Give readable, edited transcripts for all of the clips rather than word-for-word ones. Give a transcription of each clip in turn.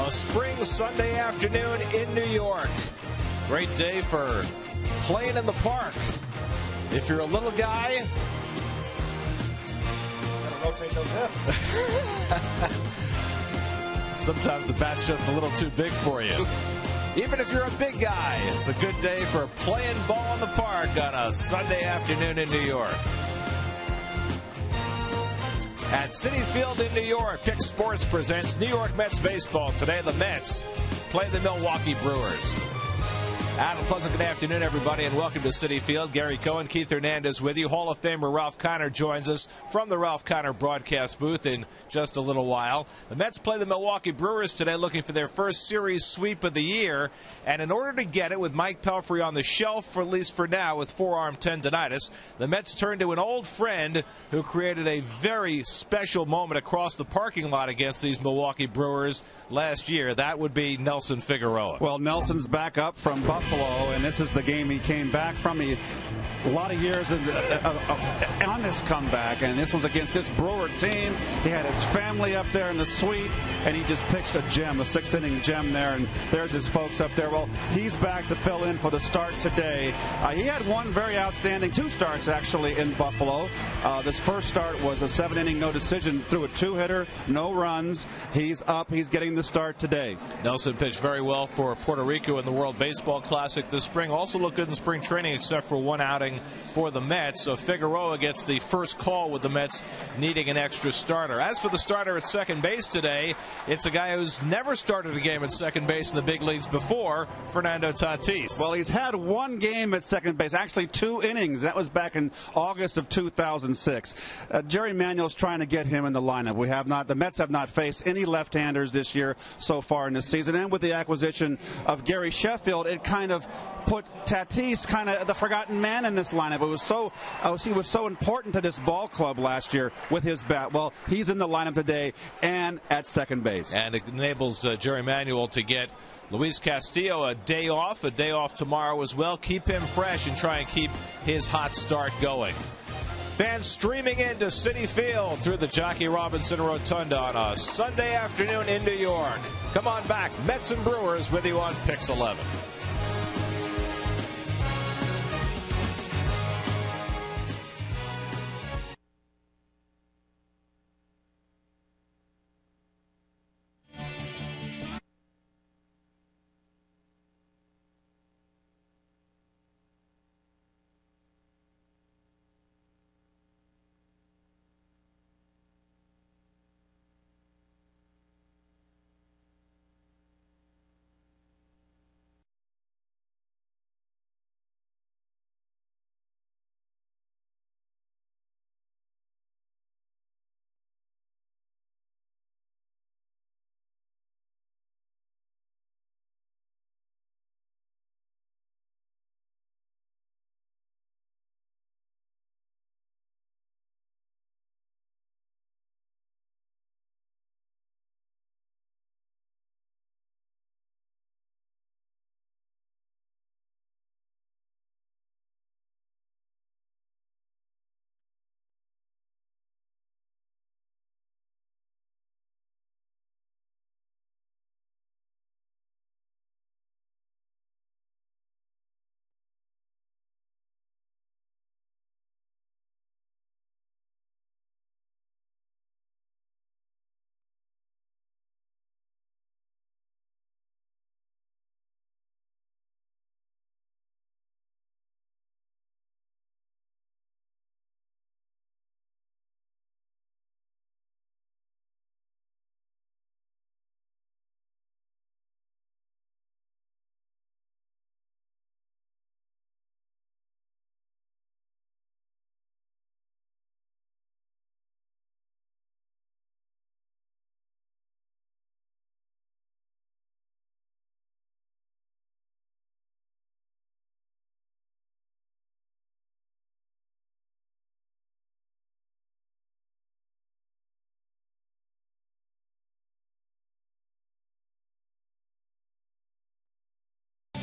A spring Sunday afternoon in New York. Great day for playing in the park. If you're a little guy, rotate those hips. Sometimes the bat's just a little too big for you. Even if you're a big guy, it's a good day for playing ball in the park on a Sunday afternoon in New York. At Citi Field in New York, Pick Sports presents New York Mets baseball. Today, the Mets play the Milwaukee Brewers. And a pleasant good afternoon, everybody, and welcome to Citi Field. Gary Cohen, Keith Hernandez with you. Hall of Famer Ralph Connor joins us from the Ralph Connor broadcast booth in just a little while. The Mets play the Milwaukee Brewers today, looking for their first series sweep of the year. And in order to get it, with Mike Pelfrey on the shelf, for at least for now, with forearm tendonitis, the Mets turn to an old friend who created a very special moment across the parking lot against these Milwaukee Brewers last year. That would be Nelson Figueroa. Well, Nelson's back up from Buffalo, and this is the game he came back from. A lot of years on this comeback, and this was against this Brewer team. He had his family up there in the suite, and he just pitched a gem, a sixth-inning gem there, and there's his folks up there. Well, he's back to fill in for the start today. He had two starts actually in Buffalo. This first start was a 7-inning no decision through a 2-hitter, no runs. He's up. He's getting the start today. Nelson pitched very well for Puerto Rico in the World Baseball Classic this spring. Also looked good in spring training except for one outing for the Mets. So Figueroa gets the first call with the Mets needing an extra starter. As for the starter at second base today, it's a guy who's never started a game at second base in the big leagues before, Fernando Tatis. Well, he's had one game at second base, actually 2 innings. That was back in August of 2006. Jerry Manuel's trying to get him in the lineup. The Mets have not faced any left-handers this year so far in this season. And with the acquisition of Gary Sheffield, it kind of put Tatis kind of the forgotten man in this lineup. He was so important to this ball club last year with his bat. Well, he's in the lineup today and at second base. And it enables Jerry Manuel to get Luis Castillo a day off tomorrow as well. Keep him fresh and try and keep his hot start going. Fans streaming into Citi Field through the Jockey Robinson Rotunda on a Sunday afternoon in New York. Come on back. Mets and Brewers with you on Pix 11.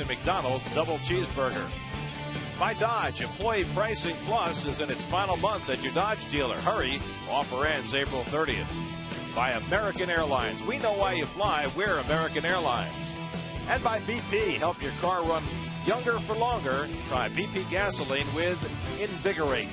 McDonald's double cheeseburger. By Dodge, Employee Pricing Plus is in its final month at your Dodge dealer. Hurry, offer ends April 30th. by American Airlines. We know why you fly. We're American Airlines. And by BP. Help your car run younger for longer. Try BP gasoline with Invigorate.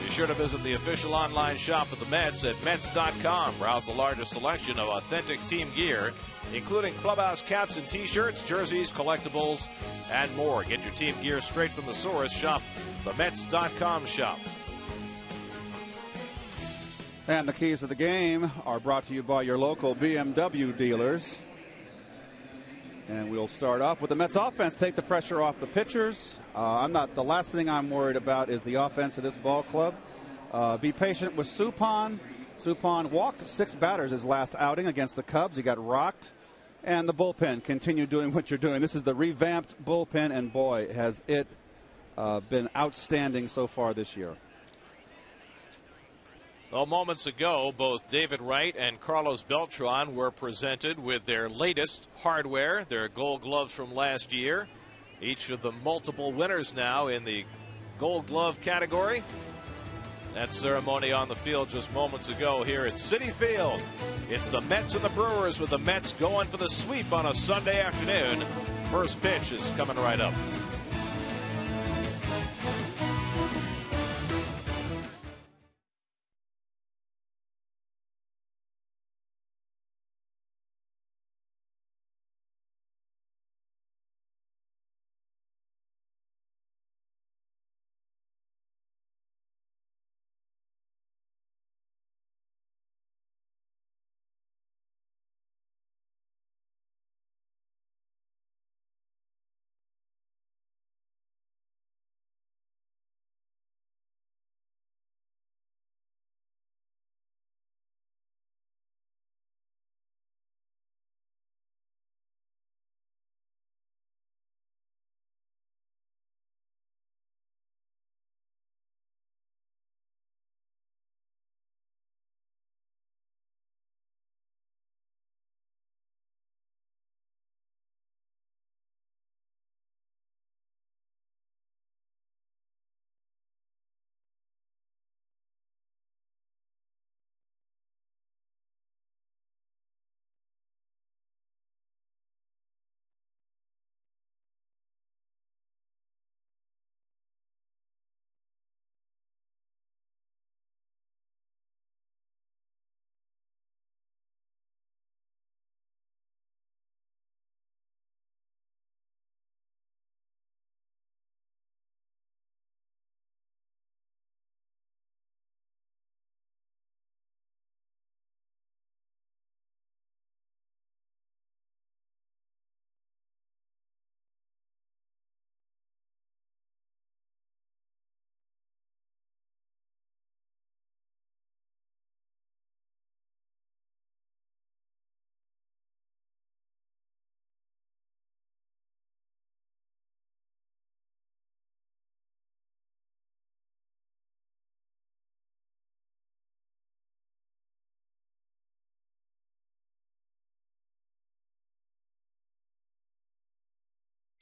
Be sure to visit the official online shop of the Mets at Mets.com. Browse the largest selection of authentic team gear, including clubhouse caps and T-shirts, jerseys, collectibles, and more. Get your team gear straight from the source. Shop the Mets.com shop. And the keys to the game are brought to you by your local BMW dealers. And we'll start off with the Mets offense. Take the pressure off the pitchers. The last thing I'm worried about is the offense of this ball club. Be patient with Suppan. Suppan walked 6 batters his last outing against the Cubs. He got rocked. And the bullpen, continue doing what you're doing. This is the revamped bullpen, and boy, has it been outstanding so far this year. Well, moments ago, both David Wright and Carlos Beltran were presented with their latest hardware, their Gold Gloves from last year. Each of the multiple winners now in the Gold Glove category. That ceremony on the field just moments ago here at Citi Field. It's the Mets and the Brewers, with the Mets going for the sweep on a Sunday afternoon. First pitch is coming right up.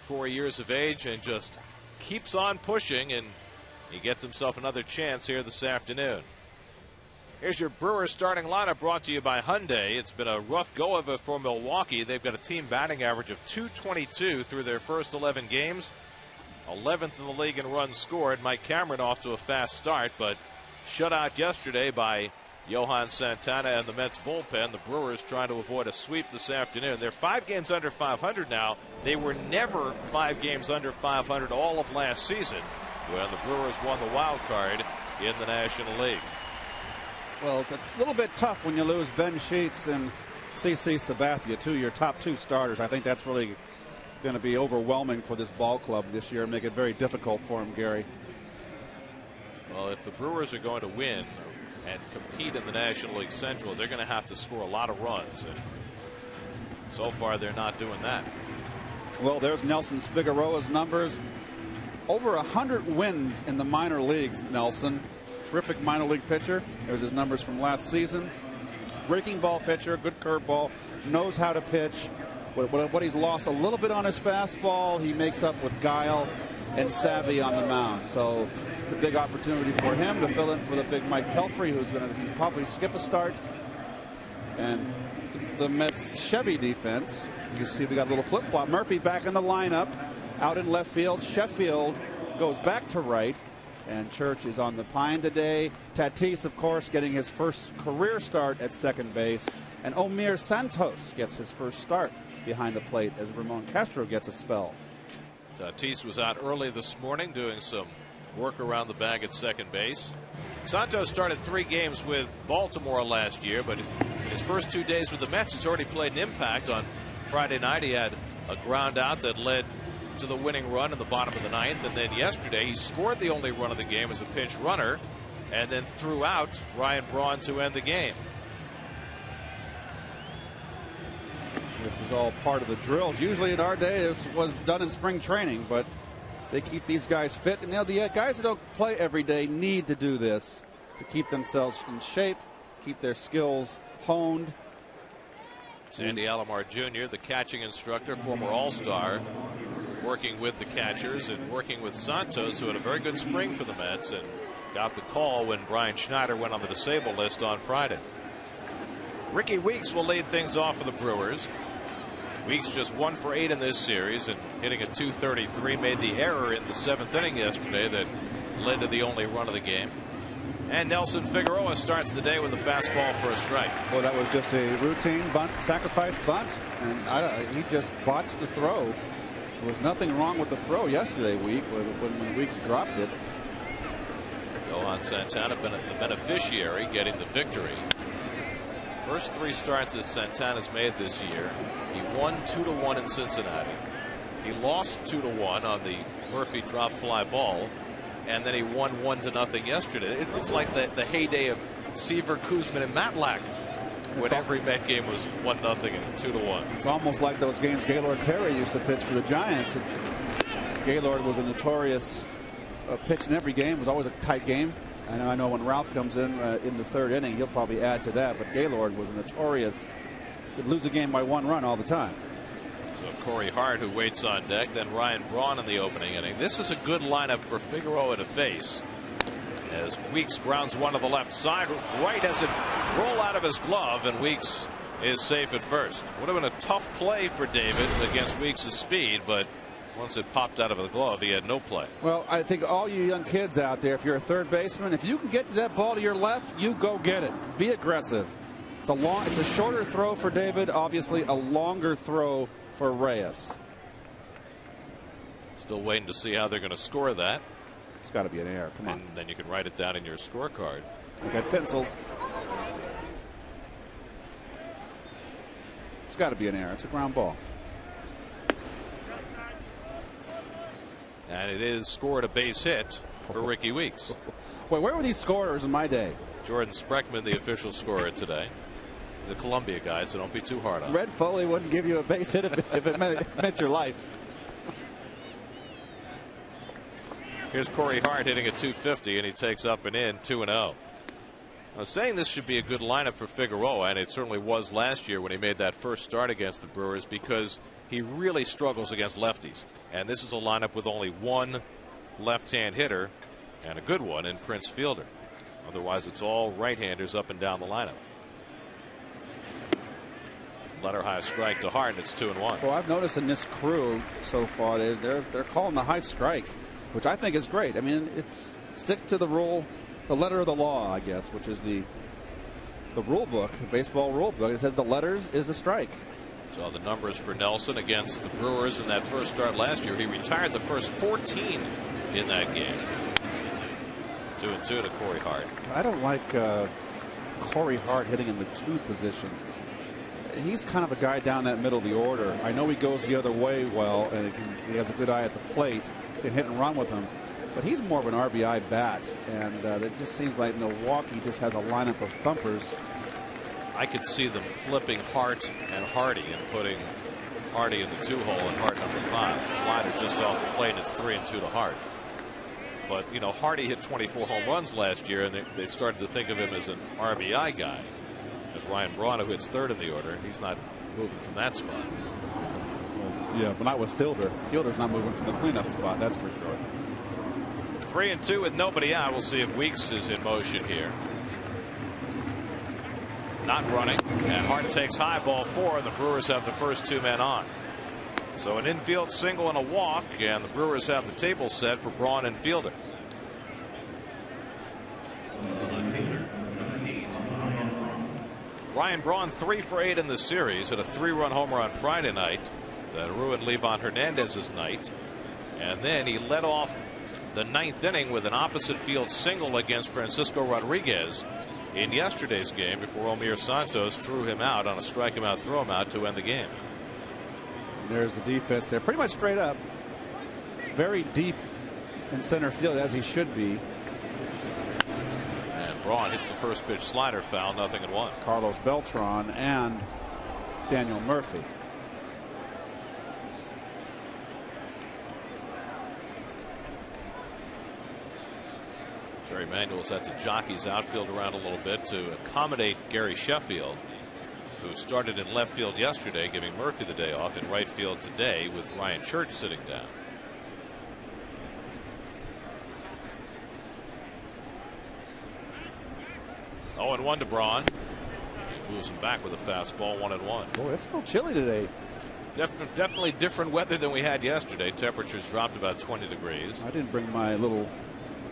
Years of age and just keeps on pushing, and he gets himself another chance here this afternoon. Here's your Brewers starting lineup, brought to you by Hyundai. It's been a rough go of it for Milwaukee. They've got a team batting average of .222 through their first 11 games. 11th in the league in runs scored. Mike Cameron off to a fast start, but shut out yesterday by Johan Santana and the Mets bullpen. The Brewers trying to avoid a sweep this afternoon. They're 5 games under 500 now. They were never 5 games under 500 all of last season when the Brewers won the wild card in the National League. Well, it's a little bit tough when you lose Ben Sheets and CC Sabathia, your top 2 starters. I think that's really going to be overwhelming for this ball club this year and make it very difficult for him, Gary. Well, if the Brewers are going to win and compete in the National League Central, they're going to have to score a lot of runs, and so far they're not doing that. Well, there's Nelson Figueroa's numbers. Over 100 wins in the minor leagues, Nelson. Terrific minor league pitcher. There's his numbers from last season. Breaking ball pitcher, good curveball, knows how to pitch. What he's lost a little bit on his fastball, he makes up with guile and savvy on the mound. So It's a big opportunity for him to fill in for the big Mike Pelfrey, who's going to probably skip a start. And the Mets Chevy defense, you see we got a little flip-flop. Murphy back in the lineup, out in left field. Sheffield goes back to right, and Church is on the pine today. Tatis, of course, getting his first career start at second base, and Omir Santos gets his first start behind the plate as Ramon Castro gets a spell. Tatis was out early this morning doing some work around the bag at second base. Santos started 3 games with Baltimore last year, but in his first 2 days with the Mets, he's already played an impact. On Friday night, he had a ground out that led to the winning run in the bottom of the 9th, and then yesterday he scored the only run of the game as a pinch runner, and then threw out Ryan Braun to end the game. This is all part of the drills. Usually in our day, this was done in spring training, but they keep these guys fit. And the guys that don't play every day need to do this to keep themselves in shape, keep their skills honed. Sandy Alomar Jr., the catching instructor, former All-Star, working with the catchers and working with Santos, who had a very good spring for the Mets and got the call when Brian Schneider went on the disabled list on Friday. Ricky Weeks will lead things off for the Brewers. Weeks just 1 for 8 in this series and hitting a .233, made the error in the 7th inning yesterday that led to the only run of the game. And Nelson Figueroa starts the day with a fastball for a strike. Well, that was just a routine bunt, sacrifice bunt, and he just botched the throw. There was nothing wrong with the throw yesterday, when Weeks dropped it. Johan Santana, the beneficiary, getting the victory. First 3 starts that Santana's made this year, he won 2-1 in Cincinnati. He lost 2-1 on the Murphy drop fly ball, and then he won 1-0 yesterday. It's like the heyday of Seaver, Kuzman, and Matlack, when every Met game was 1-0 and 2-1. It's almost like those games Gaylord Perry used to pitch for the Giants. Gaylord was a notorious pitch in every game. It was always a tight game. I know when Ralph comes in the 3rd inning, he'll probably add to that. But Gaylord was notorious. Would lose a game by 1 run all the time. So Corey Hart, who waits on deck, then Ryan Braun in the opening inning. This is a good lineup for Figueroa to face, as Weeks grounds one to the left side. White has it roll out of his glove, and Weeks is safe at first. Would have been a tough play for David against Weeks' speed, but once it popped out of the glove, he had no play. Well, I think all you young kids out there, if you're a third baseman, if you can get to that ball to your left, you go get it. Be aggressive. It's a shorter throw for David, obviously a longer throw for Reyes. Still waiting to see how they're going to score that. It's got to be an error. Come on. And then you can write it down in your scorecard. You got pencils. It's got to be an error. It's a ground ball. And it is scored a base hit for Ricky Weeks. Wait, where were these scorers in my day? Jordan Spreckman, the official scorer today. He's a Columbia guy, so don't be too hard on him. Red Foley wouldn't give you a base hit if it meant your life. Here's Corey Hart hitting a .250, and he takes up and in 2-0. I was saying this should be a good lineup for Figueroa, and it certainly was last year when he made that first start against the Brewers, because he really struggles against lefties. And this is a lineup with only one left-hand hitter, and a good one in Prince Fielder. Otherwise, it's all right-handers up and down the lineup. Letter high strike to Hart, and it's 2-1. Well, I've noticed in this crew so far, they're calling the high strike, which I think is great. I mean, it's stick to the rule, the letter of the law, I guess, which is the rule book, the baseball rule book. It says the letters is a strike. So the numbers for Nelson against the Brewers in that first start last year. He retired the first 14 in that game. 2-2 to Corey Hart. I don't like Corey Hart hitting in the 2 position. He's kind of a guy down that middle of the order. I know he goes the other way well, and he has a good eye at the plate and hit and run with him. But he's more of an RBI bat, and it just seems like Milwaukee just has a lineup of thumpers. I could see them flipping Hart and Hardy and putting Hardy in the 2-hole and Hart number 5. Slider just off the plate, and it's 3-2 to Hart. But, you know, Hardy hit 24 home runs last year, and they started to think of him as an RBI guy. As Ryan Braun, who hits 3rd in the order, he's not moving from that spot. Well, yeah, but not with Fielder. Fielder's not moving from the cleanup spot, that's for sure. 3-2 with nobody out. We'll see if Weeks is in motion here. Not running, and Hart takes high, ball 4, and the Brewers have the first 2 men on. So an infield single and a walk, and the Brewers have the table set for Braun and Fielder. Ryan Braun 3 for 8 in the series, hit a 3-run homer on Friday night that ruined Livan Hernandez's night, and then he led off the 9th inning with an opposite field single against Francisco Rodriguez in yesterday's game before Omir Santos threw him out on a strike him out, throw him out to end the game. There's the defense there, pretty much straight up, very deep in center field, as he should be. And Braun hits the first pitch slider, foul, 0-1. Carlos Beltran and Daniel Murphy. Jerry Manuel's had to jockey his outfield around a little bit to accommodate Gary Sheffield, who started in left field yesterday, giving Murphy the day off, in right field today with Ryan Church sitting down. Oh, and 1 to Braun. He moves him back with a fastball, 1-1. Boy, it's a little chilly today. Definitely different weather than we had yesterday. Temperatures dropped about 20 degrees. I didn't bring my little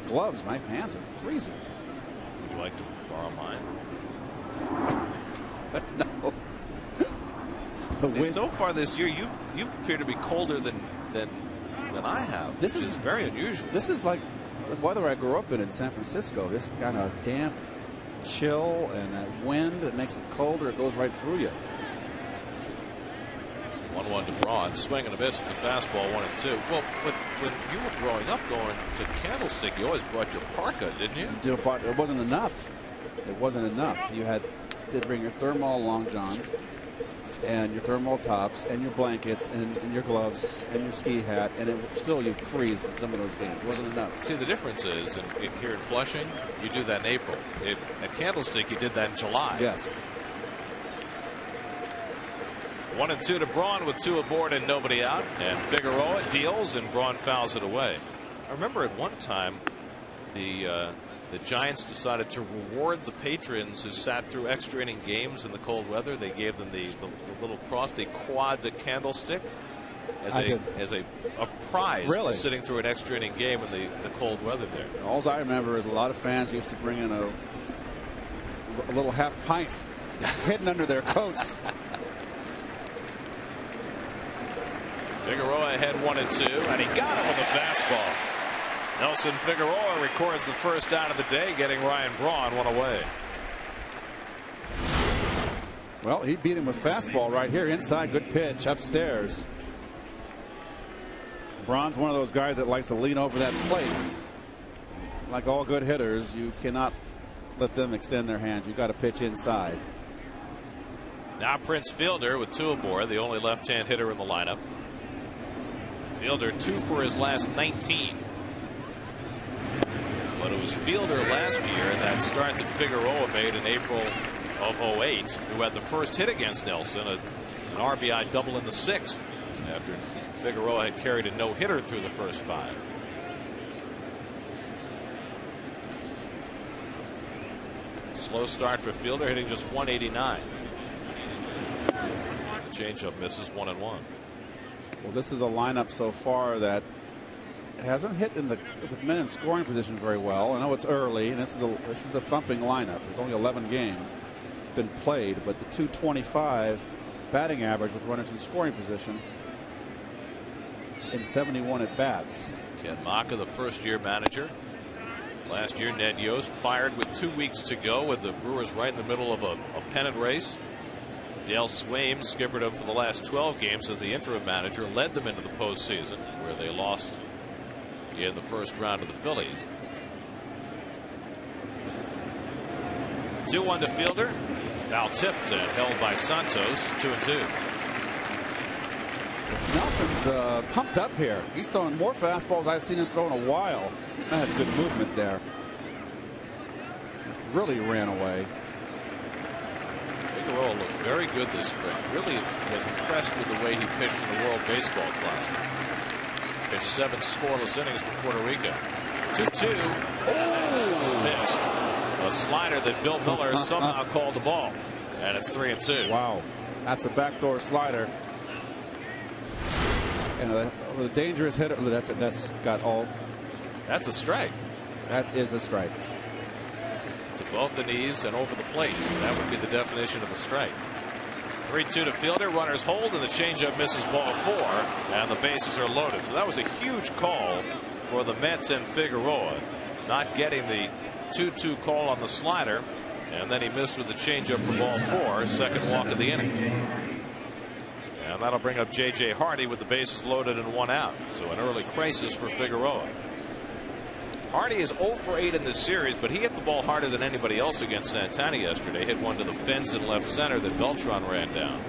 gloves. My hands are freezing. Would you like to borrow mine? No. See, so far this year, you appear to be colder than I have. This is very unusual. This is like the weather I grew up in San Francisco. This kind of damp chill and that wind that makes it colder. It goes right through you. 1-1 to Braun. Swing and a miss at the fastball, 1-2. Well, when you were growing up going to Candlestick, you always brought your parka, didn't you? It wasn't enough. It wasn't enough. You had to bring your thermal long johns and your thermal tops and your blankets and your gloves and your ski hat, and you'd freeze in some of those games. It wasn't enough. See, the difference is here in Flushing, you do that in April. At Candlestick, you did that in July. Yes. 1-2 to Braun with 2 aboard and nobody out, and Figueroa deals and Braun fouls it away. I remember at one time the Giants decided to reward the patrons who sat through extra inning games in the cold weather. They gave them the little cross, the quad, the candlestick, as a prize for sitting through an extra inning game in the cold weather there. All I remember is a lot of fans used to bring in a little half pint hidden under their coats. Figueroa ahead 1-2, and he got it with a fastball. Nelson Figueroa records the first out of the day, getting Ryan Braun one away. Well, he beat him with fastball right here inside. Good pitch upstairs. Braun's one of those guys that likes to lean over that plate. Like all good hitters, you cannot let them extend their hands. You've got to pitch inside. Now Prince Fielder with 2 aboard, the only left-hand hitter in the lineup. Fielder 2 for his last 19. But it was Fielder last year in that start that Figueroa made in April of 08 who had the first hit against Nelson, an RBI double in the 6th after Figueroa had carried a no-hitter through the first 5. Slow start for Fielder, hitting just 189. The changeup misses, 1-1. Well, this is a lineup so far that hasn't hit with men in scoring position very well. I know it's early, and this is a thumping lineup. There's only 11 games been played, but the .225 batting average with runners in scoring position in 71 at bats. Ken Maka, the first-year manager. Last year, Ned Yost fired with 2 weeks to go, with the Brewers right in the middle of a pennant race. Dale Swaim skippered them for the last 12 games as the interim manager, led them into the postseason, where they lost in the first round of the Phillies. 2-1 to Fielder. Foul tipped and held by Santos. 2-2. Nelson's pumped up here. He's throwing more fastballs I've seen him throw in a while. That had good movement there. Really ran away. Figueroa looked very good this spring. Really was impressed with the way he pitched in the World Baseball Classic. Pitched 7 scoreless innings for Puerto Rico. 2-2. Oh, missed. A slider that Bill Miller somehow called the ball. And it's 3-2. Wow. That's a backdoor slider. And a dangerous hitter. That's got all. That's a strike. That is a strike. It's above the knees and over the plate. That would be the definition of a strike. 3-2 to fielder. Runners hold, and the changeup misses ball 4, and the bases are loaded. So that was a huge call for the Mets and Figueroa, not getting the 2-2 call on the slider, and then he missed with the changeup for ball 4, second walk of the inning. And that'll bring up J.J. Hardy with the bases loaded and 1 out. So an early crisis for Figueroa. Hardy is 0 for 8 in this series, but he hit the ball harder than anybody else against Santana yesterday. Hit one to the fence in left center that Beltran ran down.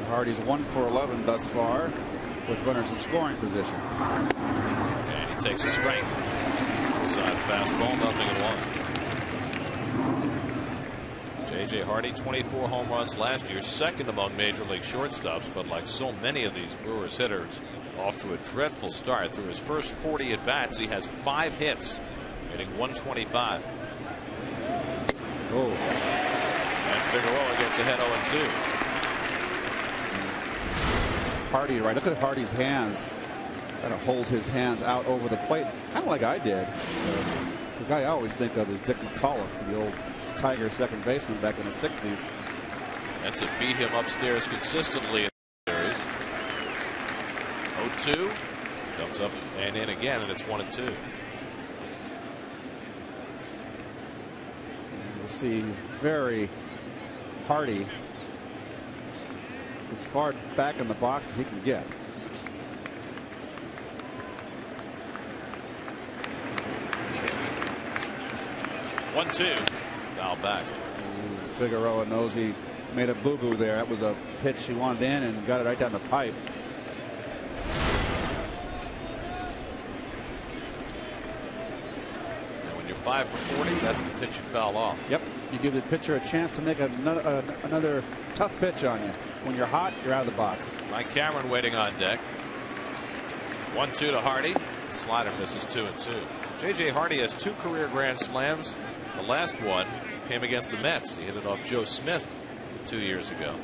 Hardy's 1 for 11 thus far, with runners in scoring position. And he takes a strike. Inside fastball, 0-1. J.J. Hardy, 24 home runs last year, second among major league shortstops, but like so many of these Brewers hitters, off to a dreadful start. Through his first 40 at bats, he has 5 hits, hitting 125. Oh. And Figueroa gets ahead 0-2. Hardy, right? Look at Hardy's hands. Kind of holds his hands out over the plate, kind of like I did. The guy I always think of is Dick McAuliffe, the old Tiger second baseman back in the 60s. That's a beat him upstairs consistently in the series. 0-2 comes up and in again, and it's 1-2. And you'll see he's very Hardy, as far back in the box as he can get. One, two, foul back. Figueroa knows he made a boo-boo there. That was a pitch he wanted in and got it right down the pipe. And when you're 5 for 40, that's the pitch you foul off. Yep. You give the pitcher a chance to make another tough pitch on you. When you're hot, you're out of the box. Mike Cameron waiting on deck. 1-2 to Hardy. The slider misses 2-2. J.J. Hardy has 2 career grand slams. The last one came against the Mets. He hit it off Joe Smith 2 years ago.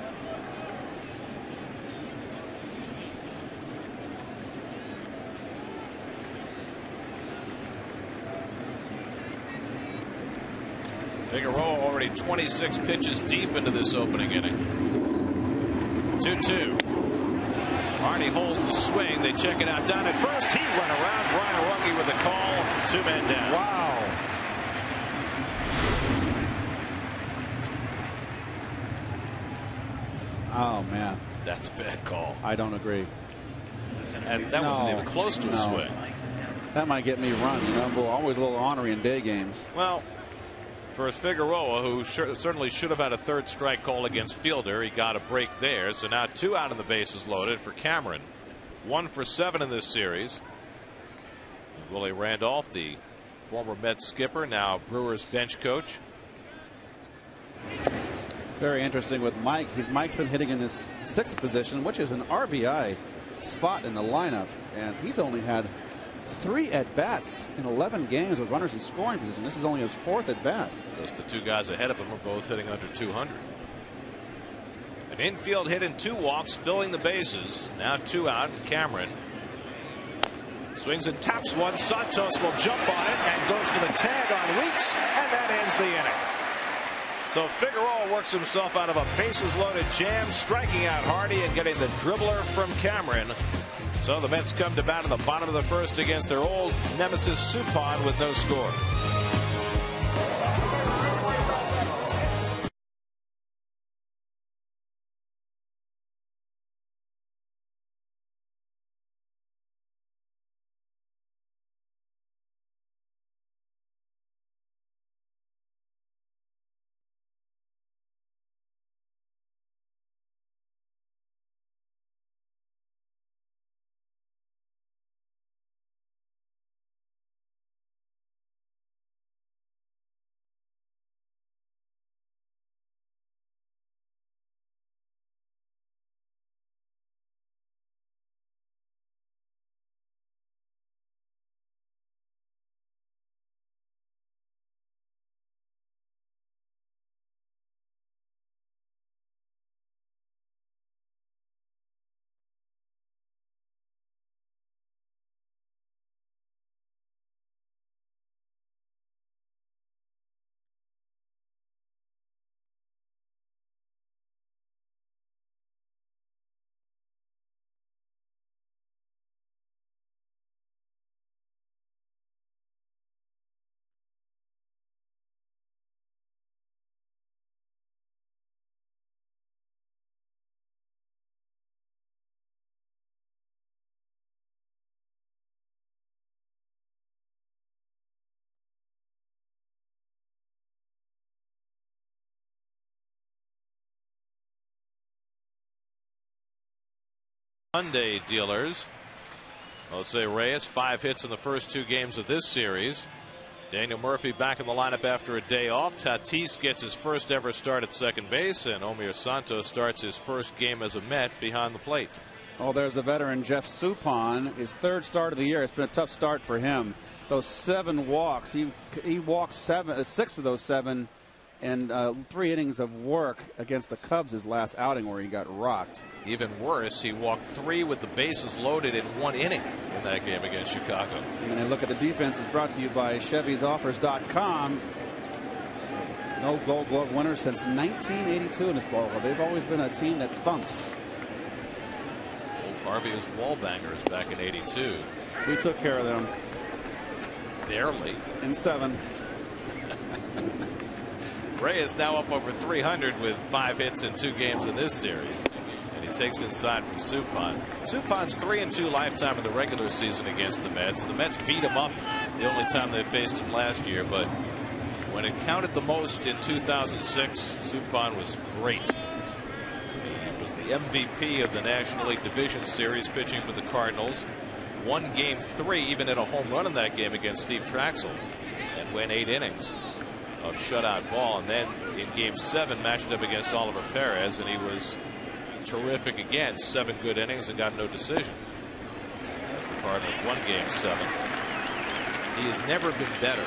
Figueroa already 26 pitches deep into this opening inning. 2-2. Hardy holds the swing. They check it out down at first. He went around. Brian Runge with the call. 2 men down. Wow. Oh, man. That's a bad call. I don't agree. And that wasn't even close to a swing. That might get me run. You know, I'm always a little ornery in day games. Well, for Figueroa, who certainly should have had a 3rd strike call against Fielder, he got a break there. So now 2 out and the bases loaded for Cameron. 1 for 7 in this series. And Willie Randolph, the former Mets skipper, now Brewers bench coach. Very interesting with Mike. Mike's been hitting in this 6th position, which is an RBI spot in the lineup, and he's only had 3 at-bats in 11 games with runners in scoring position. This is only his 4th at-bat. Just the 2 guys ahead of him are both hitting under 200. An infield hit and 2 walks, filling the bases. Now 2 out, and Cameron swings and taps one. Santos will jump on it and goes for the tag on Weeks, and that ends the inning. So Figueroa works himself out of a bases-loaded jam, striking out Hardy and getting the dribbler from Cameron. So the Mets come to bat in the bottom of the 1st against their old nemesis Suppan with no score. Sunday dealers. Jose Reyes, 5 hits in the first 2 games of this series. Daniel Murphy back in the lineup after a day off. Tatis gets his first ever start at second base, and Omir Santos starts his first game as a Met behind the plate. Oh, there's the veteran Jeff Suppan, his 3rd start of the year. It's been a tough start for him. Those 7 walks, he walked 6 of those 7, and 3 innings of work against the Cubs his last outing where he got rocked. Even worse, he walked 3 with the bases loaded in 1 inning in that game against Chicago. And a look at the defense is brought to you by ChevysOffers.com. No Gold Glove winners since 1982 in this ball. They've always been a team that thumps. Old Harvey's Wallbangers back in '82. We took care of them. Barely. In 7. Reyes now up over 300 with 5 hits in 2 games in this series. And he takes inside from Suppan. Suppan's 3-2 lifetime in the regular season against the Mets. The Mets beat him up the only time they faced him last year, but when it counted the most in 2006, Suppan was great. He was the MVP of the National League Division Series, pitching for the Cardinals. Won Game 3, even hit a home run in that game against Steve Traxel, and went 8 innings of shutout ball. And then in Game 7 matched up against Oliver Perez, and he was terrific again. 7 good innings and got no decision as the Cardinals won Game 7. He has never been better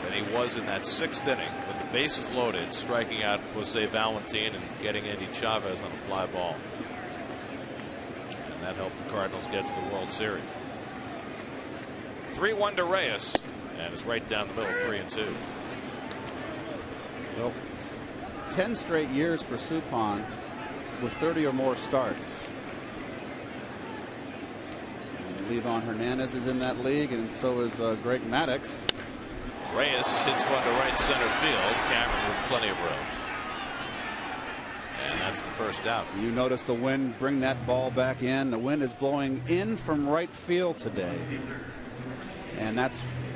than he was in that 6th inning with the bases loaded, striking out Jose Valentin and getting Andy Chavez on a fly ball, and that helped the Cardinals get to the World Series. 3-1 to Reyes, and it's right down the middle, 3-2. Well, 10 straight years for Suppan with 30 or more starts. And Levon Hernandez is in that league, and so is Greg Maddux. Reyes hits one to right center field. Cameron with plenty of room. And that's the first out. You notice the wind bring that ball back in. The wind is blowing in from right field today. And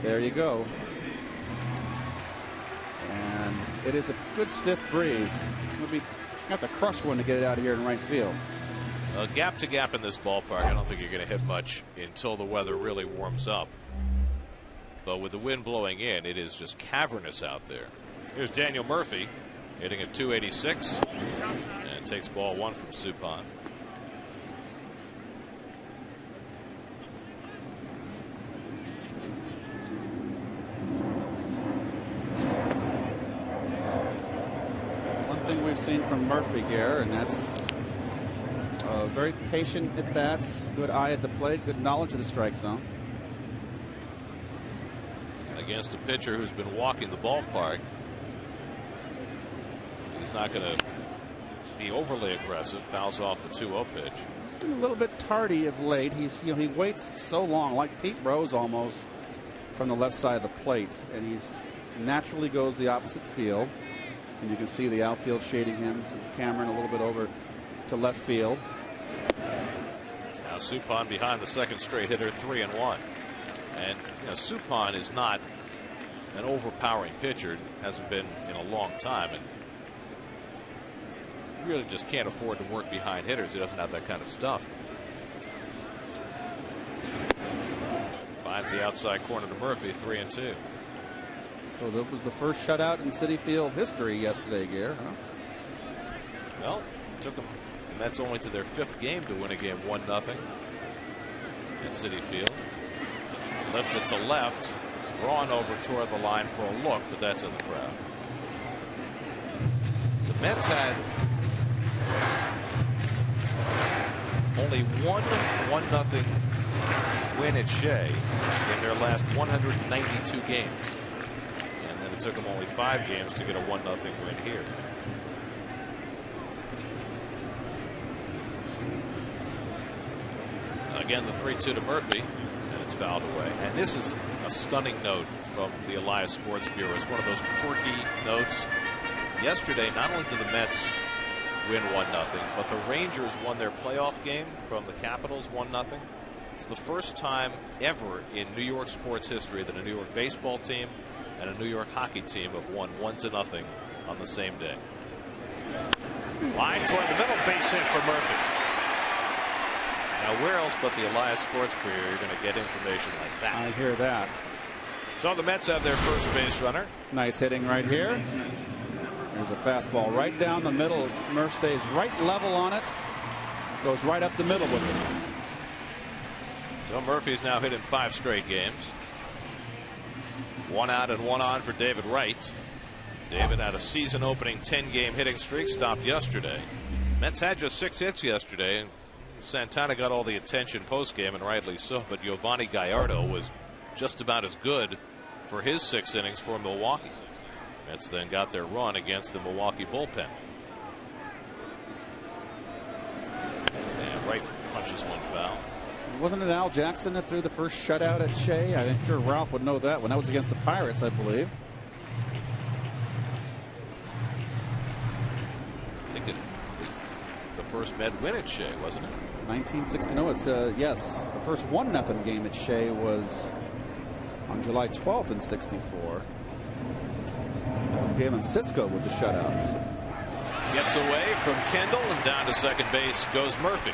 there you go. And it is a good stiff breeze. It's going to be have to crush one to get it out of here in right field. Gap to gap in this ballpark, I don't think you're going to hit much until the weather really warms up. But with the wind blowing in, it is just cavernous out there. Here's Daniel Murphy hitting at 286 and takes ball 1 from Suppan. One thing we've seen from Murphy here, and that's very patient at bats, good eye at the plate, good knowledge of the strike zone. Against a pitcher who's been walking the ballpark, he's not going to be overly aggressive. Fouls off the 2-0 pitch. It's been a little bit tardy of late. He waits so long, like Pete Rose almost, from the left side of the plate, and he's naturally goes the opposite field, and you can see the outfield shading him. So Cameron a little bit over to left field. Now Suppan behind the second straight hitter, 3-1. And Suppan is not an overpowering pitcher, hasn't been in a long time, and really just can't afford to work behind hitters. He doesn't have that kind of stuff. Finds the outside corner to Murphy, 3-2. So that was the first shutout in Citi Field history yesterday, Gare, huh? Well, it took them the Mets only to their 5th game to win a game 1-0 in Citi Field. Lifted to left, drawn over toward the line for a look, but that's in the crowd. The Mets had only one 1-0 win at Shea in their last 192 games. And then it took them only 5 games to get a 1-0 win here. Again, the 3-2 to Murphy. It's fouled away. And this is a stunning note from the Elias Sports Bureau. It's one of those quirky notes. Yesterday, not only did the Mets win 1-0, but the Rangers won their playoff game from the Capitals 1-0. It's the first time ever in New York sports history that a New York baseball team and a New York hockey team have won 1-0 on the same day. Line toward the middle, base hit for Murphy. Now, where else but the Elias Sports Bureau are you going to get information like that? I hear that. So the Mets have their first base runner. Nice hitting right here. There's a fastball right down the middle. Murph stays right level on it. Goes right up the middle with it. So Murphy's now hit in 5 straight games. 1 out and 1 on for David Wright. David had a season-opening 10-game hitting streak, stopped yesterday. Mets had just 6 hits yesterday, and Santana got all the attention post-game, and rightly so, but Giovanni Gallardo was just about as good for his 6 innings for Milwaukee. Mets then got their run against the Milwaukee bullpen. And Wright punches one foul. Wasn't it Al Jackson that threw the first shutout at Shea? I'm sure Ralph would know that one. That was against the Pirates, I believe. I think it was the first Met win at Shea, wasn't it? 1960. No, it's yes. The first 1-0 game at Shea was on July 12th in '64. That was Galen Cisco with the shutout. Gets away from Kendall, and down to second base goes Murphy.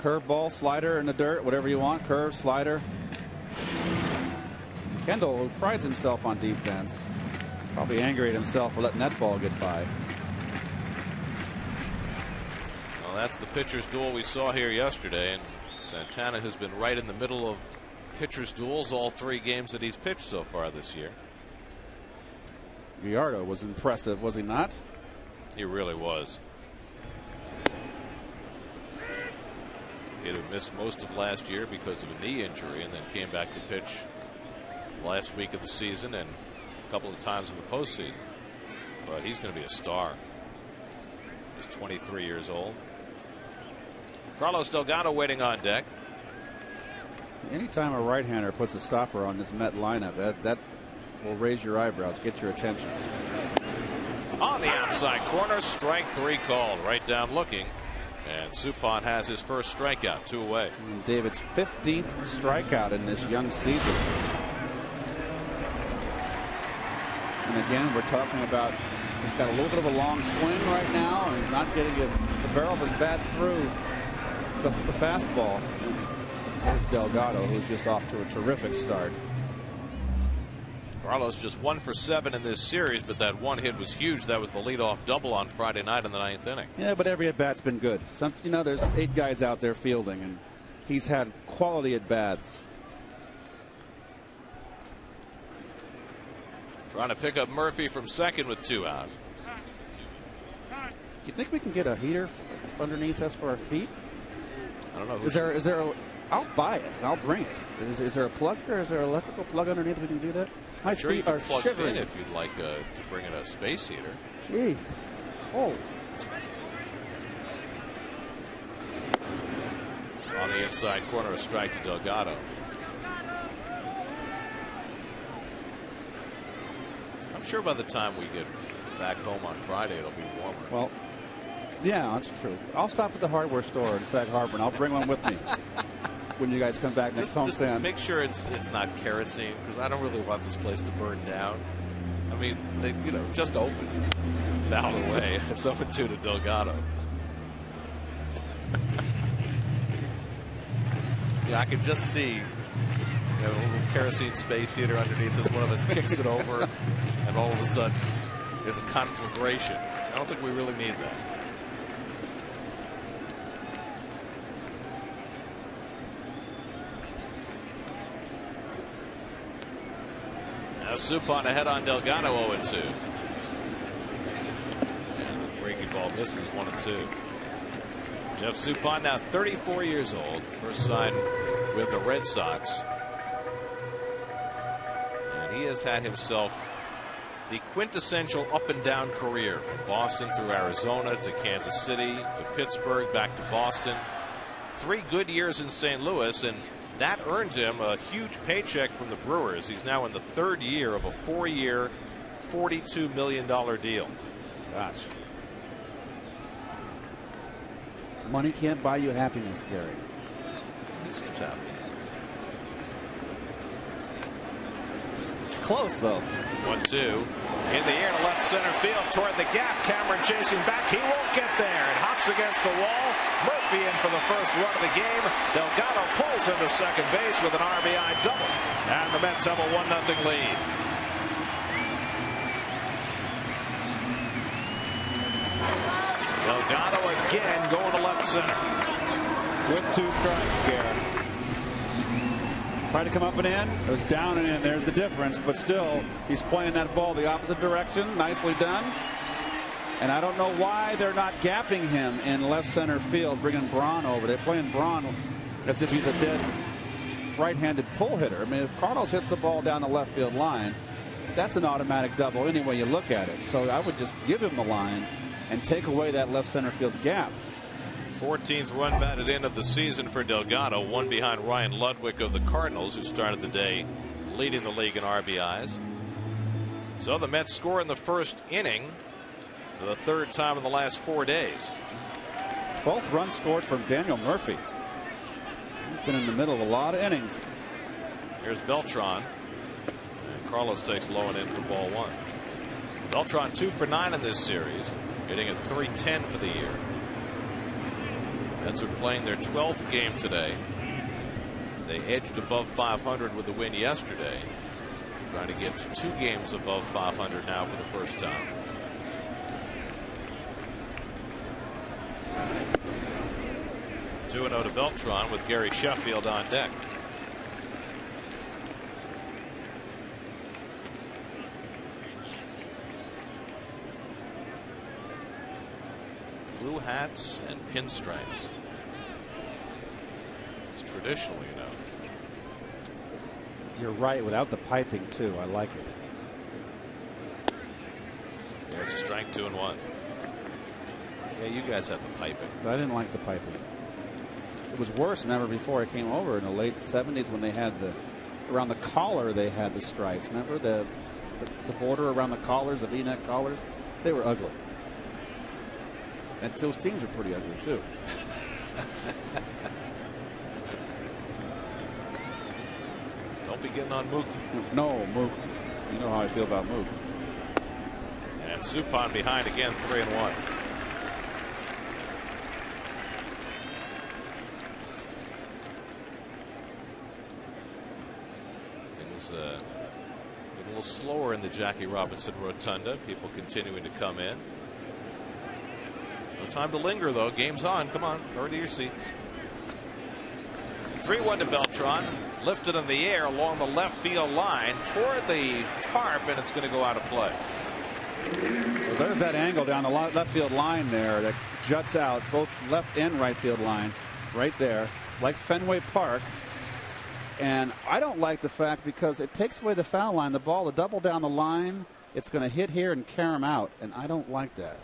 Curveball, slider in the dirt, whatever you want. Curve, slider. Kendall, who prides himself on defense, probably angry at himself for letting that ball get by. Well, that's the pitcher's duel we saw here yesterday, and Santana has been right in the middle of pitcher's duels all 3 games that he's pitched so far this year. Gallardo was impressive, was he not? He really was. He had missed most of last year because of a knee injury, and then came back to pitch last week of the season and a couple of times in the postseason. But he's going to be a star. He's 23 years old. Carlos Delgado waiting on deck. Anytime a right-hander puts a stopper on this Met lineup, that will raise your eyebrows, get your attention. On the outside corner, strike 3 called. Right down looking. And Suppan has his first strikeout, 2 away. And David's 15th strikeout in this young season. And again, we're talking about he's got a little bit of a long swing right now, and he's not getting the barrel of his bat through the fastball. There's Delgado, who's just off to a terrific start. Carlos just 1 for 7 in this series, but that one hit was huge. That was the leadoff double on Friday night in the 9th inning. Yeah, but every at bat's been good. There's 8 guys out there fielding, and he's had quality at bats. Trying to pick up Murphy from second with 2 out. Do you think we can get a heater underneath us for our feet? I don't know. Is there a? I'll buy it and I'll bring it. Is there a plug here? Is there an electrical plug underneath we can do that? My sure feet you can are plug shivering. in if you'd like to bring in a space heater. Jeez, cold. On the inside corner, a strike to Delgado. I'm sure by the time we get back home on Friday, it'll be warmer. Well, yeah, that's true. I'll stop at the hardware store in Sag Harbor, and I'll bring one with me when you guys come back next just homestand. Make sure it's not kerosene, because I don't really want this place to burn down. I mean, they just open, foul away. It's 0-2 to Delgado. Yeah, I can just see a little kerosene space heater underneath this. One of us kicks it over, and all of a sudden there's a conflagration. I don't think we really need that. Now Suppan ahead on Delgado, 0-2. And the breaking ball misses, 1-2. Jeff Suppan now 34 years old. First signed with the Red Sox. And he has had himself the quintessential up and down career from Boston through Arizona to Kansas City to Pittsburgh back to Boston. 3 good years in St. Louis, and that earned him a huge paycheck from the Brewers. He's now in the 3rd year of a 4-year, $42 million deal. Gosh. Money can't buy you happiness, Gary. He seems happy. close, though. 1-2. In the air to left center field toward the gap. Cameron chasing back. He won't get there. It hops against the wall. Murphy in for the first run of the game. Delgado pulls into second base with an RBI double. And the Mets have a 1-0 lead. Delgado again going to left center. With 2 strikes, Garrett. Tried to come up and in. It was down and in. There's the difference. But still, he's playing that ball the opposite direction. Nicely done. And I don't know why they're not gapping him in left center field, bringing Braun over. They're playing Braun as if he's a dead right-handed pull hitter. I mean, if Cardinals hits the ball down the left field line, that's an automatic double any way you look at it. So I would just give him the line and take away that left center field gap. 14th run batted in of the season for Delgado, one behind Ryan Ludwig of the Cardinals, who started the day leading the league in RBIs. So the Mets score in the first inning for the 3rd time in the last 4 days. 12th run scored from Daniel Murphy. He's been in the middle of a lot of innings. Here's Beltran. And Carlos takes low and in for ball 1. Beltran 2 for 9 in this series, hitting at .310 for the year. Mets are playing their 12th game today. They edged above 500 with the win yesterday. Trying to get to 2 games above 500 now for the first time. Two 2-0 to Beltran with Gary Sheffield on deck. Blue hats and pinstripes. It's traditional, you know. You're right, without the piping too. I like it. There's a strike, 2-1. Yeah, you guys have the piping. I didn't like the piping. It was worse, remember, before I came over in the late 70s when they had around the collar they had the stripes. Remember the border around the collars, the V-neck collars? They were ugly. And those teams are pretty ugly too. Don't be getting on Mook. No, Mook. You know how I feel about Mook. And Suppan behind again, 3-1. Things a little slower in the Jackie Robinson Rotunda. People continuing to come in. No time to linger, though. Game's on. Come on, over to your seats. 3-1 to Beltran. Lifted in the air along the left field line toward the tarp, and it's going to go out of play. Well, there's that angle down the left field line there that juts out both left and right field line right there, like Fenway Park. And I don't like the fact because it takes away the foul line. The ball, the double down the line, it's going to hit here and carry him out, and I don't like that.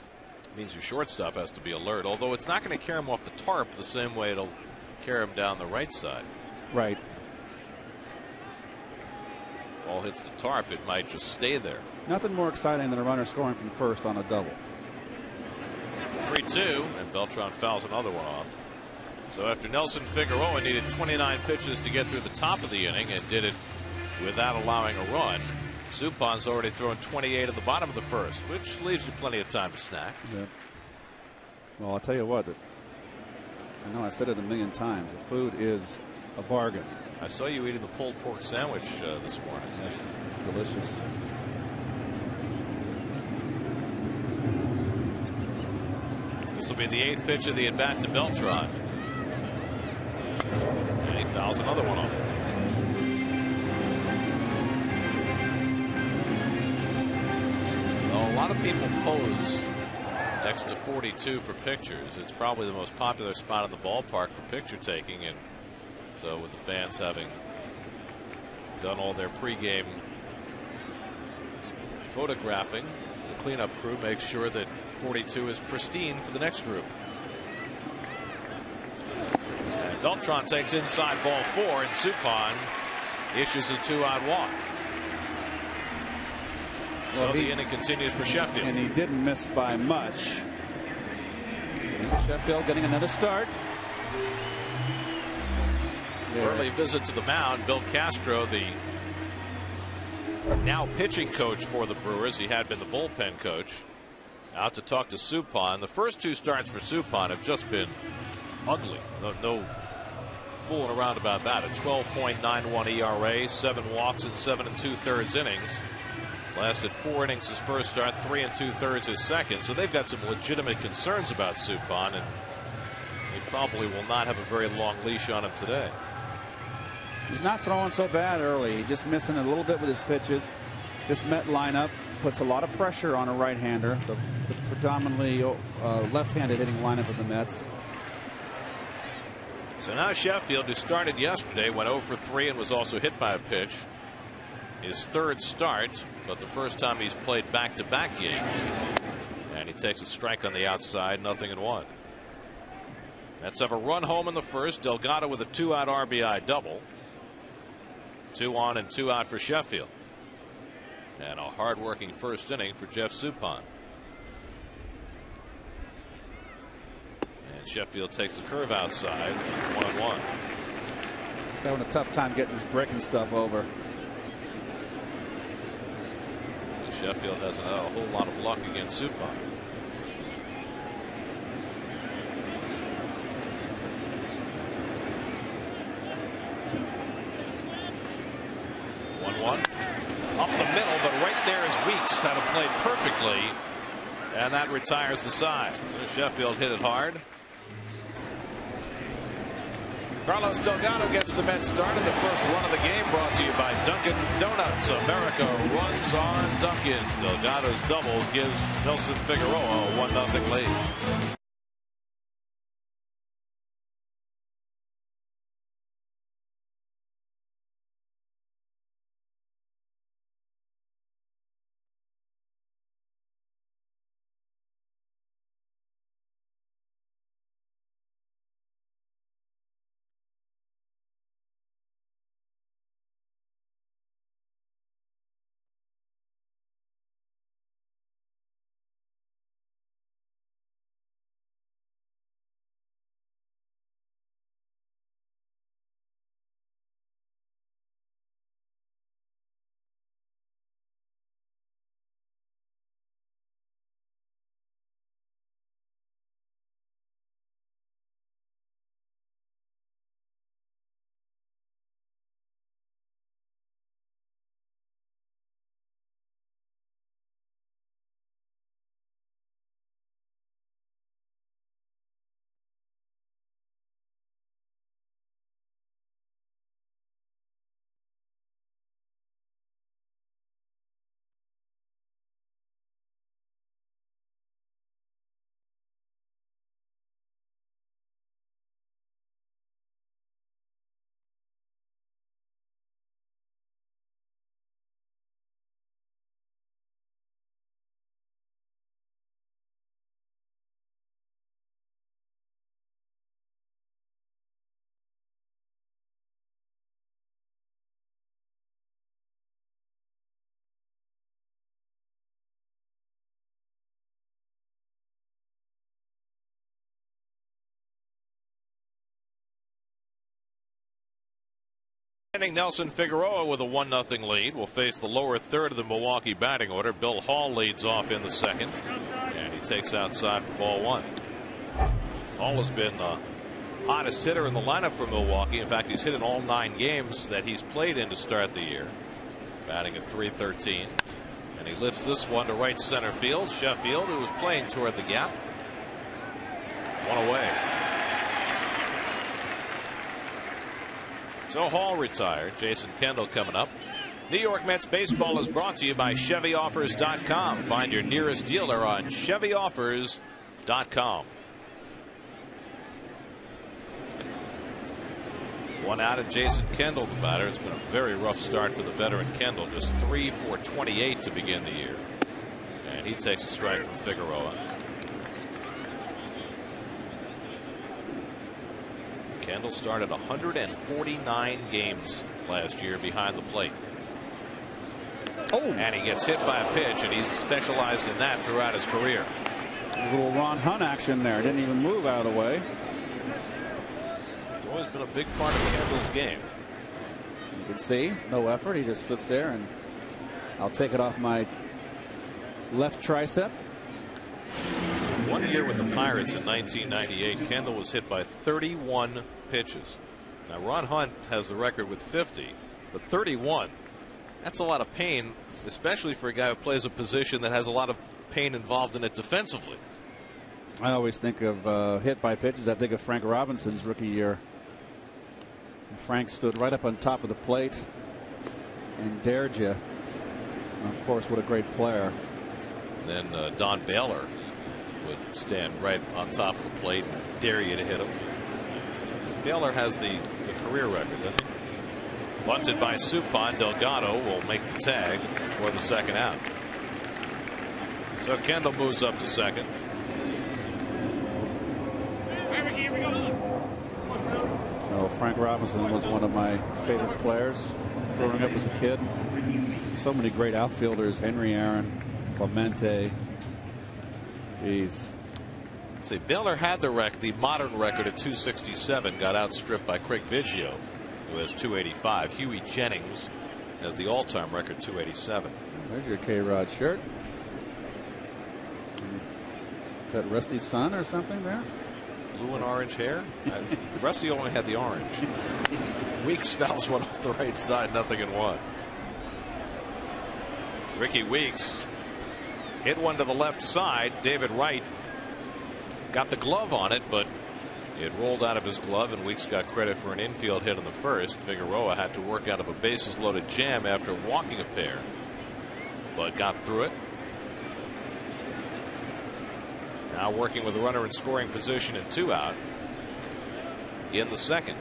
Means your shortstop has to be alert, although it's not going to carry him off the tarp the same way it'll carry him down the right side. Right. Ball hits the tarp, it might just stay there. Nothing more exciting than a runner scoring from first on a double. 3-2, and Beltran fouls another one off. So after Nelson Figueroa needed 29 pitches to get through the top of the inning and did it without allowing a run, Suppan's already thrown 28 at the bottom of the first, which leaves you plenty of time to snack. Yeah. Well, I'll tell you what, I know I said it a million times, the food is a bargain. I saw you eating the pulled pork sandwich this morning. Yes, it's delicious. This will be the 8th pitch of the at-bat to Beltran. And he fouls another one off. Well, a lot of people pose next to 42 for pictures. It's probably the most popular spot in the ballpark for picture taking, and so with the fans having done all their pregame photographing, the cleanup crew makes sure that 42 is pristine for the next group. And Beltran takes inside ball 4, and Suppan issues a 2-out walk. So the inning continues for Sheffield. And he didn't miss by much. Sheffield getting another start. Early visit to the mound. Bill Castro, the now pitching coach for the Brewers. He had been the bullpen coach. Out to talk to Suppan. The first two starts for Suppan have just been ugly. No fooling around about that. A 12.91 ERA, 7 walks in 7 2/3 innings. Lasted 4 innings his first start, 3 2/3 his second. So they've got some legitimate concerns about Suppan, and they probably will not have a very long leash on him today. He's not throwing so bad early. He's just missing a little bit with his pitches. This Met lineup puts a lot of pressure on a right-hander, the predominantly left-handed hitting lineup of the Mets. So now Sheffield, who started yesterday, went 0 for 3 and was also hit by a pitch. His third start, but the first time he's played back-to-back games. And he takes a strike on the outside, 0-1. Mets have a run home in the first. Delgado with a 2-out RBI double. 2 on and 2 out for Sheffield. And a hard-working first inning for Jeff Suppan. And Sheffield takes the curve outside, 1-1. He's having a tough time getting his breaking stuff over. Sheffield hasn't had a whole lot of luck against Suppan. Up the middle, but right there is Weeks. Had it played perfectly, and that retires the side. So Sheffield hit it hard. Carlos Delgado gets the Mets started. The first run of the game brought to you by Dunkin' Donuts. America runs on Dunkin'. Delgado's double gives Nelson Figueroa a 1-0 lead. Nelson Figueroa with a 1-0 lead will face the lower third of the Milwaukee batting order. Bill Hall leads off in the second, and he takes outside for ball 1. Hall has been the hottest hitter in the lineup for Milwaukee. In fact, he's hit in all 9 games that he's played in to start the year, batting at .313, and he lifts this one to right center field. Sheffield, who was playing toward the gap, one away. So Hall retired. Jason Kendall coming up. New York Mets baseball is brought to you by ChevyOffers.com. Find your nearest dealer on ChevyOffers.com. 1 out of Jason Kendall, the batter. It's been a very rough start for the veteran Kendall. Just 3 for 28 to begin the year. And he takes a strike from Figueroa. Kendall started 149 games last year behind the plate. Oh, and he gets hit by a pitch, and he's specialized in that throughout his career. A little Ron Hunt action there. Didn't even move out of the way. It's always been a big part of Kendall's game. You can see no effort. He just sits there and I'll take it off my left tricep. 1 year with the Pirates in 1998, Kendall was hit by 31 pitches. Now Ron Hunt has the record with 50, but 31, that's a lot of pain, especially for a guy who plays a position that has a lot of pain involved in it defensively. I always think of hit by pitches. I think of Frank Robinson's rookie year. And Frank stood right up on top of the plate and dared you. And of course, what a great player. Then Don Baylor would stand right on top of the plate and dare you to hit him. Baylor has the career record, doesn't he? Bunted by Suppan. Delgado will make the tag for the second out. So Kendall moves up to second. Oh, Frank Robinson was one of my favorite players growing up as a kid. So many great outfielders: Henry Aaron, Clemente. Jeez. Let's see, Baylor had the modern record at 267, got outstripped by Craig Biggio, who has 285. Huey Jennings has the all-time record, 287. There's your K-Rod shirt. Is that Rusty's son or something there? Blue and orange hair. Rusty only had the orange. Weeks fouls one off the right side, 0-1. Ricky Weeks hit one to the left side. David Wright got the glove on it, but it rolled out of his glove, and Weeks got credit for an infield hit in the first. Figueroa had to work out of a bases loaded jam after walking a pair, but got through it. Now working with a runner in scoring position and 2 out in the second.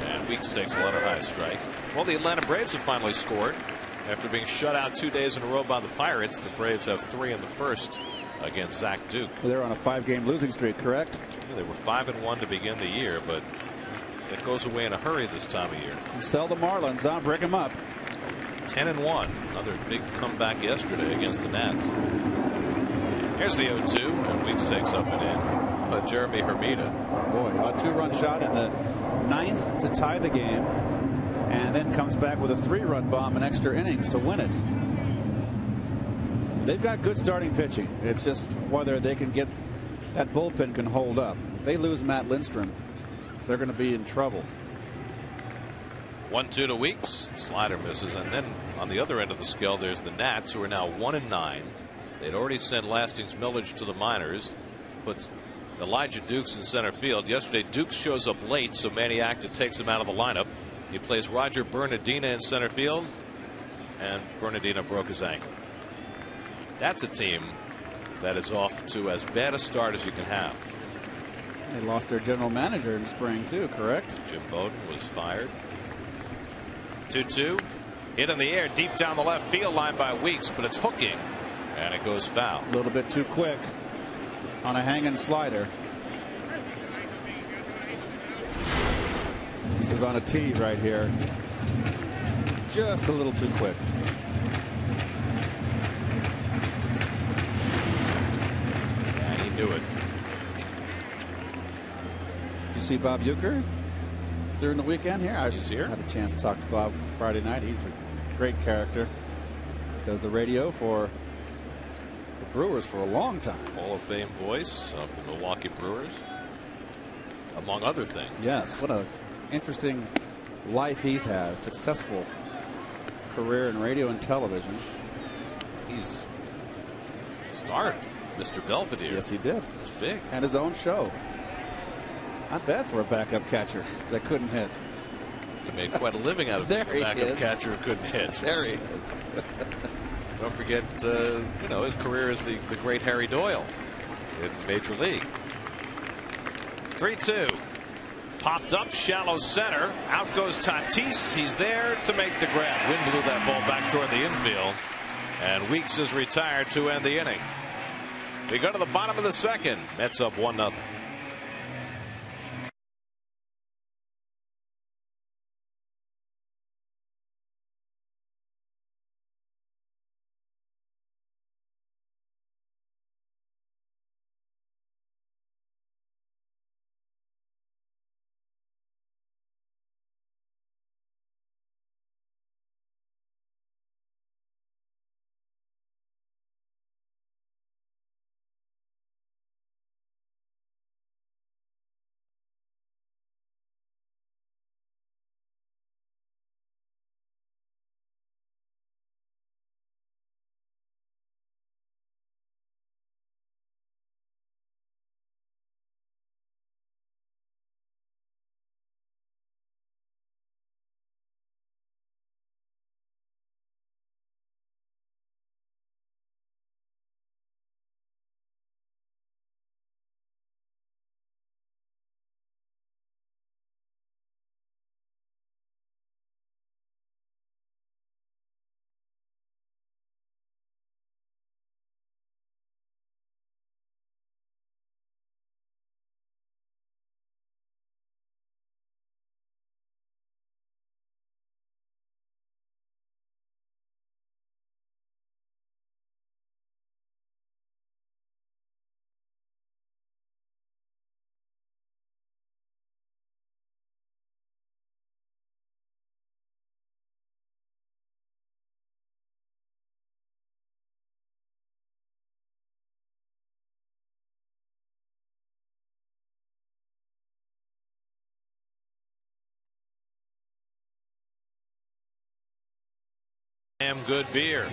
And Weeks takes a letter high strike. Well, the Atlanta Braves have finally scored after being shut out 2 days in a row by the Pirates. The Braves have 3 in the first against Zach Duke. They're on a 5-game losing streak, correct? Yeah, they were 5-1 to begin the year, but that goes away in a hurry this time of year. Sell the Marlins, huh? Break them up. 10-1. Another big comeback yesterday against the Nats. Here's the 0-2, and Weeks takes up and in. But Jeremy Hermida. Boy, a 2-run shot in the 9th to tie the game, and then comes back with a 3-run bomb in extra innings to win it. They've got good starting pitching. It's just whether they can get that bullpen can hold up. If they lose Matt Lindstrom, they're going to be in trouble. 1-2 to Weeks. Slider misses, and then on the other end of the scale, there's the Nats, who are now 1-9. They'd already sent Lastings Millage to the minors. Puts Elijah Dukes in center field. Yesterday, Dukes shows up late, so Manny Acta takes him out of the lineup. He plays Roger Bernardina in center field, and Bernardina broke his ankle. That's a team that is off to as bad a start as you can have. They lost their general manager in spring too, correct? Jim Bowden was fired. 2-2. Hit in the air deep down the left field line by Weeks, but it's hooking, and it goes foul. A little bit too quick on a hanging slider. This is on a tee right here. Just a little too quick. And he knew it. You see Bob Uecker during the weekend here? I He's here. had a chance to talk to Bob Friday night. He's a great character. Does the radio for the Brewers for a long time. Hall of Fame voice of the Milwaukee Brewers, among other things. Yes, what a interesting life he's had. A successful career in radio and television. He's starred Mr. Belvedere. Yes, he did. It was big. And his own show. Not bad for a backup catcher that couldn't hit. He made quite a living out of There being a he backup is. catcher who couldn't hit. There he is. Don't forget, his career as the great Harry Doyle in Major League. 3-2. Popped up, shallow center. Out goes Tatis. He's there to make the grab. Wind blew that ball back toward the infield. And Weeks is retired to end the inning. We go to the bottom of the second. Mets up 1-0. Damn good beer.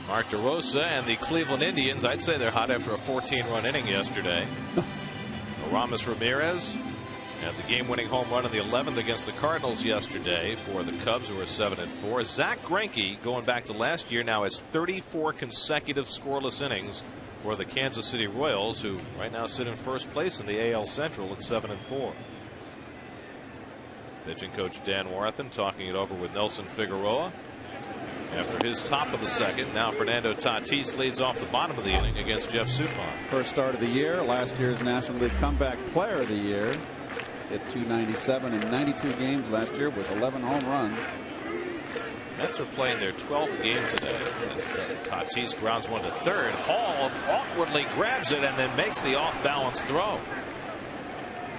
Mark DeRosa and the Cleveland Indians, I'd say they're hot after a 14-run inning yesterday. Aramis Ramirez had the game-winning home run in the 11th against the Cardinals yesterday for the Cubs, who are 7-4. Zach Greinke, going back to last year, now has 34 consecutive scoreless innings for the Kansas City Royals, who right now sit in first place in the AL Central at 7-4. Pitching coach Dan Warthen talking it over with Nelson Figueroa after his top of the second. Now Fernando Tatis leads off the bottom of the inning against Jeff Suppan. First start of the year, last year's National League Comeback Player of the Year. Hit .297 in 92 games last year with 11 home runs. Mets are playing their 12th game today as Tatis grounds one to third. Hall awkwardly grabs it and then makes the off-balance throw.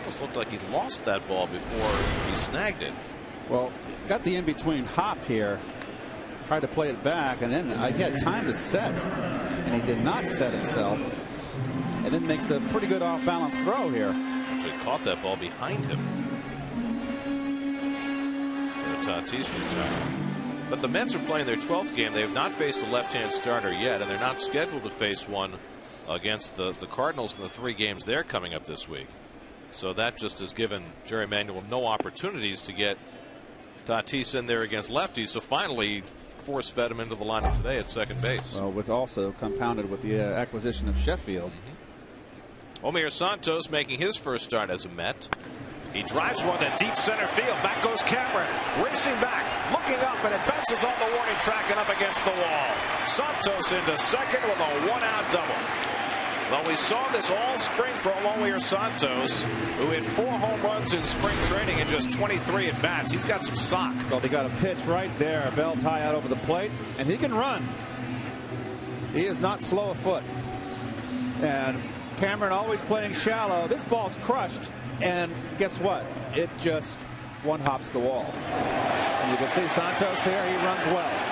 Almost looked like he lost that ball before he snagged it. Well, got the in-between hop here. Tried to play it back, and then he had time to set, and he did not set himself. And then makes a pretty good off-balance throw here. Actually caught that ball behind him. For Tatis retired. But the Mets are playing their 12th game. They have not faced a left-hand starter yet, and they're not scheduled to face one against the Cardinals in the 3 games they're coming up this week. So that just has given Jerry Manuel no opportunities to get Tatis in there against lefties. So finally force fed him into the lineup today at second base. Well, with also compounded with the acquisition of Sheffield. Omir Santos making his first start as a Met. He drives one to deep center field. Back goes Cameron, racing back, looking up, and it bounces on the warning track and up against the wall. Santos into second with a 1-out double. Well, we saw this all spring for Omir Santos, who hit 4 home runs in spring training in just 23 at bats. He's got some sock. Well, they got a pitch right there, belt high out over the plate, and he can run. He is not slow of foot. And Cameron always playing shallow. This ball's crushed, and guess what? It just one-hops the wall. And you can see Santos here. He runs well.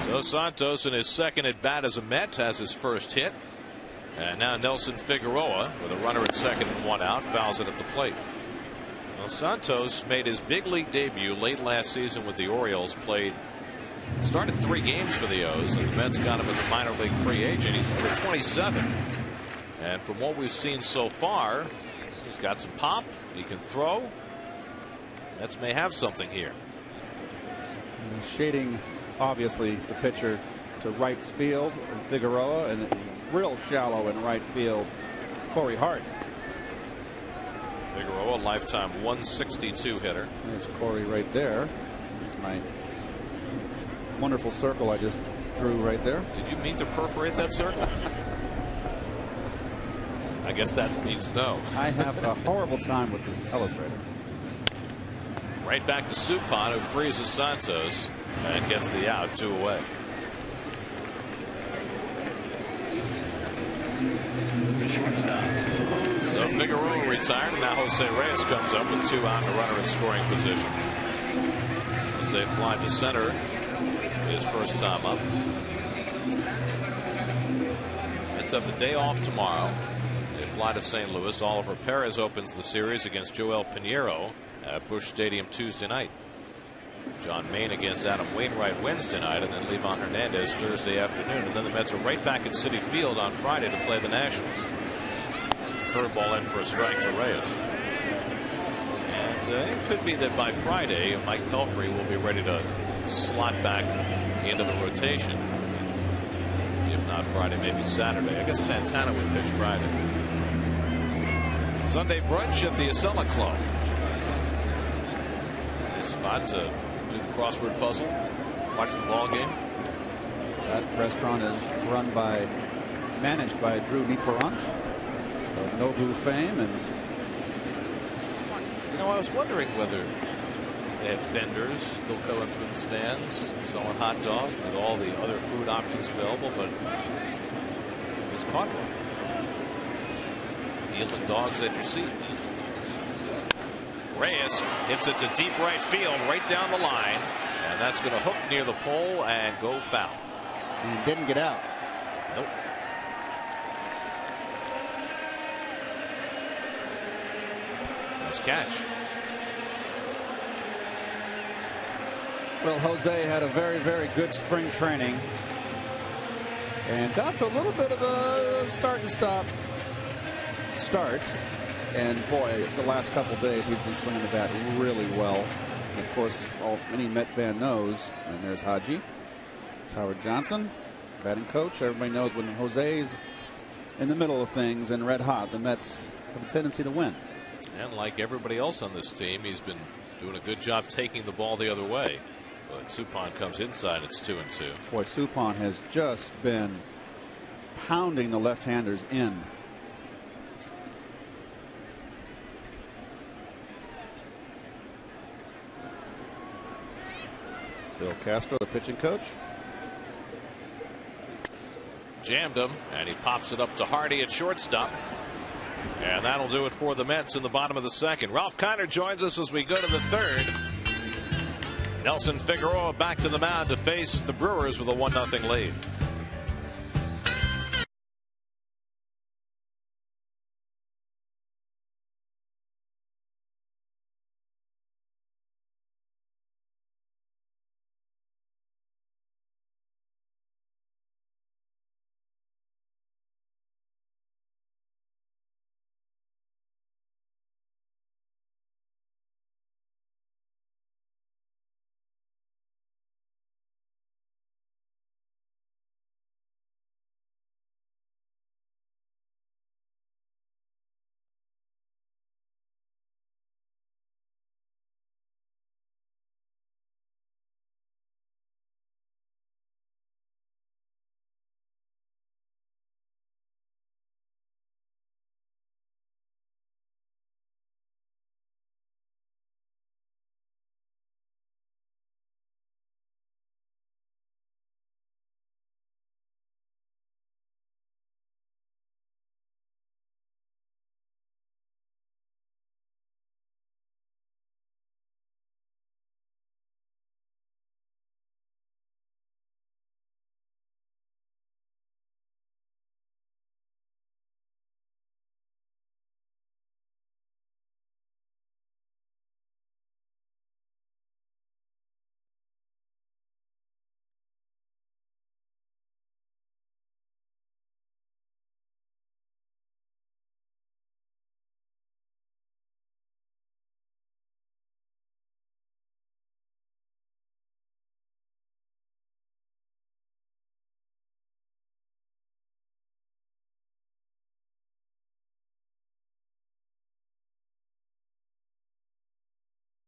So Santos in his second at bat as a Met has his first hit. And now Nelson Figueroa with a runner at second and 1 out fouls it at the plate. Well, Santos made his big league debut late last season with the Orioles. Started 3 games for the O's, and the Mets got him as a minor league free agent. He's number 27. And from what we've seen so far, he's got some pop. He can throw. Mets may have something here. Shading, obviously, the pitcher to right field, Figueroa, and real shallow in right field, Corey Hart. Figueroa, lifetime 162 hitter. There's Corey right there. That's my wonderful circle I just drew right there. Did you mean to perforate that circle? I guess that means no. I have a horrible time with the telestrator. Right back to Suppan, who freezes Santos and gets the out, 2 away. So Figueroa retired, and now Jose Reyes comes up with 2 out and a runner in scoring position. Jose fly to center his first time up. Mets have the day off tomorrow. They fly to St. Louis. Oliver Perez opens the series against Joel Pinheiro at Busch Stadium Tuesday night. John Maine against Adam Wainwright Wednesday night, and then Livan Hernandez Thursday afternoon. And then the Mets are right back at Citi Field on Friday to play the Nationals. Curveball in for a strike to Reyes. And it could be that by Friday, Mike Pelfrey will be ready to slot back into the rotation. If not Friday, maybe Saturday. I guess Santana would pitch Friday. Sunday brunch at the Acela Club. A spot to do the crossword puzzle, watch the ball game. That restaurant is managed by Drew Niparant of Nobu fame. And you know, I was wondering whether they had vendors still going through the stands selling hot dogs with all the other food options available, but just caught one dealing dogs at your seat. Reyes hits it to deep right field, right down the line, and that's going to hook near the pole and go foul. He didn't get out. Nope. Nice catch. Well, Jose had a very, very good spring training and got to a little bit of a start. And boy, the last couple days he's been swinging the bat really well. And of course, any Met fan knows, and there's Haji. It's Howard Johnson, batting coach. Everybody knows when Jose's in the middle of things and red hot, the Mets have a tendency to win. And like everybody else on this team, he's been doing a good job taking the ball the other way. But Suppan comes inside. It's 2-2. Boy, Suppan has just been pounding the left-handers in. Bill Castro, the pitching coach. Jammed him, and he pops it up to Hardy at shortstop. And that'll do it for the Mets in the bottom of the second. Ralph Kiner joins us as we go to the third. Nelson Figueroa back to the mound to face the Brewers with a 1-0 lead.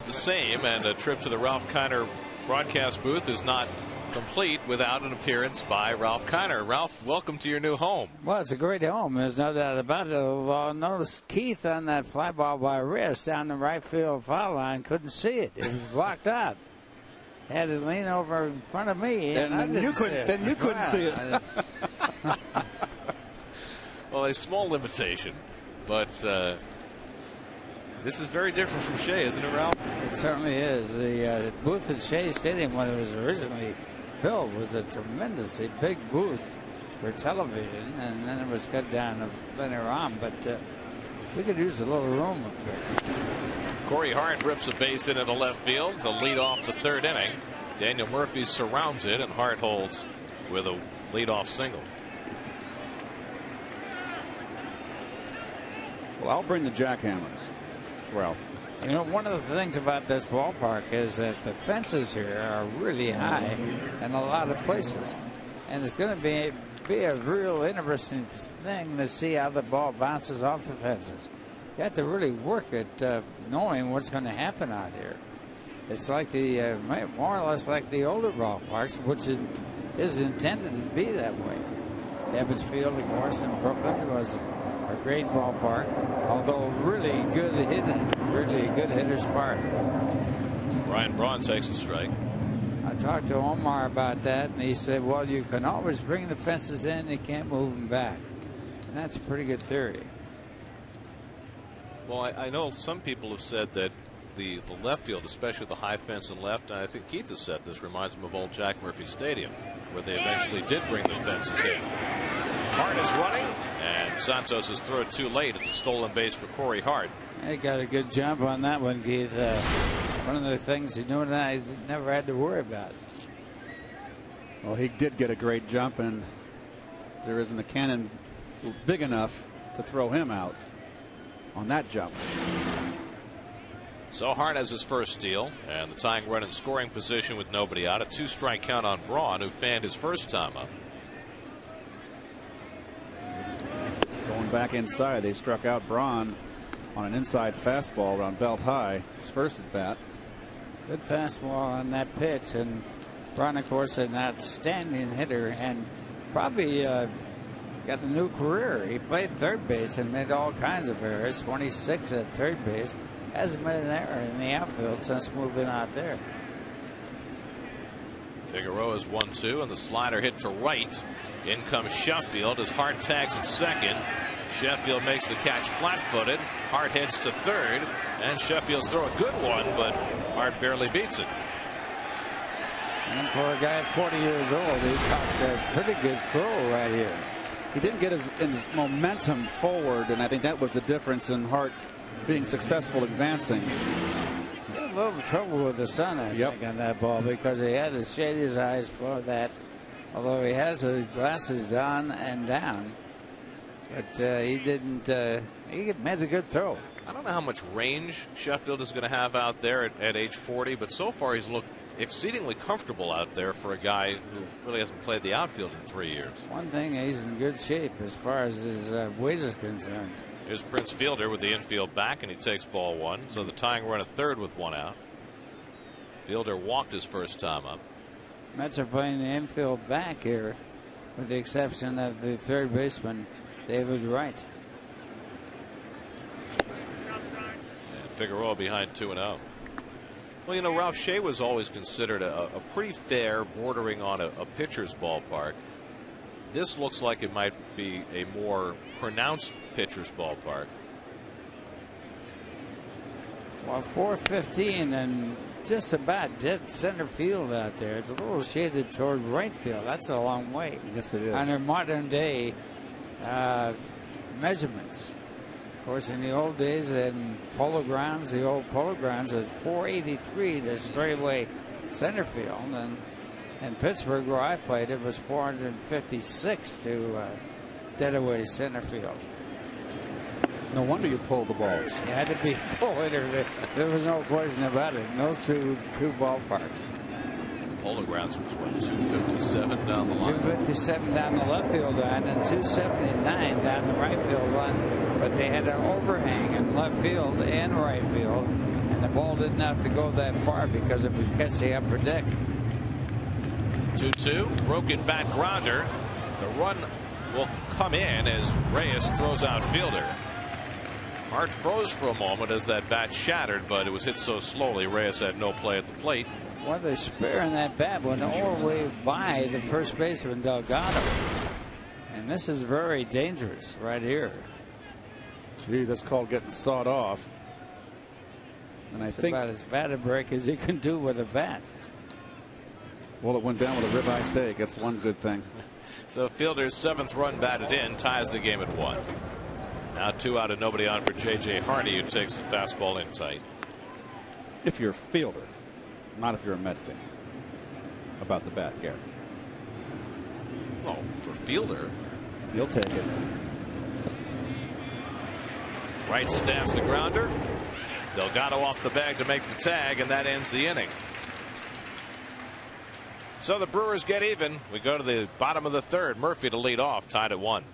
The same, and a trip to the Ralph Kiner broadcast booth is not complete without an appearance by Ralph Kiner. Ralph, welcome to your new home. Well, it's a great home. There's no doubt about it. Notice Keith on that fly ball by wrist down the right field foul line. Couldn't see it. It was blocked out. Had to lean over in front of me, and you couldn't see it. Well, a small limitation, but this is very different from Shea, isn't it, Ralph? It certainly is. The booth at Shea Stadium, when it was originally built, was a tremendously big booth for television, and then it was cut down later on. But we could use a little room up there. Corey Hart rips a base into left field to lead off the third inning. Daniel Murphy surrounds it, and Hart holds with a leadoff single. Well, I'll bring the jackhammer. Well, you know, one of the things about this ballpark is that the fences here are really high in a lot of places, and it's going to be a real interesting thing to see how the ball bounces off the fences. You have to really work at knowing what's going to happen out here. It's like the more or less like the older ballparks, which is intended to be that way. Evans Field, of course, in Brooklyn was a great ballpark, although really good hitter's park. Ryan Braun takes a strike. I talked to Omar about that, and he said, well, you can always bring the fences in, you can't move them back. And that's a pretty good theory. Well, I know some people have said that the left field, especially the high fence and left, and I think Keith has said this, reminds him of old Jack Murphy Stadium, where they eventually did bring the fences in. Hart is running, and Santos has thrown too late. It's a stolen base for Corey Hart. He got a good jump on that one, Keith. one of the things he knew that I never had to worry about. Well, he did get a great jump, and there isn't a cannon big enough to throw him out on that jump. So Hart has his first steal, and the tying run in scoring position with nobody out. A 2-strike count on Braun, who fanned his first time up. Going back inside, they struck out Braun on an inside fastball around belt high. His first at bat. Good fastball on that pitch, and Braun, of course, an outstanding hitter, and probably got a new career. He played third base and made all kinds of errors. 26 at third base. Hasn't made an error in the outfield since moving out there. Figueroa's 1-2, and the slider hit to right. In comes Sheffield as Hart tags at second. Sheffield makes the catch flat-footed. Hart heads to third, and Sheffield's throw a good one, but Hart barely beats it. And for a guy at 40 years old, he caught a pretty good throw right here. He didn't get his momentum forward, and I think that was the difference in Hart being successful advancing. He had a little trouble with the sun, I think, on that ball, because he had to shade his eyes for that. Although he has his glasses on and down, but he didn't. He made a good throw. I don't know how much range Sheffield is going to have out there at age 40, but so far he's looked exceedingly comfortable out there for a guy who really hasn't played the outfield in 3 years. One thing, he's in good shape as far as his weight is concerned. Here's Prince Fielder with the infield back, and he takes ball one. So the tying run at third with one out. Fielder walked his first time up. Mets are playing the infield back here, with the exception of the third baseman, David Wright. And Figueroa behind 2-0. Well, you know, Ralph Shea was always considered a pretty fair, bordering on a pitcher's ballpark. This looks like it might be a more pronounced pitcher's ballpark. Well, 415 and just about dead center field out there. It's a little shaded toward right field. That's a long way. Yes, it is. Under modern day measurements. Of course, in the old days in Polo Grounds, the old Polo Grounds, it's 483 to straightaway center field. And in Pittsburgh, where I played, it was 456 to dead-away center field. No wonder you pulled the ball. You had to be a pull hitter. There was no question about it in those two ballparks. Polo Grounds was, what, 257 down the line? 257 down the left field line and 279 down the right field line. But they had an overhang in left field and right field, and the ball didn't have to go that far because it would catch the upper deck. 2-2, broken back grounder. The run will come in as Reyes throws out Fielder. Hart froze for a moment as that bat shattered, but it was hit so slowly Reyes had no play at the plate. Well, they're sparing that bat went all the way by the first baseman Delgado, and this is very dangerous right here. Gee, that's called getting sawed off. And it's about as bad a break as you can do with a bat. Well, it went down with a ribeye steak. That's one good thing. So Fielder's 7th run batted in ties the game at 1. Now 2 out and nobody on for J.J. Hardy, who takes the fastball in tight. If you're a fielder, not if you're a Met fan. About the bat, Gary. Well, for Fielder, he'll take it. Wright stabs the grounder. Delgado off the bag to make the tag, and that ends the inning. So the Brewers get even. We go to the bottom of the third. Murphy to lead off, tied at 1.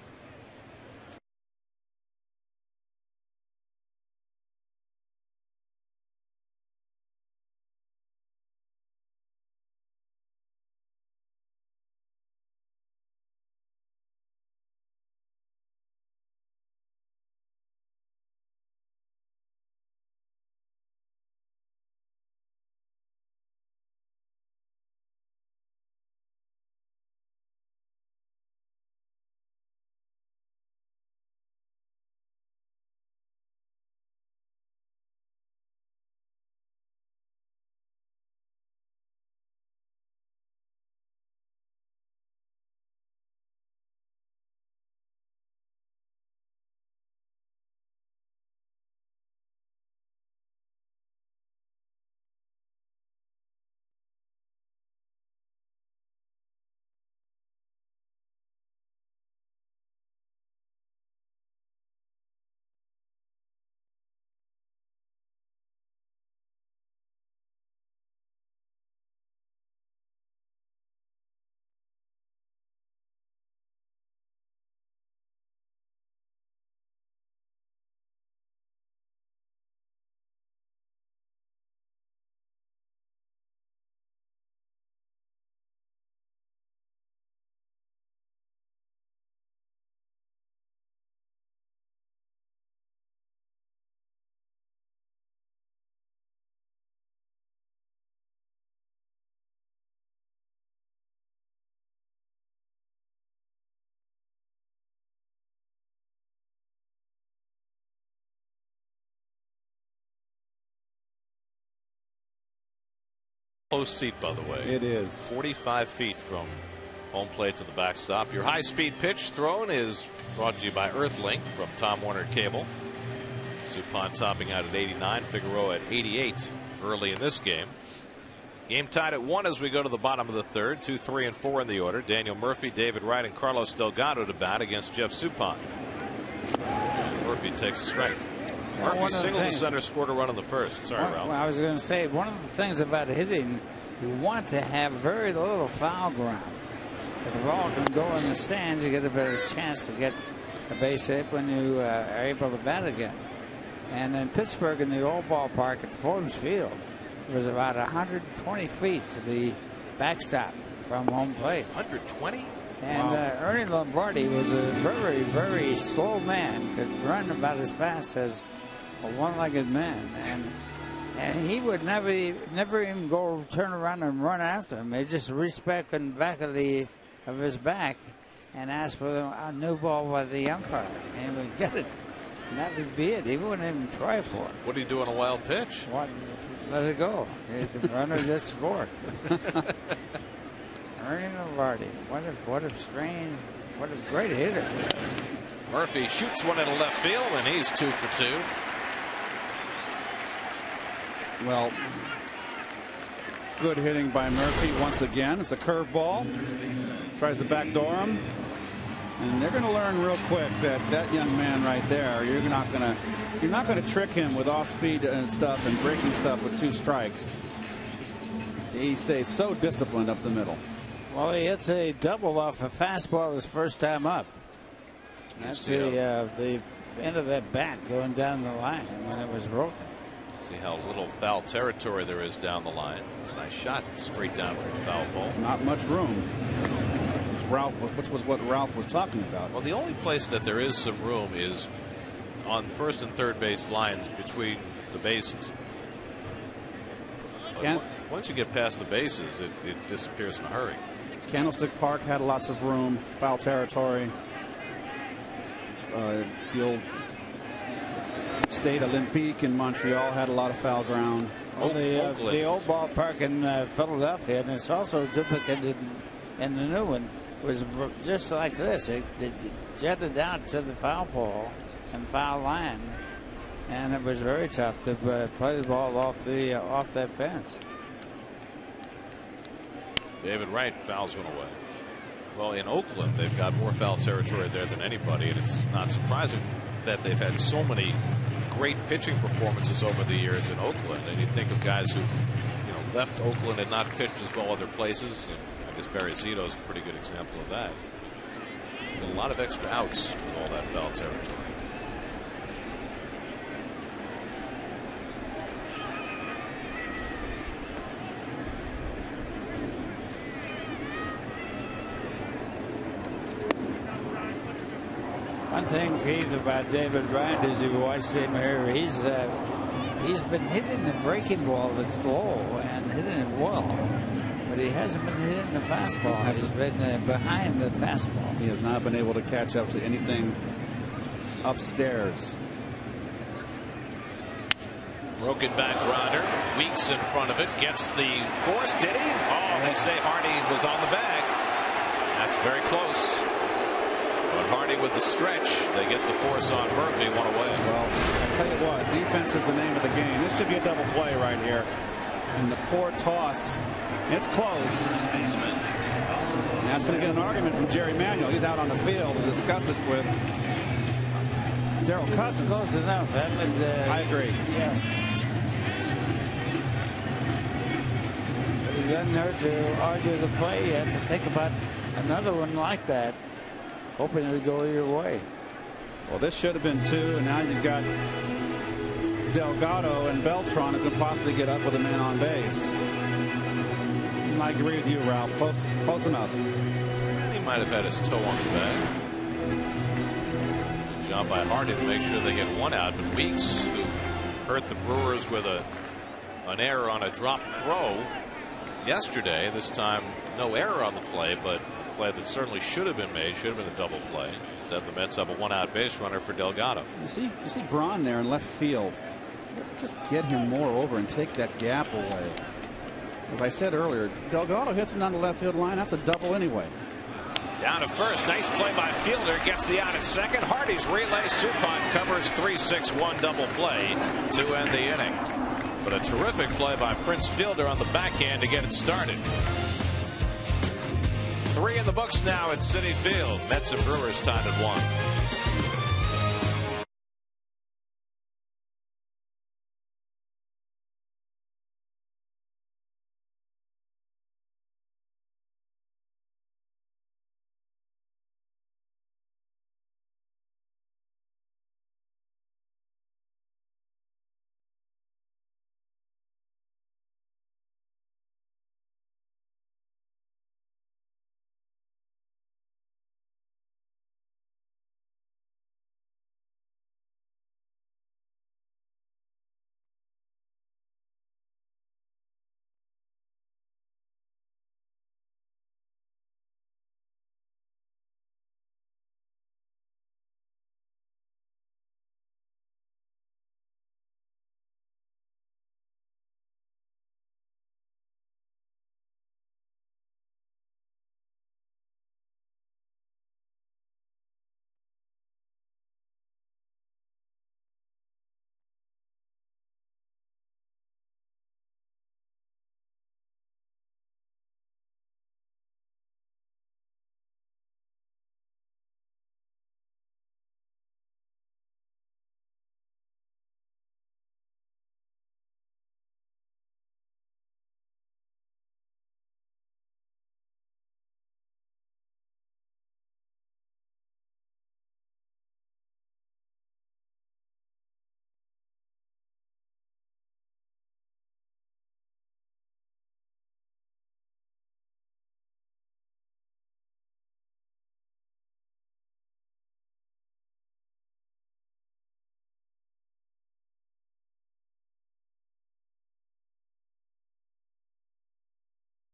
Close seat, by the way. It is 45 feet from home plate to the backstop. Your high-speed pitch thrown is brought to you by Earthlink from Tom Warner Cable. Suppan topping out at 89, Figueroa at 88 early in this game. Game tied at 1 as we go to the bottom of the third. 2, 3, and 4 in the order. Daniel Murphy, David Wright, and Carlos Delgado to bat against Jeff Suppan. Murphy takes a strike. Murphy singled to center, scored a run in the first. Sorry, Ralph. Well, I was going to say, one of the things about hitting, you want to have very little foul ground. If the ball can go in the stands, you get a better chance to get a base hit when you are able to bat again. And in Pittsburgh, in the old ballpark at Forbes Field, it was about 120 feet to the backstop from home plate. 120? And Wow. Ernie Lombardi was a very, very slow man, could run about as fast as a one-legged man. And he would never even go turn around and run after him. He'd just reach back in the back of his back and ask for a new ball by the umpire. And he would get it. And that would be it. He wouldn't even try for it. What do you do on a wild pitch? Let it go. The runner just scored. Ernie Lombardi. What a strange, what a great hitter he was. Murphy shoots one into left field, and he's 2 for 2. Well, good hitting by Murphy once again. It's a curveball. Tries to backdoor him. And they're going to learn real quick that young man right there, you're not going to trick him with off speed and stuff and breaking stuff with 2 strikes. He stays so disciplined up the middle. Well, he hits a double off a fastball his first time up. That's the end of that bat going down the line when it was broken. See how little foul territory there is down the line. It's a nice shot straight down from the foul ball. Not much room. Which was what Ralph was talking about. Well, the only place that there is some room is on first and third base lines between the bases. Once you get past the bases, it disappears in a hurry. Candlestick Park had lots of room, foul territory. The old Stade Olympique in Montreal had a lot of foul ground. Well, the old ballpark in Philadelphia, and it's also duplicated in the new one, was just like this. It jetted out to the foul pole and foul line, and it was very tough to play the ball off that fence. David Wright fouls one away. Well, in Oakland, they've got more foul territory there than anybody, and it's not surprising that they've had so many great pitching performances over the years in Oakland. And you think of guys who, left Oakland and not pitched as well other places. And I guess Barry Zito is a pretty good example of that. A lot of extra outs with all that foul territory. One thing, Keith, about David Wright is you watched him here. He's been hitting the breaking ball that's low and hitting it well, but he hasn't been hitting the fastball. He's been behind the fastball. He has not been able to catch up to anything upstairs. Broken back grounder. Weeks in front of it. Gets the force. Did he? Oh, they say Hardy was on the bag. That's very close. But Hardy with the stretch. They get the force on Murphy. One away. Well, I tell you what, defense is the name of the game. This should be a double play right here. And the poor toss. It's close. And that's going to get an argument from Jerry Manuel. He's out on the field to discuss it with Daryl Cousins. Close enough. That was, I agree. Yeah. It doesn't hurt to argue the play. You have to think about another one like that, hoping it'll go your way. Well, this should have been 2, and now you've got Delgado and Beltran who could possibly get up with a man on base. I agree with you, Ralph. Close enough. He might have had his toe on the bag. Good job by Hardy to make sure they get one out. But Weeks, who hurt the Brewers with an error on a drop throw yesterday, this time no error on the play, but a play that certainly should have been made, should have been a double play. Instead, the Mets have a one-out base runner for Delgado. You see Braun there in left field. Just get him more over and take that gap away. As I said earlier, Delgado hits him down the left field line. That's a double anyway. Down to first. Nice play by Fielder. Gets the out at second. Hardy's relay. Suppan covers 3-6-1 double play to end the inning. But a terrific play by Prince Fielder on the backhand to get it started. 3 in the books now at Citi Field. Mets and Brewers tied at 1.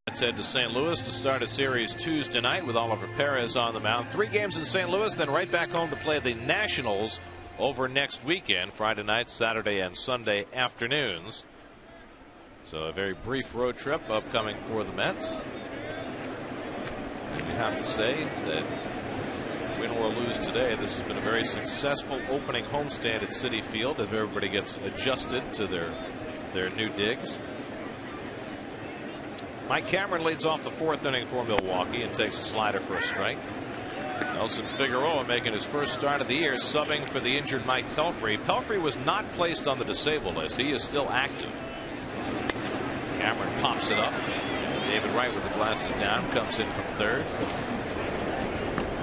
Mets head to St. Louis to start a series Tuesday night with Oliver Perez on the mound. 3 games in St. Louis, then right back home to play the Nationals over next weekend, Friday night, Saturday, and Sunday afternoons. So a very brief road trip upcoming for the Mets. And you have to say that, win or lose today, this has been a very successful opening homestand at Citi Field as everybody gets adjusted to their new digs. Mike Cameron leads off the 4th inning for Milwaukee and takes a slider for a strike. Nelson Figueroa making his first start of the year, subbing for the injured Mike Pelfrey. Pelfrey was not placed on the disabled list. He is still active. Cameron pops it up. David Wright with the glasses down comes in from third.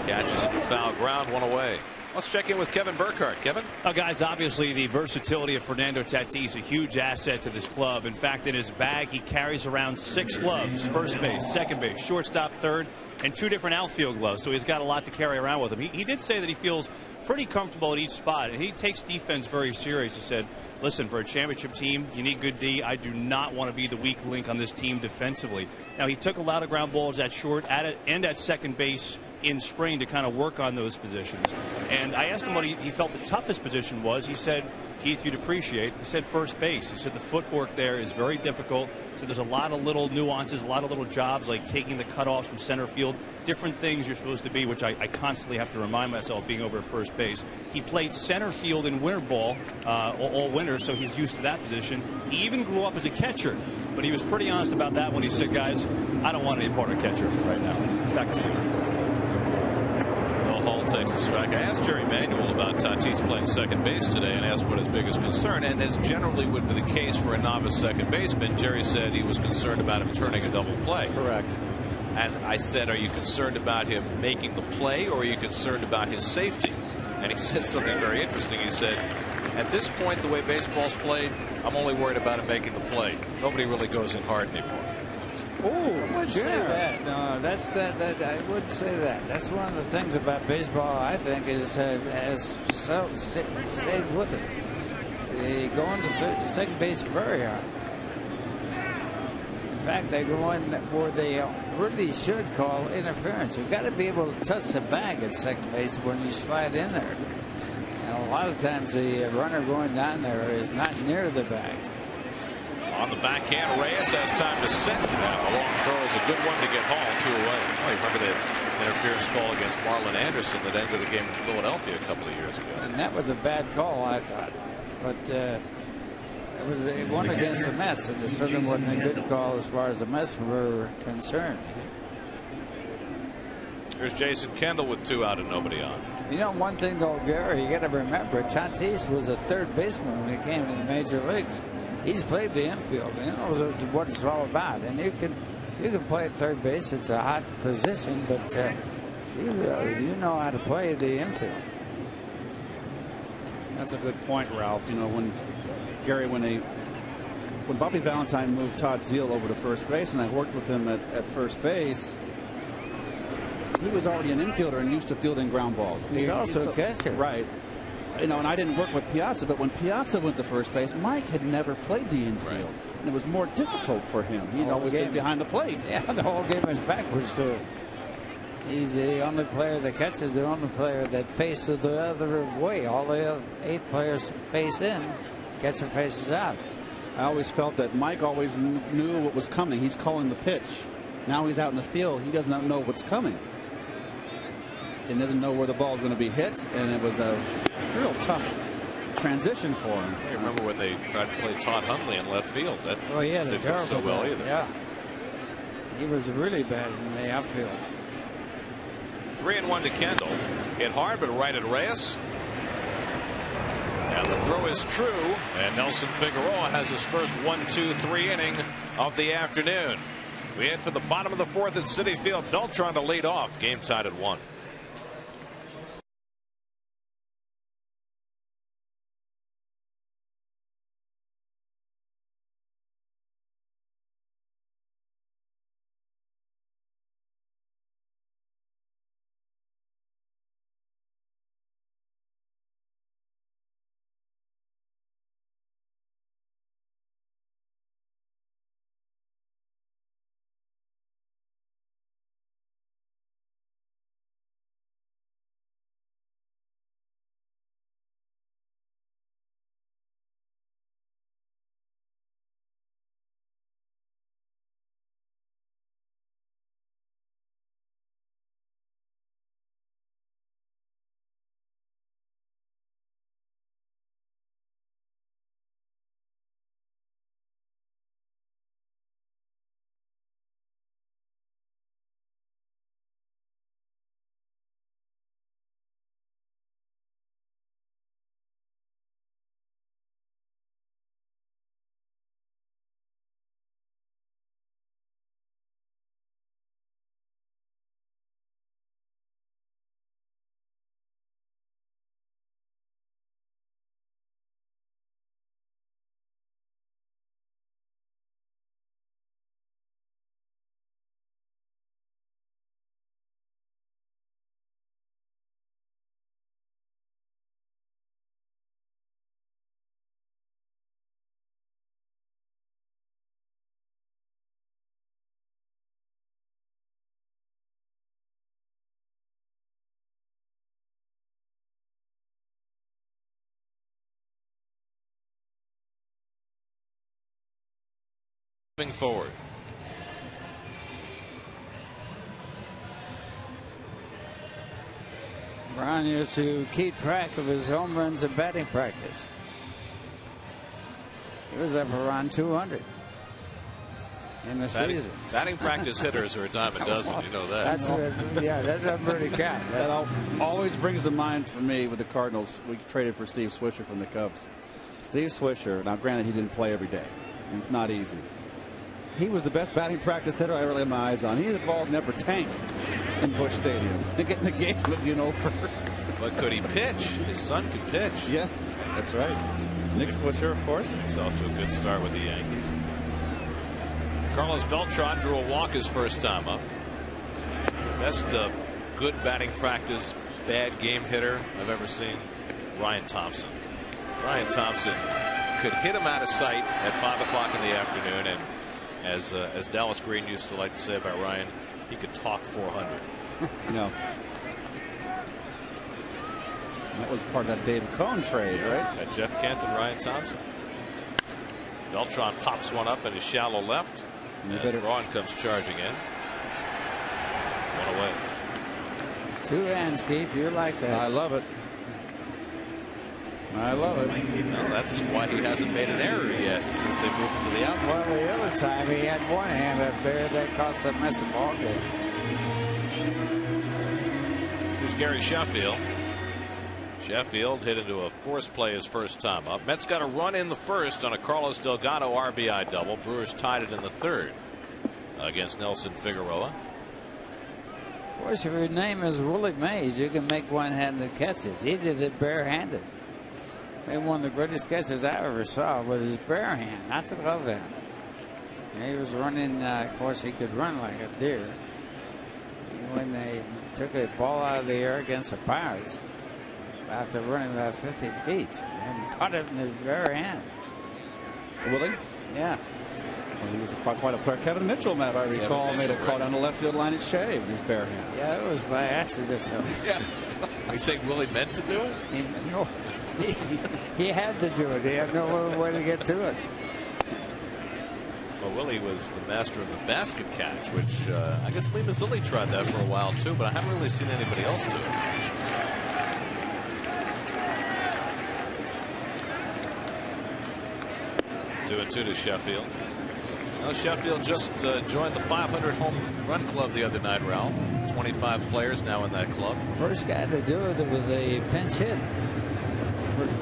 Catches it to foul ground, 1 away. Let's check in with Kevin Burkhardt. Kevin? Guys, obviously the versatility of Fernando Tatis, a huge asset to this club. In fact, in his bag, he carries around 6 gloves: first base, second base, shortstop, third, and 2 different outfield gloves. So he's got a lot to carry around with him. He did say that he feels pretty comfortable at each spot, and he takes defense very serious. He said, listen, for a championship team, you need good D. I do not want to be the weak link on this team defensively. Now, he took a lot of ground balls at short and at second base in spring to kind of work on those positions. And I asked him what he felt the toughest position was. He said, Keith, you'd appreciate. He said first base. He said the footwork there is very difficult. So there's a lot of little nuances, a lot of little jobs like taking the cutoffs from center field, different things you're supposed to be, which I constantly have to remind myself being over at first base. He played center field in winter ball all winter, so he's used to that position. He even grew up as a catcher, but he was pretty honest about that when he said, guys, I don't want any part of catcher right now. Back to you. Hall takes a strike. I asked Jerry Manuel about Tatis playing second base today and asked what his biggest concern, and as generally would be the case for a novice second baseman, Jerry said he was concerned about him turning a double play. Correct. And I said, are you concerned about him making the play, or are you concerned about his safety? And he said something very interesting. He said, at this point, the way baseball's played, I'm only worried about him making the play. Nobody really goes in hard anymore. Oh, I would say that. No, that's that. I would say that. That's one of the things about baseball. I think is has stayed with it. They go into second base very hard. In fact, they go in where they really should call interference. You've got to be able to touch the bag at second base when you slide in there. And a lot of times the runner going down there is not near the bag. On the backhand, Reyes has time to set. And the long throw is a good one to get Hall 2 away. Oh, you remember the interference call against Marlon Anderson that ended the game in Philadelphia a couple of years ago. And that was a bad call, I thought. But it was one against the Mets, and it certainly wasn't a good call as far as the Mets were concerned. Here's Jason Kendall with 2 out and nobody on. You know, one thing though, Gary, you got to remember, Tatis was a third baseman when he came to the major leagues. He's played the infield. He knows what it's all about. And if you can play at third base, it's a hot position, but you know how to play the infield. That's a good point, Ralph. You know, when Bobby Valentine moved Todd Zeile over to first base, and I worked with him at first base, he was already an infielder and used to fielding ground balls. He's also a catcher. Right. You know, and I didn't work with Piazza, but when Piazza went to first base, Mike had never played the infield. Right. And it was more difficult for him. He always been behind the plate. Yeah, the whole game is backwards to him. He's the only player that catches, the only player that faces the other way. All the other 8 players face in, catcher faces out. I always felt that Mike always knew what was coming. He's calling the pitch. Now he's out in the field. He does not know what's coming. And doesn't know where the ball is going to be hit, and it was a real tough transition for him. I remember when they tried to play Todd Hundley in left field. That didn't go so well either. Yeah, he was really bad in the outfield. 3-1 to Kendall. Hit hard, but right at Reyes. And the throw is true. And Nelson Figueroa has his first 1-2-3 inning of the afternoon. We head for the bottom of the 4th at Citi Field. Beltran to lead off. Game tied at 1. Moving forward. Ron used to keep track of his home runs and batting practice. He was up around 200 in the season. Batting practice hitters are a dime a dozen. You know that. That doesn't really count. That always brings to mind for me with the Cardinals. We traded for Steve Swisher from the Cubs. Steve Swisher, now granted he didn't play every day, and it's not easy. He was the best batting practice hitter I ever laid my eyes on. He hit the balls never tanked in Busch Stadium. Getting the game, for. But could he pitch? His son could pitch. Yes, that's right. Nick Swisher, of course. He's off to a good start with the Yankees. Carlos Beltran drew a walk his first time up. Best good batting practice, bad game hitter I've ever seen. Ryan Thompson. Ryan Thompson could hit him out of sight at 5 o'clock in the afternoon, and as Dallas Green used to like to say about Ryan, he could talk 400. No. That was part of that David Cohn trade, right? Jeff Kent and Ryan Thompson. Beltran pops one up in his shallow left. As Braun comes charging in. One away. 2 hands, Keith. You like that? I love it. I love it. Well, that's why he hasn't made an error yet since they moved to the outfield. Well, the other time he had one hand up there that cost him a ball game. Here's Gary Sheffield. Sheffield hit into a force play his first time up. Mets got a run in the first on a Carlos Delgado RBI double. Brewers tied it in the third against Nelson Figueroa. Of course, if your name is Willie Mays, you can make one-handed catches. He did it barehanded. Made one of the greatest catches I ever saw with his bare hand, not the glove hand. And he was running, of course, he could run like a deer. When they took a ball out of the air against the Pirates, after running about 50 feet, and caught it in his bare hand. Willie? Yeah. Well, he was quite a player. Kevin Mitchell, Matt, I recall, made a call down the left field line and shaved his bare hand. Yeah, it was by accident, though. Yeah. Are you saying Willie meant to do it? He had to do it. He had no other way to get to it. Well, Willie was the master of the basket catch, which I guess Lee Mazzilli tried that for a while, too, but I haven't really seen anybody else do it. 2-2 to Sheffield. Well, Sheffield just joined the 500 home run club the other night, Ralph. 25 players now in that club. First guy to do it with a pinch hit.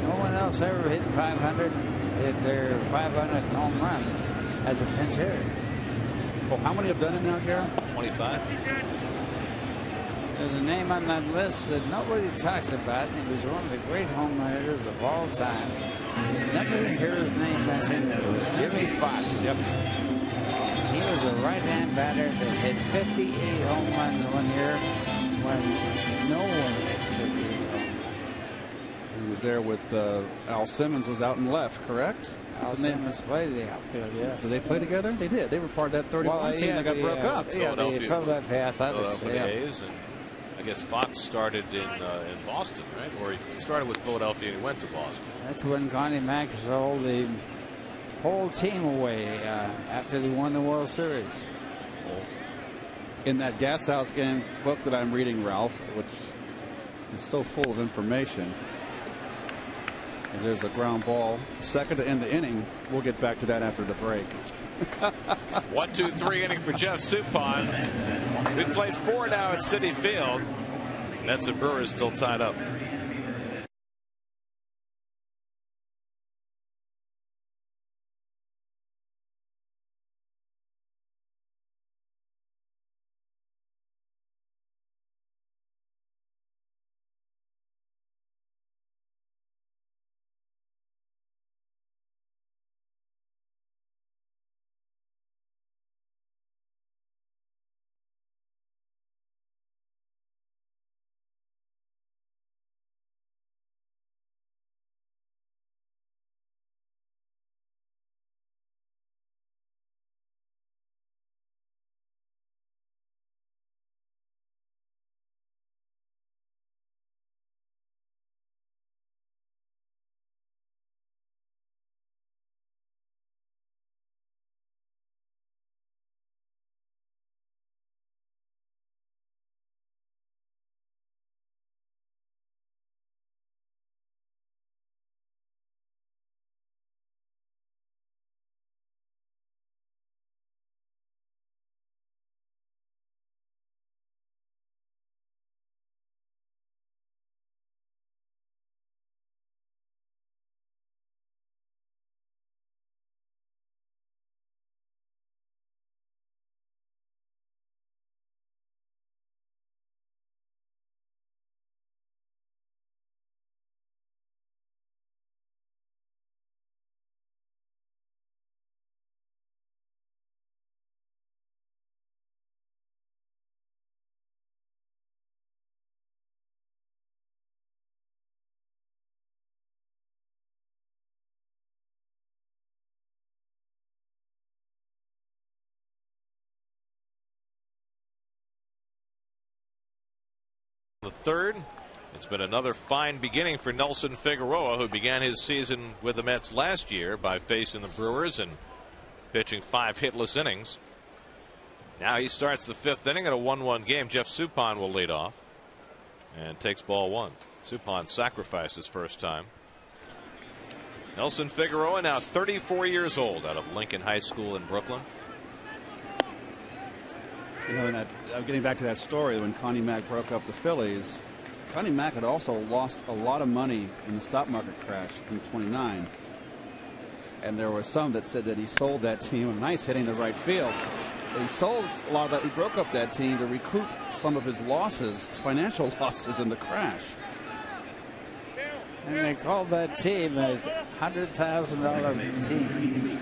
No one else ever hit 500 hit their 500th home run as a pinch hitter. Well, how many have done it now, Gary? 25. There's a name on that list that nobody talks about, and he was one of the great home run hitters of all time. Never hear his name mentioned. It was Jimmy Fox. Yep. He was a right-hand batter that hit 58 home runs one year when no one hit 58 home runs. He was there with Al Simmons was out and left, correct? Al Simmons played the outfield, yes. Did they play together? They did. They were part of that 31 team that got broke up. Yeah, the Philadelphia Athletics. The A's, and I guess Fox started in Boston, right? Or he started with Philadelphia and he went to Boston. That's when Connie Mack sold the whole team away after they won the World Series. In that Gas House game book that I'm reading, Ralph, which is so full of information, there's a ground ball, second to end the inning. We'll get back to that after the break. 1-2-3 inning for Jeff Suppan. We've played 4 now at Citi Field. Mets and Brewers still tied up. The third, It's been another fine beginning for Nelson Figueroa, who began his season with the Mets last year by facing the Brewers and pitching 5 hitless innings. Now he starts the 5th inning in a 1-1 game. Jeff Suppan will lead off and takes ball 1. Suppan sacrificed his first time. Nelson Figueroa, now 34 years old, out of Lincoln High School in Brooklyn. You know, I'm getting back to that story when Connie Mack broke up the Phillies. Connie Mack had also lost a lot of money in the stock market crash in '29. And there were some that said that he sold that team. Nice hitting to right field. He sold a lot of that. He broke up that team to recoup some of his losses, financial losses in the crash. And they called that team a $100,000 team.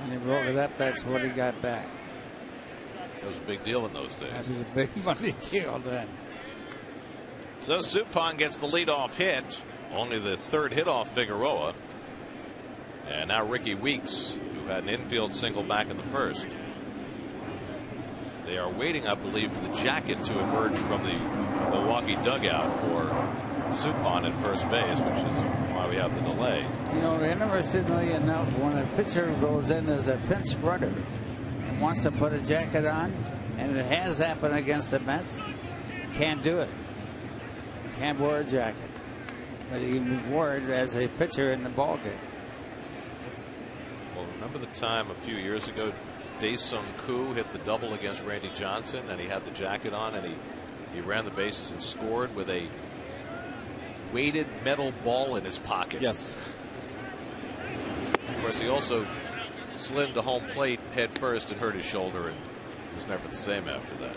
When he broke it up, that's what he got back. That was a big deal in those days. That was a big money deal then. So Suppan gets the leadoff hit, only the 3rd hit off Figueroa. And now Ricky Weeks, who had an infield single back in the 1st. They are waiting, I believe, for the jacket to emerge from the Milwaukee dugout for Suppan at first base, which is why we have the delay. You know, interestingly enough, when a pitcher goes in as a pinch runner and wants to put a jacket on, and it has happened against the Mets, can't do it. He can't wear a jacket. But he can wear it as a pitcher in the ballgame. Well, remember the time a few years ago, Dae-Sung Koo hit the double against Randy Johnson, and he had the jacket on, and he ran the bases and scored with a weighted metal ball in his pocket. Yes. Of course, he also slid to home plate head first and hurt his shoulder, and was never the same after that.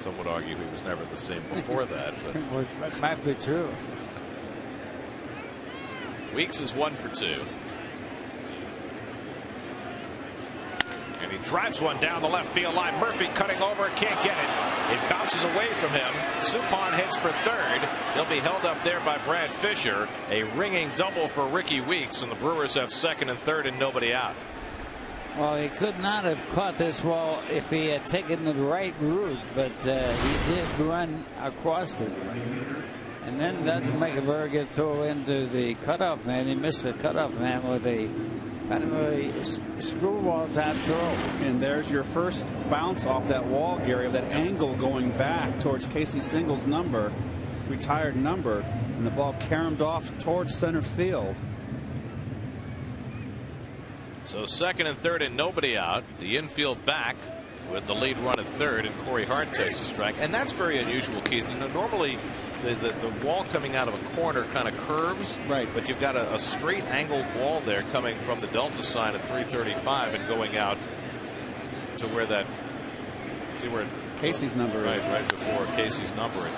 Some would argue he was never the same before that. But that might be true. Weeks is 1 for 2. And he drives one down the left field line. Murphy cutting over, can't get it. It bounces away from him. Suppan heads for 3rd. He'll be held up there by Brad Fisher. A ringing double for Ricky Weeks, and the Brewers have 2nd and 3rd and nobody out. Well, he could not have caught this ball if he had taken the right route, but he did run across it. And then doesn't make a very good throw into the cutoff man. He missed the cutoff man with a kind of a screwball type throw. And there's your first bounce off that wall, Gary, of that angle going back towards Casey Stengel's number, retired number, and the ball caromed off towards center field. So 2nd and 3rd and nobody out. The infield back with the lead run at 3rd, and Corey Hart takes a strike. And that's very unusual, Keith. You know, normally the wall coming out of a corner kind of curves, right? But you've got a straight angled wall there coming from the delta sign at 335 and going out to where that, see where Casey's number is. Right before Casey's number it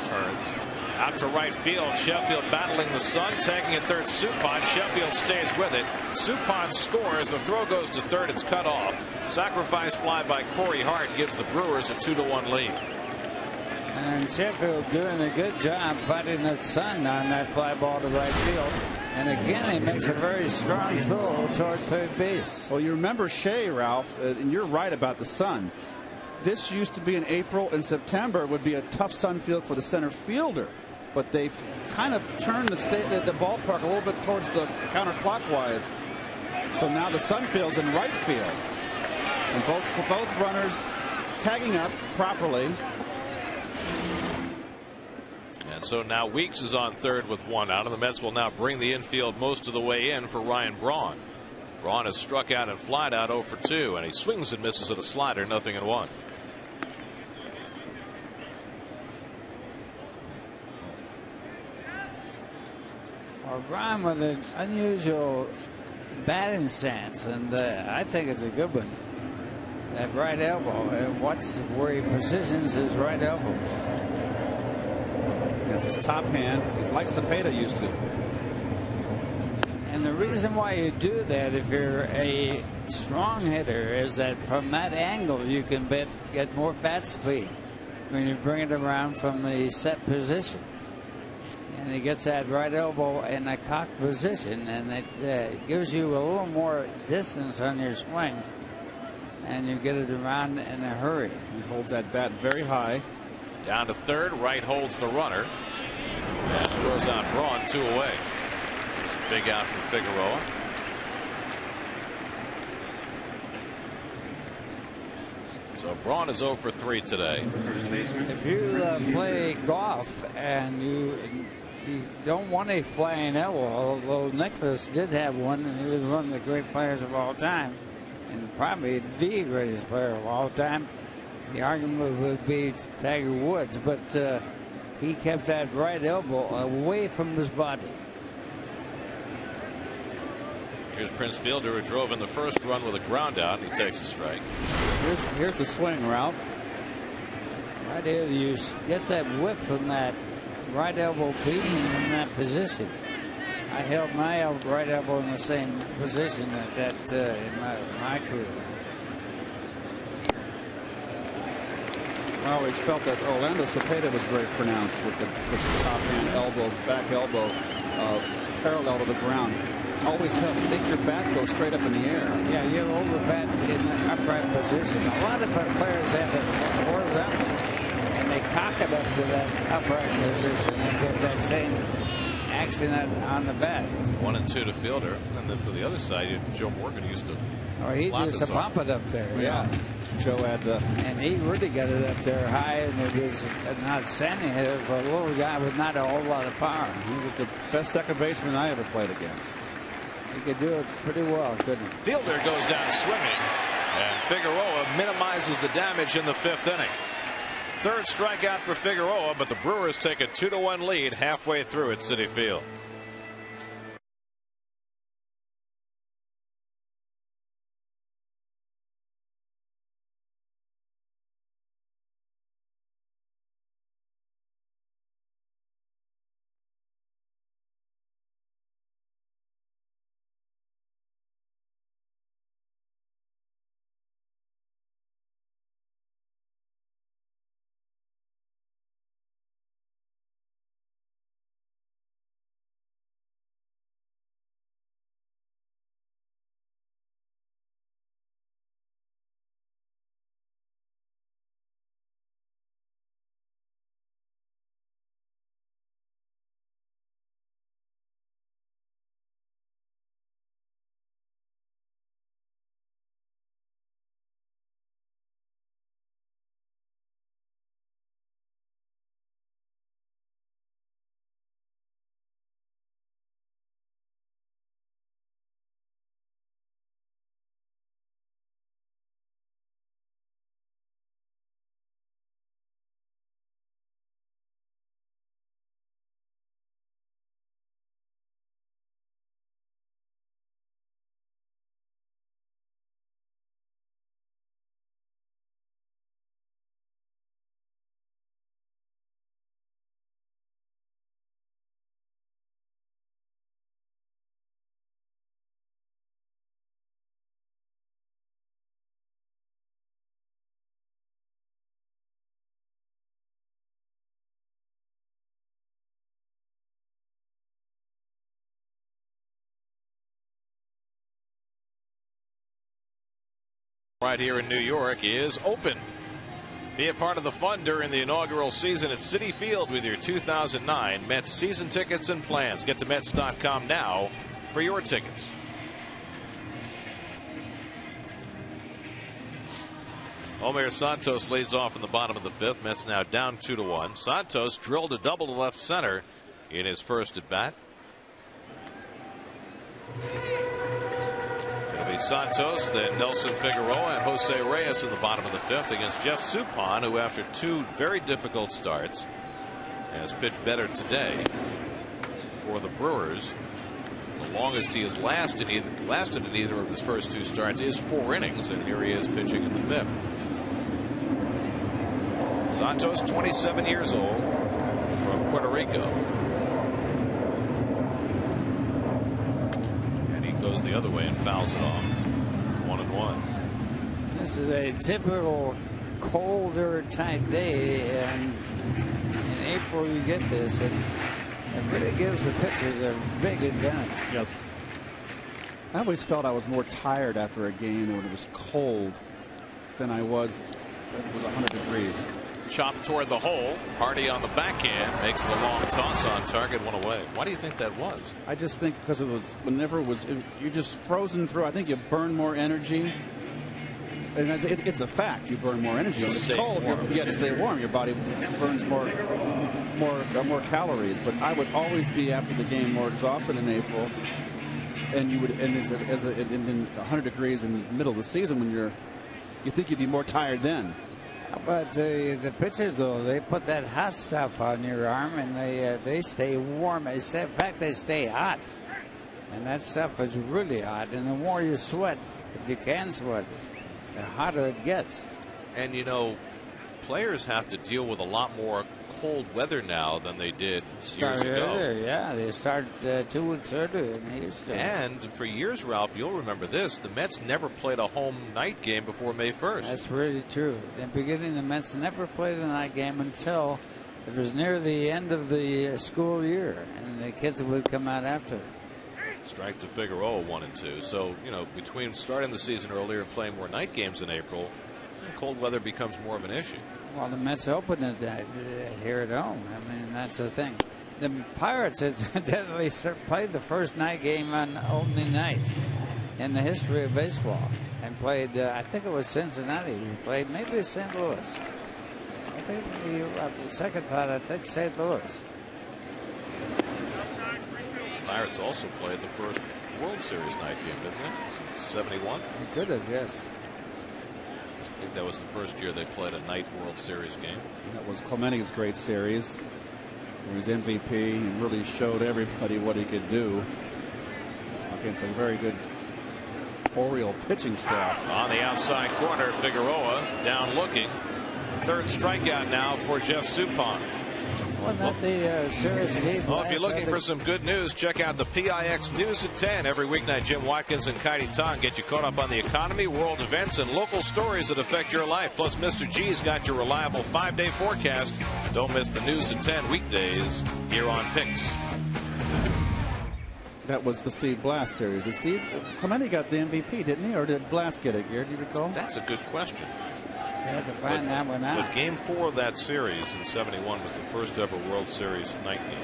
turns. Out to right field. Sheffield battling the sun, tagging at 3rd. Suppan. Sheffield stays with it. Suppan scores. The throw goes to 3rd. It's cut off. Sacrifice fly by Corey Hart gives the Brewers a 2-1 lead. And Sheffield doing a good job fighting that sun on that fly ball to right field. And again, he makes a very strong throw toward 3rd base. Well, you remember Shea, Ralph, and you're right about the sun. This used to be in April and September would be a tough sun field for the center fielder. But they've kind of turned the ballpark a little bit towards the counterclockwise. So now the sun field's in right field. And both runners tagging up properly. And so now Weeks is on 3rd with 1 out, and the Mets will now bring the infield most of the way in for Ryan Braun. Braun has struck out and flied out 0 for 2, and he swings and misses at a slider, 0-1. Well, Braun with an unusual batting stance, and I think it's a good one. That right elbow, and watch where he positions his right elbow. That's his top hand. It's like Cepeda used to. And the reason why you do that, if you're a strong hitter, is that from that angle you can get more bat speed when you bring it around from the set position. And he gets that right elbow in a cocked position, and it gives you a little more distance on your swing, and you get it around in a hurry. He holds that bat very high. Down to third. Wright holds the runner and throws out Braun, 2 away. It's a big out for Figueroa. So Braun is 0 for 3 today. If you play golf and you don't want a flying elbow, although Nicklaus did have one, and he was one of the great players of all time, and probably the greatest player of all time, the argument would be Tiger Woods, but he kept that right elbow away from his body. Here's Prince Fielder, who drove in the first run with a ground out, and he takes a strike. Here's the swing, Ralph. Right here, you get that whip from that right elbow being in that position. I held my right elbow in the same position in my career. I always felt that Orlando Cepeda was very pronounced with the top hand elbow, back elbow, parallel to the ground. Always make your bat go straight up in the air. Yeah, you hold the bat in the upright position. A lot of players have it horizontal, and they cock it up to that upright position and get that same action on the bat. 1 and 2 to Fielder, and then for the other side, Joe Morgan used to. Oh, he used to pump it up there. Yeah. Joe had the. And he really got it up there high, and it was an outstanding hitter for a little guy with not a whole lot of power. He was the best second baseman I ever played against. He could do it pretty well, couldn't he? Fielder goes down swinging, and Figueroa minimizes the damage in the 5th inning. Third strikeout for Figueroa, but the Brewers take a 2-1 lead halfway through at Citi Field. Right here in New York is open. Be a part of the fun during the inaugural season at Citi Field with your 2009 Mets season tickets and plans. Get to Mets.com now for your tickets. Omer Santos leads off in the bottom of the 5th. Mets now down 2-1. Santos drilled a double to left center in his first at bat. It'll be Santos, then Nelson Figueroa and Jose Reyes in the bottom of the 5th against Jeff Suppan, who after 2 very difficult starts has pitched better today for the Brewers. The longest he has lasted in either of his first 2 starts is 4 innings, and here he is pitching in the 5th. Santos, 27 years old, from Puerto Rico. And he goes the other way and fouls it off. 1-1. This is a typical colder type day, and in April you get this, and it really gives the pitchers a big advantage. Yes. I always felt I was more tired after a game when it was cold than I was when it was 100 degrees. Chop toward the hole. Hardy on the backhand makes the long toss on target, one away. Why do you think that was? I just think because it was whenever it was you're just frozen through. I think you burn more energy. And it's a fact. You burn more energy. When it's cold, you got to stay warm. Your body burns more calories. But I would always be after the game more exhausted in April. And it's in 100 degrees in the middle of the season when you think you'd be more tired then. But the pitchers, though, they put that hot stuff on your arm and they stay warm. In fact, they stay hot. And that stuff is really hot. And the more you sweat, if you can sweat, the hotter it gets. And players have to deal with a lot more cold weather now than they did years ago. Earlier, yeah, they start 2 weeks earlier than they used to. And for years, Ralph, you'll remember this: the Mets never played a home night game before May 1st. That's really true. In the beginning, the Mets never played a night game until it was near the end of the school year, and the kids would come out after. Strike to Figueroa 1-2. So between starting the season earlier and playing more night games in April, cold weather becomes more of an issue. Well, the Mets opened it here at home. I mean, that's the thing. The Pirates incidentally played the first night game on opening night in the history of baseball, and played. I think it was Cincinnati. We played maybe St. Louis. I think second thought, I think St. Louis. Pirates also played the first World Series night game, didn't they? 71. They could have, yes. I think that was the first year they played a night World Series game. That was Clementi's great series. He was MVP and really showed everybody what he could do against a very good Oriole pitching staff. On the outside corner, Figueroa down looking. Third strikeout now for Jeff Suppan. Wasn't that the series lead? Well, if you're looking for some good news, check out the PIX News at 10. Every weeknight, Jim Watkins and Kaidi Tong get you caught up on the economy, world events, and local stories that affect your life. Plus, Mr. G's got your reliable 5-day forecast. Don't miss the News at 10 weekdays here on PIX. That was the Steve Blass series. Did Clementi got the MVP, didn't he? Or did Blass get it, Gary? Do you recall? That's a good question. You have to find that one out. But game 4 of that series in 71 was the first ever World Series night game.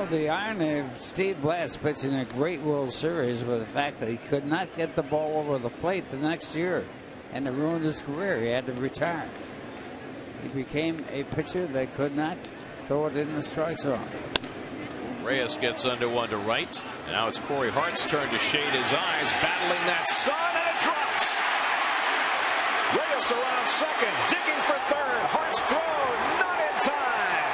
The irony of Steve Blass pitching a great World Series was the fact that he could not get the ball over the plate the next year, and it ruined his career. He had to retire. He became a pitcher that could not throw it in the strike zone. Reyes gets under one to right. Now it's Corey Hart's turn to shade his eyes, battling that sun, and it drops. Reyes around second, digging for third. Hart's throw, not in time.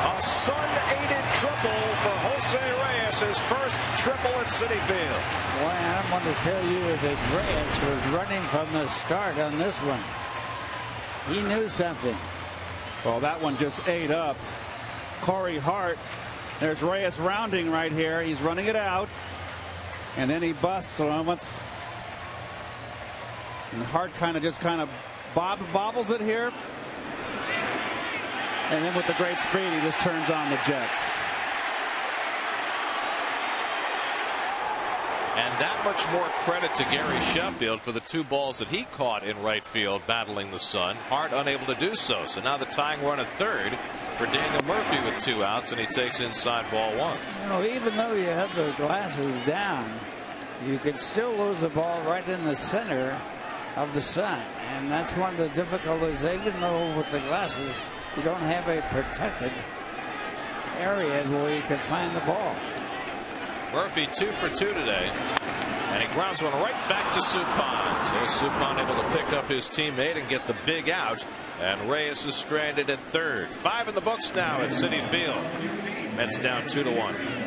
A sun-aided triple for Jose Reyes, his first triple at Citi Field. Boy, I want to tell you that Reyes was running from the start on this one. He knew something. Well, that one just ate up Corey Hart. There's Reyes rounding right here. He's running it out. And then he busts. So once. And Hart kind of bobbles it here. And then with the great speed, he just turns on the Jets. And that much more credit to Gary Sheffield for the 2 balls that he caught in right field battling the sun. Hart unable to do so. So now the tying run at third for Daniel Murphy with 2 outs, and he takes inside ball 1. Even though you have the glasses down, you could still lose the ball right in the center of the sun. And that's one of the difficulties, even though with the glasses you don't have a protected area where you can find the ball. Murphy 2 for 2 today, and he grounds one right back to Suppan. So Suppan able to pick up his teammate and get the big out, and Reyes is stranded at third. 5 in the books now at Citi Field. Mets down 2-1.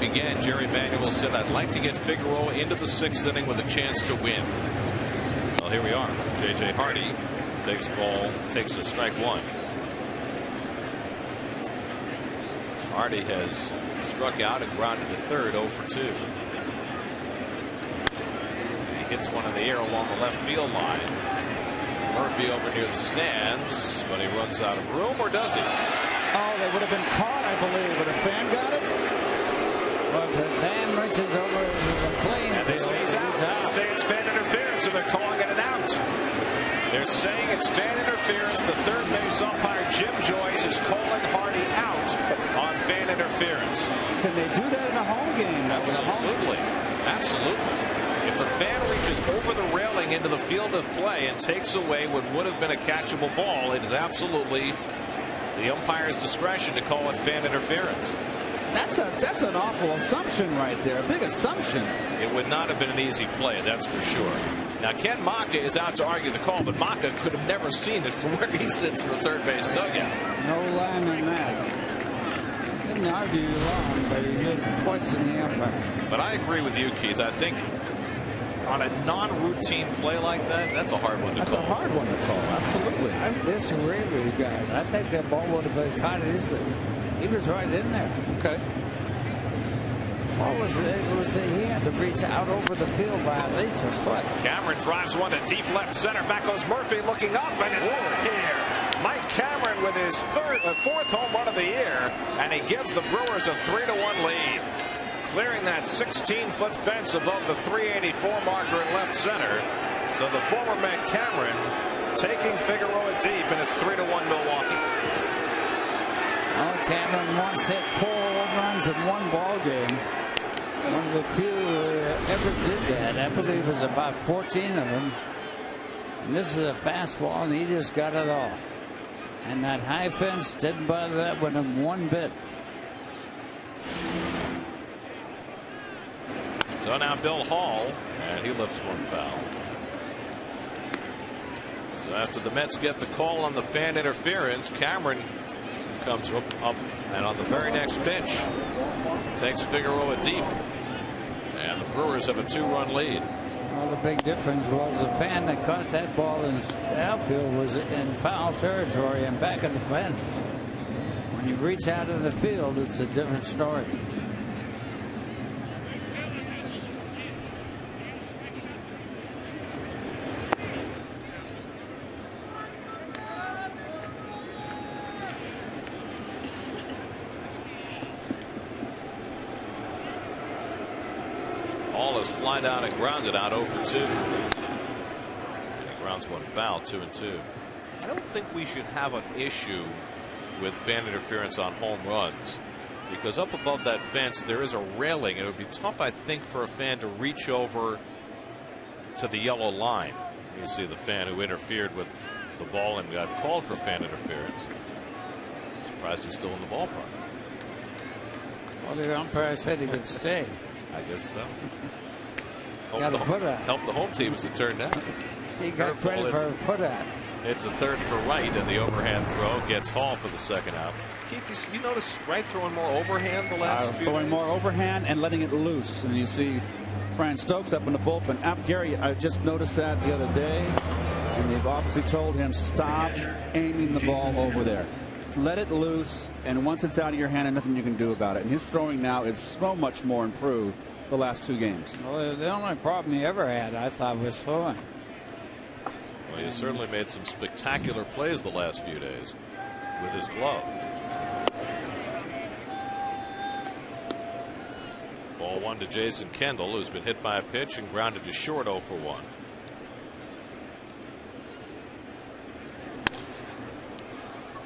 began, Jerry Manuel said, "I'd like to get Figueroa into the 6th inning with a chance to win." Well, here we are. J.J. Hardy takes a strike one. Hardy has struck out and grounded to third, 0 for 2. He hits one in the air along the left field line. Murphy over near the stands, but he runs out of room, or does he? Oh, they would have been caught, I believe, but a fan got it. Well, if the fan reaches over the plane, and they say he's out. They say it's fan interference, and they're calling it an out. They're saying it's fan interference. The third base umpire, Jim Joyce, is calling Hardy out on fan interference. Can they do that in a home game? Absolutely. Absolutely. If the fan reaches over the railing into the field of play and takes away what would have been a catchable ball, it is absolutely the umpire's discretion to call it fan interference. That's an awful assumption right there. A big assumption. It would not have been an easy play, that's for sure. Now, Ken Maka is out to argue the call, but Maka could have never seen it from where he sits in the third base dugout. No line on that. Didn't argue wrong, but he did question the umpire. But I agree with you, Keith. I think on a non-routine play like that, that's a hard one to call. That's a hard one to call. Absolutely. I disagree with you guys. I think that ball would have been caught easily. He was right in there. Okay. What was it? He had to reach out over the field by at least a foot. Cameron drives one to deep left center. Back goes Murphy looking up, and it's out of here. Mike Cameron with his fourth home run of the year, and he gives the Brewers a 3-1 lead. Clearing that 16-foot fence above the 384 marker in left center. So the former Met Cameron taking Figueroa deep, and it's 3-1 Milwaukee. Well, Cameron once hit 4 home runs in one ball game. One of the few ever did that. I believe it was about 14 of them. And this is a fastball, and he just got it all. And that high fence didn't bother that with him one bit. So now Bill Hall, and he lifts one foul. So after the Mets get the call on the fan interference, Cameron comes up, and on the very next pitch takes Figueroa deep, and the Brewers have a 2-run lead. Well, the big difference was the fan that caught that ball in the outfield was in foul territory and back of the fence. When you reach out of the field, it's a different story. Fly down and grounded out 0 for 2. And he grounds one foul, 2-2. I don't think we should have an issue with fan interference on home runs, because up above that fence there is a railing. It would be tough, I think, for a fan to reach over to the yellow line. You see the fan who interfered with the ball and got called for fan interference. Surprised he's still in the ballpark. Well, the umpire said he could stay. I guess so. Got a put out. Helped the home team as it turned out. He got credit for a put out. Hit the third for Wright, and the overhand throw gets Hall for the second out. Keith, you notice Wright throwing more overhand the last few throwing days? more overhand and letting it loose. And you see Brian Stokes up in the bullpen. Gary, I just noticed that the other day, and they've obviously told him, stop aiming the ball over there. Let it loose, and once it's out of your hand, there's nothing you can do about it. And his throwing now is so much more improved the last 2 games. Well, the only problem he ever had, I thought, was throwing. Well, he certainly made some spectacular plays the last few days with his glove. Ball 1 to Jason Kendall, who's been hit by a pitch and grounded to short, 0 for 1.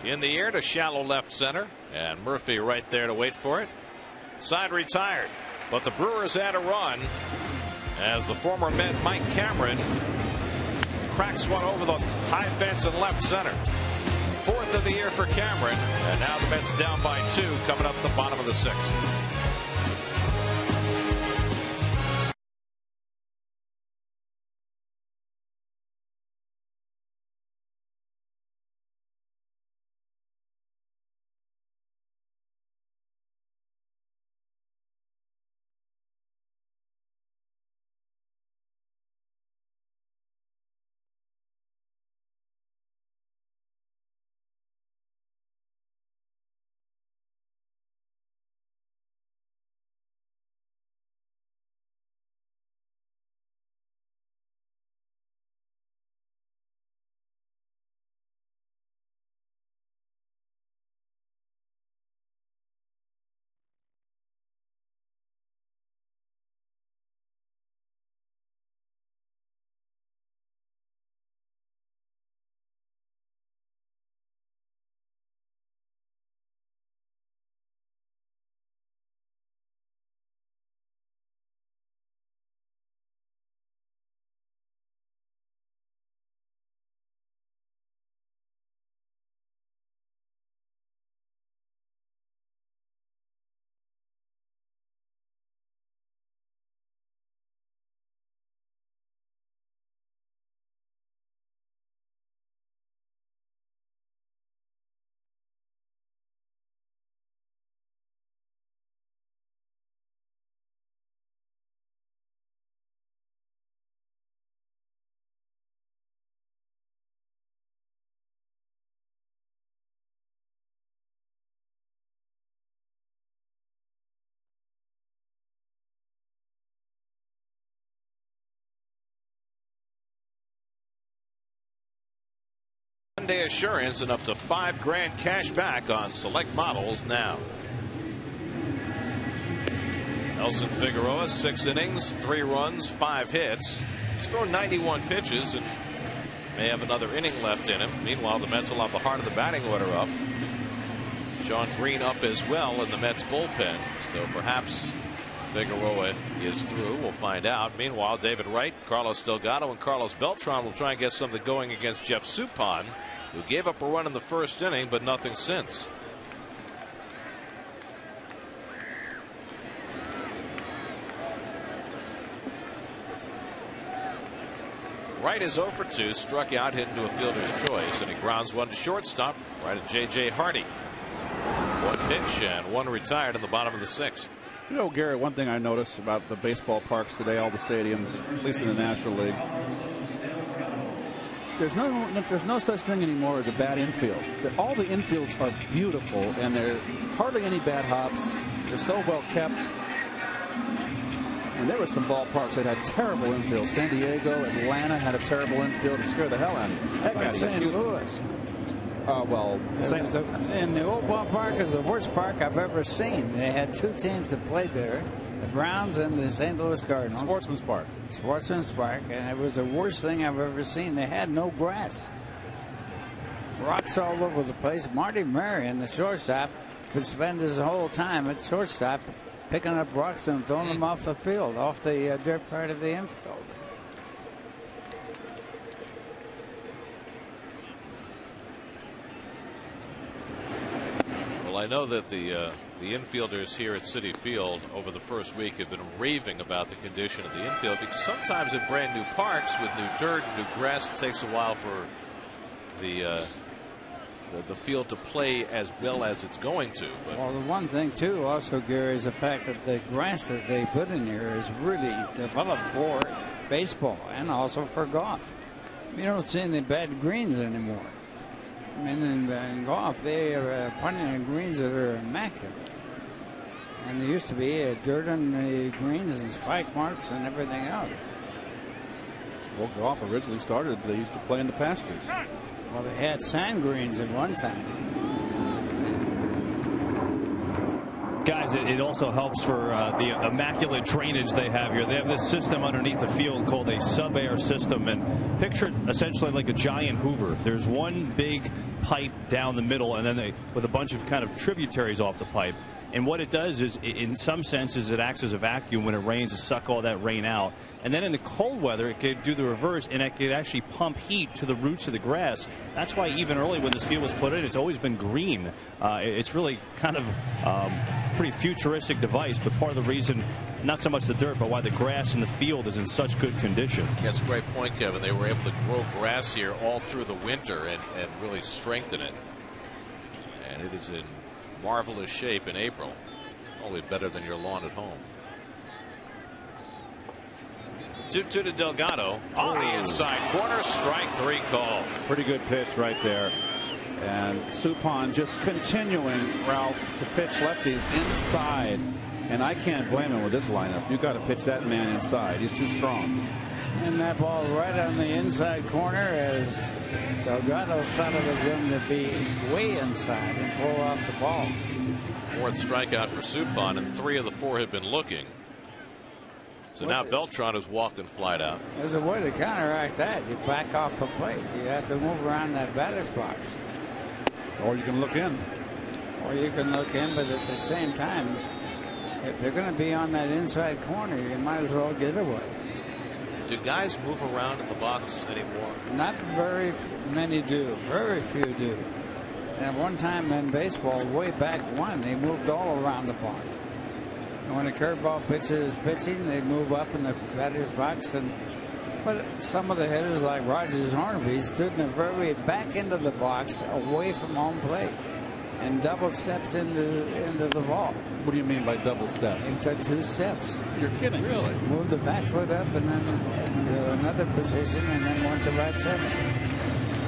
In the air to shallow left center, and Murphy right there to wait for it. Side retired, but the Brewers add a run as the former Met Mike Cameron cracks one over the high fence in left center. 4th of the year for Cameron, and now the Mets down by 2 coming up the bottom of the 6th. 1-day assurance and up to $5,000 cash back on select models now. Nelson Figueroa, 6 innings, 3 runs, 5 hits. He's thrown 91 pitches and may have another inning left in him. Meanwhile, the Mets will have the heart of the batting order up. Sean Green up as well in the Mets bullpen. So perhaps Figueroa is through. We'll find out. Meanwhile, David Wright, Carlos Delgado, and Carlos Beltran will try and get something going against Jeff Suppan, who gave up a run in the first inning, but nothing since. Wright is 0 for 2, struck out, hit into a fielder's choice, and he grounds one to shortstop right at J.J. Hardy. 1 pitch and 1 retired in the bottom of the 6th. You know, Gary, one thing I noticed about the baseball parks today, all the stadiums, at least in the National League, there's no such thing anymore as a bad infield. All the infields are beautiful, and there are hardly any bad hops. They're so well kept. And there were some ballparks that had terrible infield. San Diego, Atlanta had a terrible infield. It scared the hell out of you. Heck out of St. Louis. Well, and the old ballpark is the worst park I've ever seen. They had 2 teams that played there, the Browns and the St. Louis Cardinals. Sportsman's Park. Sportsman's Park, and it was the worst thing I've ever seen. They had no grass. Rocks all over the place. Marty Marion, the shortstop, would spend his whole time at shortstop picking up rocks and throwing them off the field, off the dirt part of the infield. Well, I know that the infielders here at Citi Field over the first week have been raving about the condition of the infield, because sometimes in brand new parks with new dirt and new grass, it takes a while for the field to play as well as it's going to. But well, the one thing too also, Gary, is the fact that the grass that they put in here is really developed for baseball and also for golf. You don't see any bad greens anymore. I mean, in golf, they are putting in greens that are immaculate. And there used to be dirt on the greens and spike marks and everything else. Well, golf originally started, they used to play in the pastures. Well, they had sand greens at one time. Guys, it also helps for the immaculate drainage they have here. They have this system underneath the field called a sub-air system, and picture it essentially like a giant Hoover. There's one big pipe down the middle, and then with a bunch of kind of tributaries off the pipe. And what it does is, in some senses, it acts as a vacuum when it rains to suck all that rain out. And then in the cold weather, it could do the reverse, and it could actually pump heat to the roots of the grass. That's why even early when this field was put in, it's always been green. It's really kind of pretty futuristic device, but part of the reason, not so much the dirt, but why the grass in the field is in such good condition. that's a great point, Kevin. They were able to grow grass here all through the winter and really strengthen it. And it is in marvelous shape in April. Only better than your lawn at home. 2-2 to Delgado on the inside corner. Strike 3 call. Pretty good pitch right there. And Suppan just continuing, Ralph, to pitch lefties inside. And I can't blame him with this lineup. You've got to pitch that man inside. He's too strong. And that ball right on the inside corner, as Delgado thought it was going to be way inside and pull off the ball. 4th strikeout for Suppan, and 3 of the 4 had been looking. So now Beltran is walked and flied out. There's a way to counteract that. You back off the plate. You have to move around that batter's box. Or you can look in. Or you can look in, but at the same time, if they're going to be on that inside corner, you might as well get away. Do guys move around in the box anymore? Not very many do. Very few do. And at one time in baseball, way back when, they moved all around the box. And when a curveball pitcher is pitching, they move up in the batter's box. But some of the hitters, like Rogers Hornby, stood in the very back end of the box, away from home plate, and double steps into the ball. What do you mean by double step? He took 2 steps. You're kidding. Really? Moved the back foot up and then into another position, and then went to right center.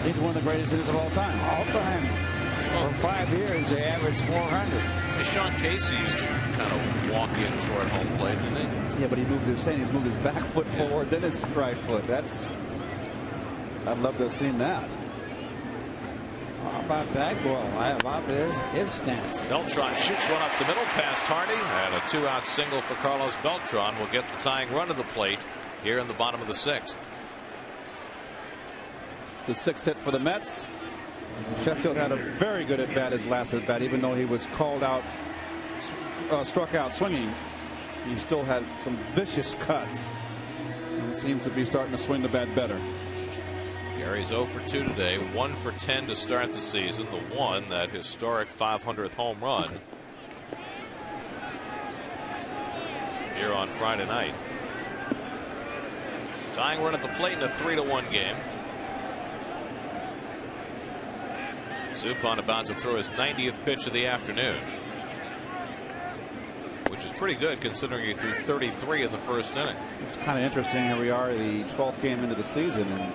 He's one of the greatest hitters of all time. All time. For 5 years, they averaged 400. Sean Casey used to kind of walk in toward home plate, didn't he? Yeah, but he's moved his back foot forward, then his right foot. I'd love to have seen that. How about Bagwell? How about his stance? Beltran shoots one up the middle past Hardy, and a 2-out single for Carlos Beltran will get the tying run to the plate here in the bottom of the 6th. The 6th hit for the Mets. Sheffield had a very good at bat his last at bat, even though he was called out, struck out swinging. He still had some vicious cuts. And seems to be starting to swing the bat better. Gary's 0 for 2 today, 1 for 10 to start the season. The one, that historic 500th home run here on Friday night. Tying run at the plate in a 3-1 game. Suppan about to throw his 90th pitch of the afternoon, which is pretty good considering he threw 33 in the first inning. It's kind of interesting. Here we are, the 12th game into the season, and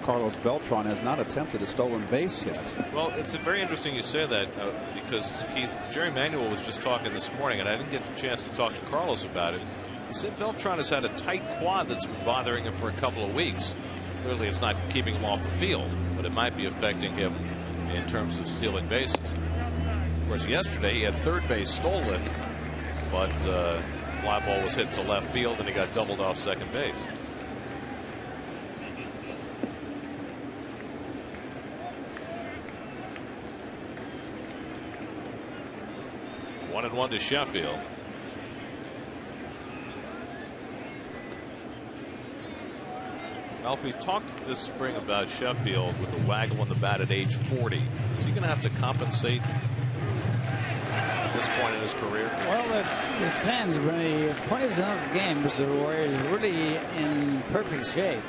Carlos Beltran has not attempted a stolen base yet. Well, it's very interesting you say that because Keith, Jerry Manuel was just talking this morning, and I didn't get the chance to talk to Carlos about it. He said Beltran has had a tight quad that's been bothering him for a couple of weeks. Clearly, it's not keeping him off the field, but it might be affecting him in terms of stealing bases. Of course, yesterday he had third base stolen, but fly ball was hit to left field and he got doubled off second base. One and one to Sheffield. Ralph, we've talked this spring about Sheffield with the waggle on the bat at age 40. Is he going to have to compensate at this point in his career? Well, it depends. When he plays enough games where he's really in perfect shape,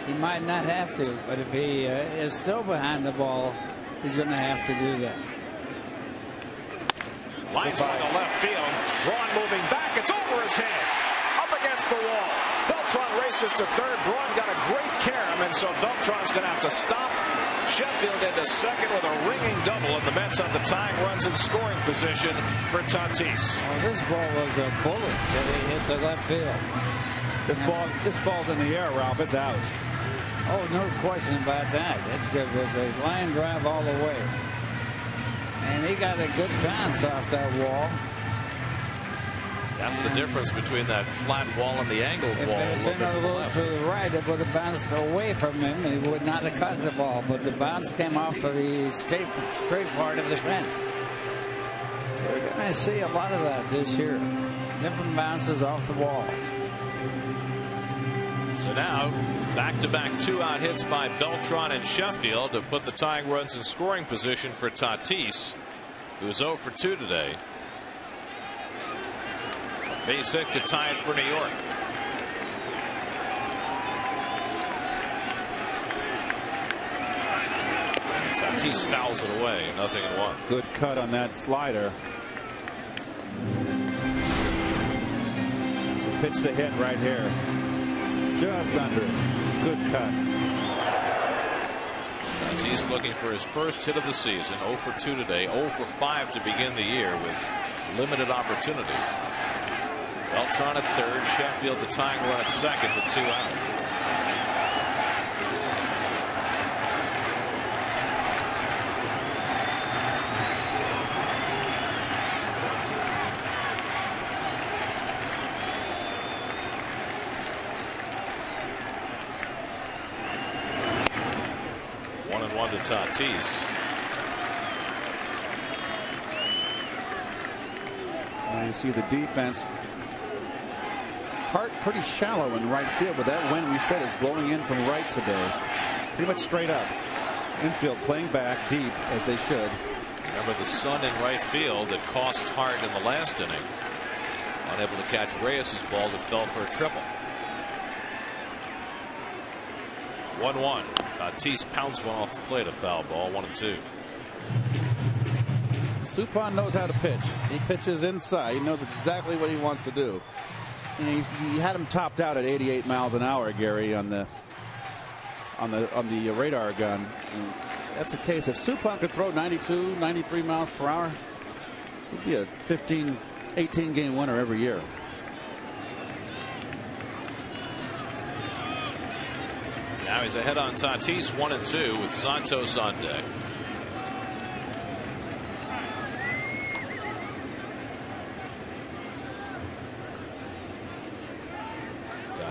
he might not have to. But if he is still behind the ball, he's going to have to do that. Lines by the left field. Braun moving back. It's over his head. Up against the wall. Beltran races to third. Braun got a great carom, and so Beltran's going to have to stop. Sheffield into second with a ringing double, and the Mets on the tying runs in scoring position for Tatis. Well, this ball was a bullet that he hit the left field. This ball's in the air, Ralph. It's out. Oh, no question about that. It was a line drive all the way. And he got a good bounce off that wall. That's the difference between that flat wall and the angled wall. If it had been a little to the right, it would have bounced away from him. He would not have caught the ball, but the bounce came off of the straight part of the fence. So we're going to see a lot of that this year. Different bounces off the wall. So now, back-to-back 2-out hits by Beltran and Sheffield to put the tying runs in scoring position for Tatis, who's 0 for 2 today. Base hit to tie it for New York. Tatis fouls it away, 0-1. Good cut on that slider. It's a pitch to hit right here. Just under it. Good cut. Tatis looking for his first hit of the season. 0 for 2 today. 0 for 5 to begin the year with limited opportunities. Beltran at third. Sheffield the tying run at second with 2 out. To Tatis. Now you see the defense. Hart pretty shallow in right field, but that wind we said is blowing in from right today. Pretty much straight up. Infield playing back deep as they should. Remember the sun in right field that cost Hart in the last inning. Unable to catch Reyes' ball that fell for a triple. 1-1. Tatis pounds one off the plate, a foul ball. 1-2. Suppan knows how to pitch. He pitches inside. He knows exactly what he wants to do. And he had him topped out at 88 miles an hour, Gary, on the radar gun. And that's a case. If Suppan could throw 92, 93 miles per hour, he'd be a 15, 18 game winner every year. Now he's ahead on Tatis, 1-2 with Santos on deck.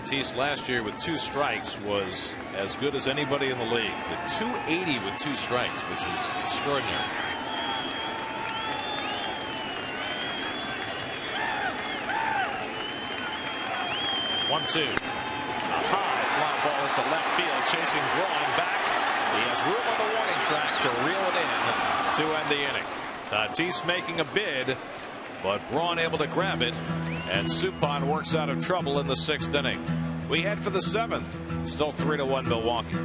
Tatis last year with 2 strikes was as good as anybody in the league. The 280 with 2 strikes, which is extraordinary. One, two. A high fly ball into left field, chasing Braun back. He has room on the warning track to reel it in to end the inning. Tatis making a bid, but Braun able to grab it, and Suppan works out of trouble in the 6th inning. We head for the 7th. Still 3-1 Milwaukee.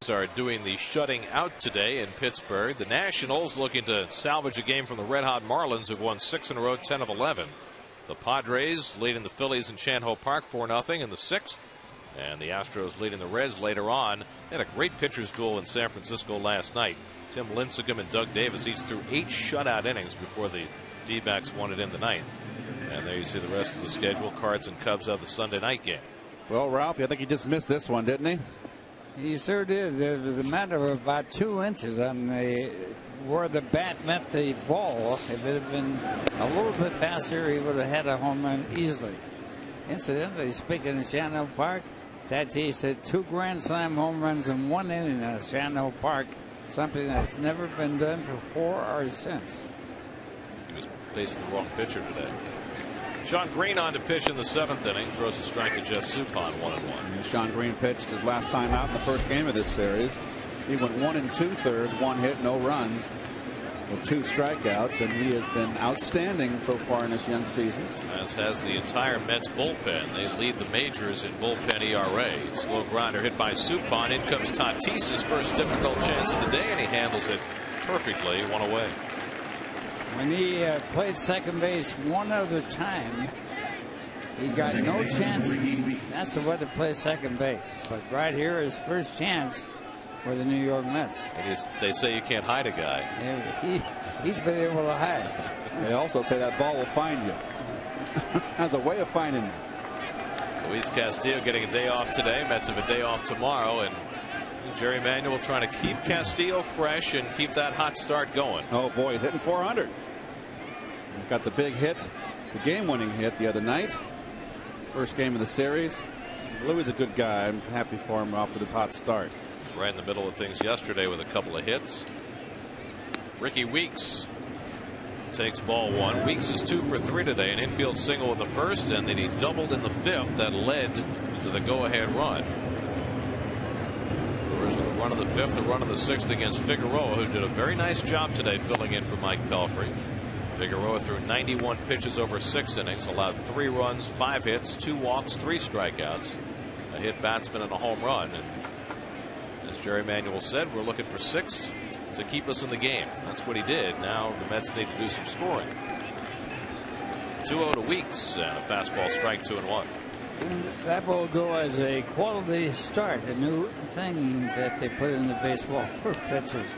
Are doing the shutting out today in Pittsburgh. The Nationals looking to salvage a game from the red hot Marlins, who've won 6 in a row, 10 of 11. The Padres leading the Phillies in Chan-Ho Park 4-0 in the 6th, and the Astros leading the Reds later on. They had a great pitchers duel in San Francisco last night. Tim Lincecum and Doug Davis each threw 8 shutout innings before the D-backs won it in the 9th. And there you see the rest of the schedule. Cards and Cubs have the Sunday night game. Well, Ralph, I think he just missed this one, didn't he? He sure did. It was a matter of about 2 inches on where the bat met the ball. If it had been a little bit faster, he would have had a home run easily. Incidentally, speaking of Chan-Ho Park, Tatis hit 2 Grand Slam home runs in 1 inning at Chan-Ho Park, something that's never been done before or since. He was facing the wrong pitcher today. Sean Green on to pitch in the 7th inning. Throws a strike to Jeff Suppan, 1-1. Sean Green pitched his last time out in the first game of this series. He went 1 2/3, 1 hit, no runs, with 2 strikeouts, and he has been outstanding so far in this young season. As has the entire Mets bullpen. They lead the majors in bullpen ERA. Slow grinder hit by Suppan. In comes Tatis' first difficult chance of the day, and he handles it perfectly. 1 away. When he played second base one other time, he got no chances. That's the way to play second base. But right here, his first chance for the New York Mets. They say you can't hide a guy. He's been able to hide. They also say that ball will find you. Has a way of finding you. Luis Castillo getting a day off today. Mets have a day off tomorrow, and Jerry Manuel trying to keep Castillo fresh and keep that hot start going. Oh boy, he's hitting 400. Got the big hit, the game-winning hit the other night. First game of the series. Louis is a good guy. I'm happy for him off to this hot start. He's right in the middle of things yesterday with a couple of hits. Ricky Weeks takes ball 1. Weeks is 2 for 3 today. An infield single in the first, and then he doubled in the 5th that led to the go-ahead run. Brewers with a run of the 5th, a run of the 6th against Figueroa, who did a very nice job today filling in for Mike Pelfrey. Figueroa threw 91 pitches over 6 innings, allowed 3 runs, 5 hits, 2 walks, 3 strikeouts, a hit batsman and a home run. And as Jerry Manuel said, we're looking for 6th to keep us in the game. That's what he did. Now the Mets need to do some scoring. 2-0 to Weeks and a fastball strike, 2-1. And that will go as a quality start, a new thing that they put in the baseball for pitchers.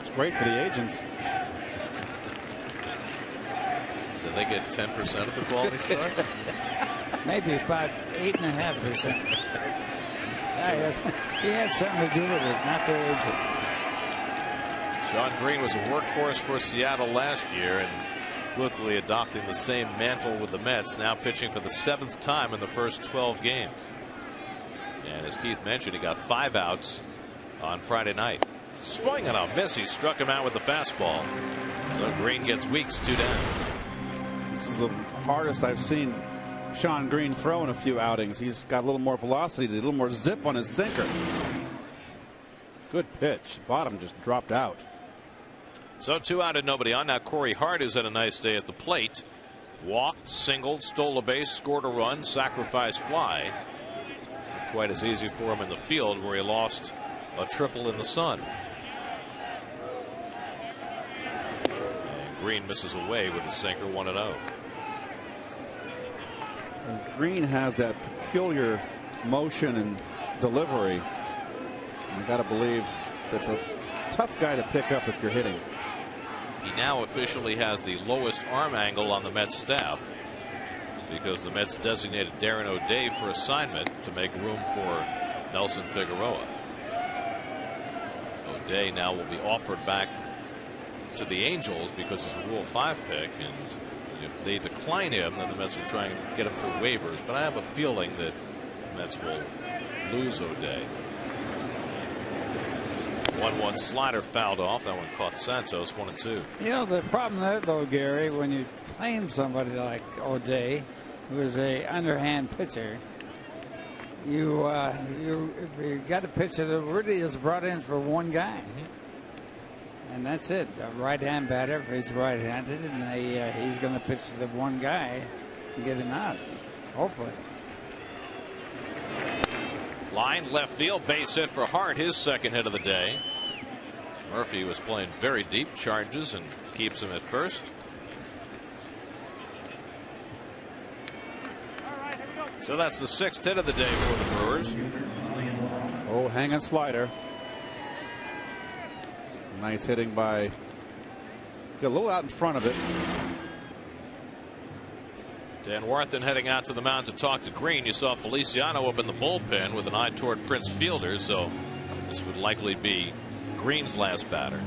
It's great for the agents. Did they get 10% of the quality start? Maybe 8.5%. He had something to do with it, not the agent. Shawn Green was a workhorse for Seattle last year and quickly adopting the same mantle with the Mets, now pitching for the 7th time in the first 12 games. And as Keith mentioned, he got 5 outs on Friday night. Swing and a miss. He struck him out with the fastball. So Green gets Weeks 2 down. This is the hardest I've seen Shawn Green throw in a few outings. He's got a little more velocity, a little more zip on his sinker. Good pitch. Bottom just dropped out. So 2 out and nobody on. Now Corey Hart, who's had a nice day at the plate, walked, singled, stole a base, scored a run, sacrifice fly. Not quite as easy for him in the field, where he lost a triple in the sun. And Green misses away with the sinker, 1-0. And Green has that peculiar motion and delivery. I got to believe that's a tough guy to pick up if you're hitting. He now officially has the lowest arm angle on the Mets staff, because the Mets designated Darren O'Day for assignment to make room for Nelson Figueroa. O'Day now will be offered back to the Angels because he's a Rule 5 pick, and if they decline him, then the Mets will try and get him through waivers. But I have a feeling that the Mets will lose O'Day. 1-1 slider fouled off. That one caught Santos. 1-2. You know, the problem there, though, Gary, when you claim somebody like O'Day, who is a underhand pitcher, you got a pitcher that really is brought in for one guy. And that's it. A right-hand batter, if he's right-handed, and he's going to pitch to the one guy and get him out, hopefully. Line left field, base hit for Hart, his second hit of the day. Murphy was playing very deep, charges and keeps him at first. So that's the 6th hit of the day for the Brewers. Oh, hanging slider. Nice hitting by, got a little out in front of it. Dan Warthen heading out to the mound to talk to Green. You saw Feliciano up in the bullpen with an eye toward Prince Fielder, so this would likely be Green's last batter.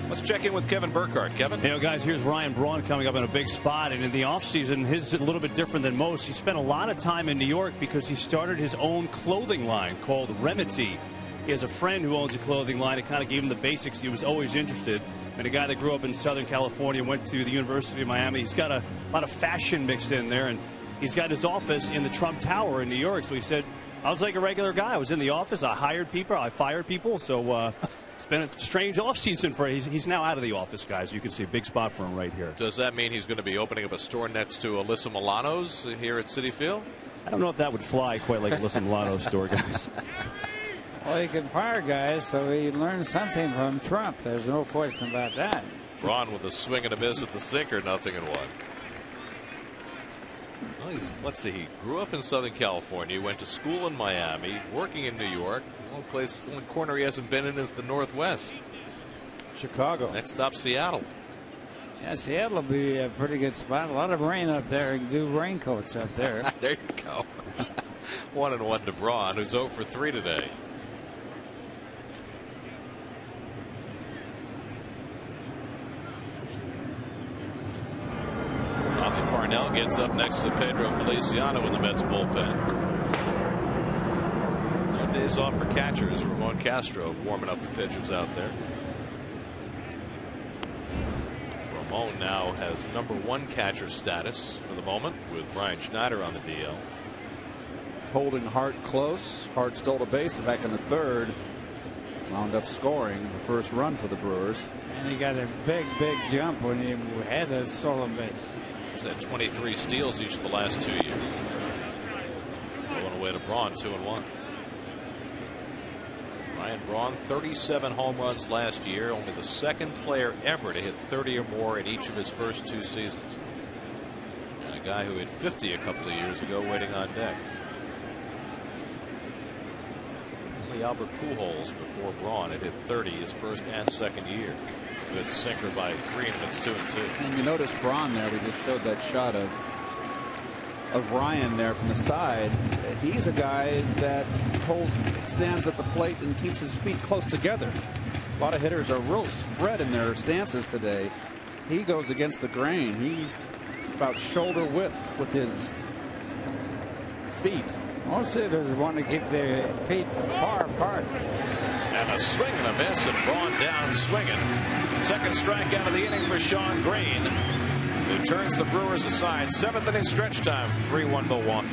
Let's check in with Kevin Burkhardt. Kevin? You know, guys, here's Ryan Braun coming up in a big spot, and in the offseason, his is a little bit different than most. He spent a lot of time in New York because he started his own clothing line called Remedy. He has a friend who owns a clothing line. It kind of gave him the basics. He was always interested. And a guy that grew up in Southern California, went to the University of Miami. He's got a lot of fashion mixed in there, and he's got his office in the Trump Tower in New York. So he said, I was like a regular guy. I was in the office. I hired people. I fired people. So it's been a strange offseason for him. He's now out of the office, guys. You can see a big spot for him right here. Does that mean he's going to be opening up a store next to Alyssa Milano's here at Citi Field? I don't know if that would fly quite like Alyssa Milano's store, guys. Well, he can fire guys, so he learned something from Trump. There's no question about that. Braun with a swing and a miss at the sinker, 0-1. Well, let's see. He grew up in Southern California, went to school in Miami, working in New York. The only corner he hasn't been in is the Northwest. Chicago. Next stop, Seattle. Yeah, Seattle will be a pretty good spot. A lot of rain up there. You can do raincoats up there. There you go. 1-1 to Braun, who's 0 for 3 today. Bobby Parnell gets up next to Pedro Feliciano in the Mets bullpen. No days off for catchers. Ramon Castro warming up the pitchers out there. Ramon now has #1 catcher status for the moment, with Brian Schneider on the DL. Holding Hart close. Hart stole a base back in the 3rd. Wound up scoring the first run for the Brewers. And he got a big jump when he had a stolen base. He's had 23 steals each of the last 2 years. Going away to Braun, 2-1. Ryan Braun, 37 home runs last year, only the second player ever to hit 30 or more in each of his first 2 seasons. And a guy who hit 50 a couple of years ago waiting on deck. Only Albert Pujols before Braun had hit 30 his first and second year. Good sinker by Green. It's 2-2. And you notice Braun there. We just showed that shot of Ryan there from the side. He's a guy that stands at the plate and keeps his feet close together. A lot of hitters are real spread in their stances today. He goes against the grain. He's about shoulder width with his feet. Most hitters want to keep their feet far apart. And a swing and a miss, and Braun down swinging. Second strikeout of the inning for Sean Green, who turns the Brewers aside. 7th inning stretch time, 3-1 Milwaukee.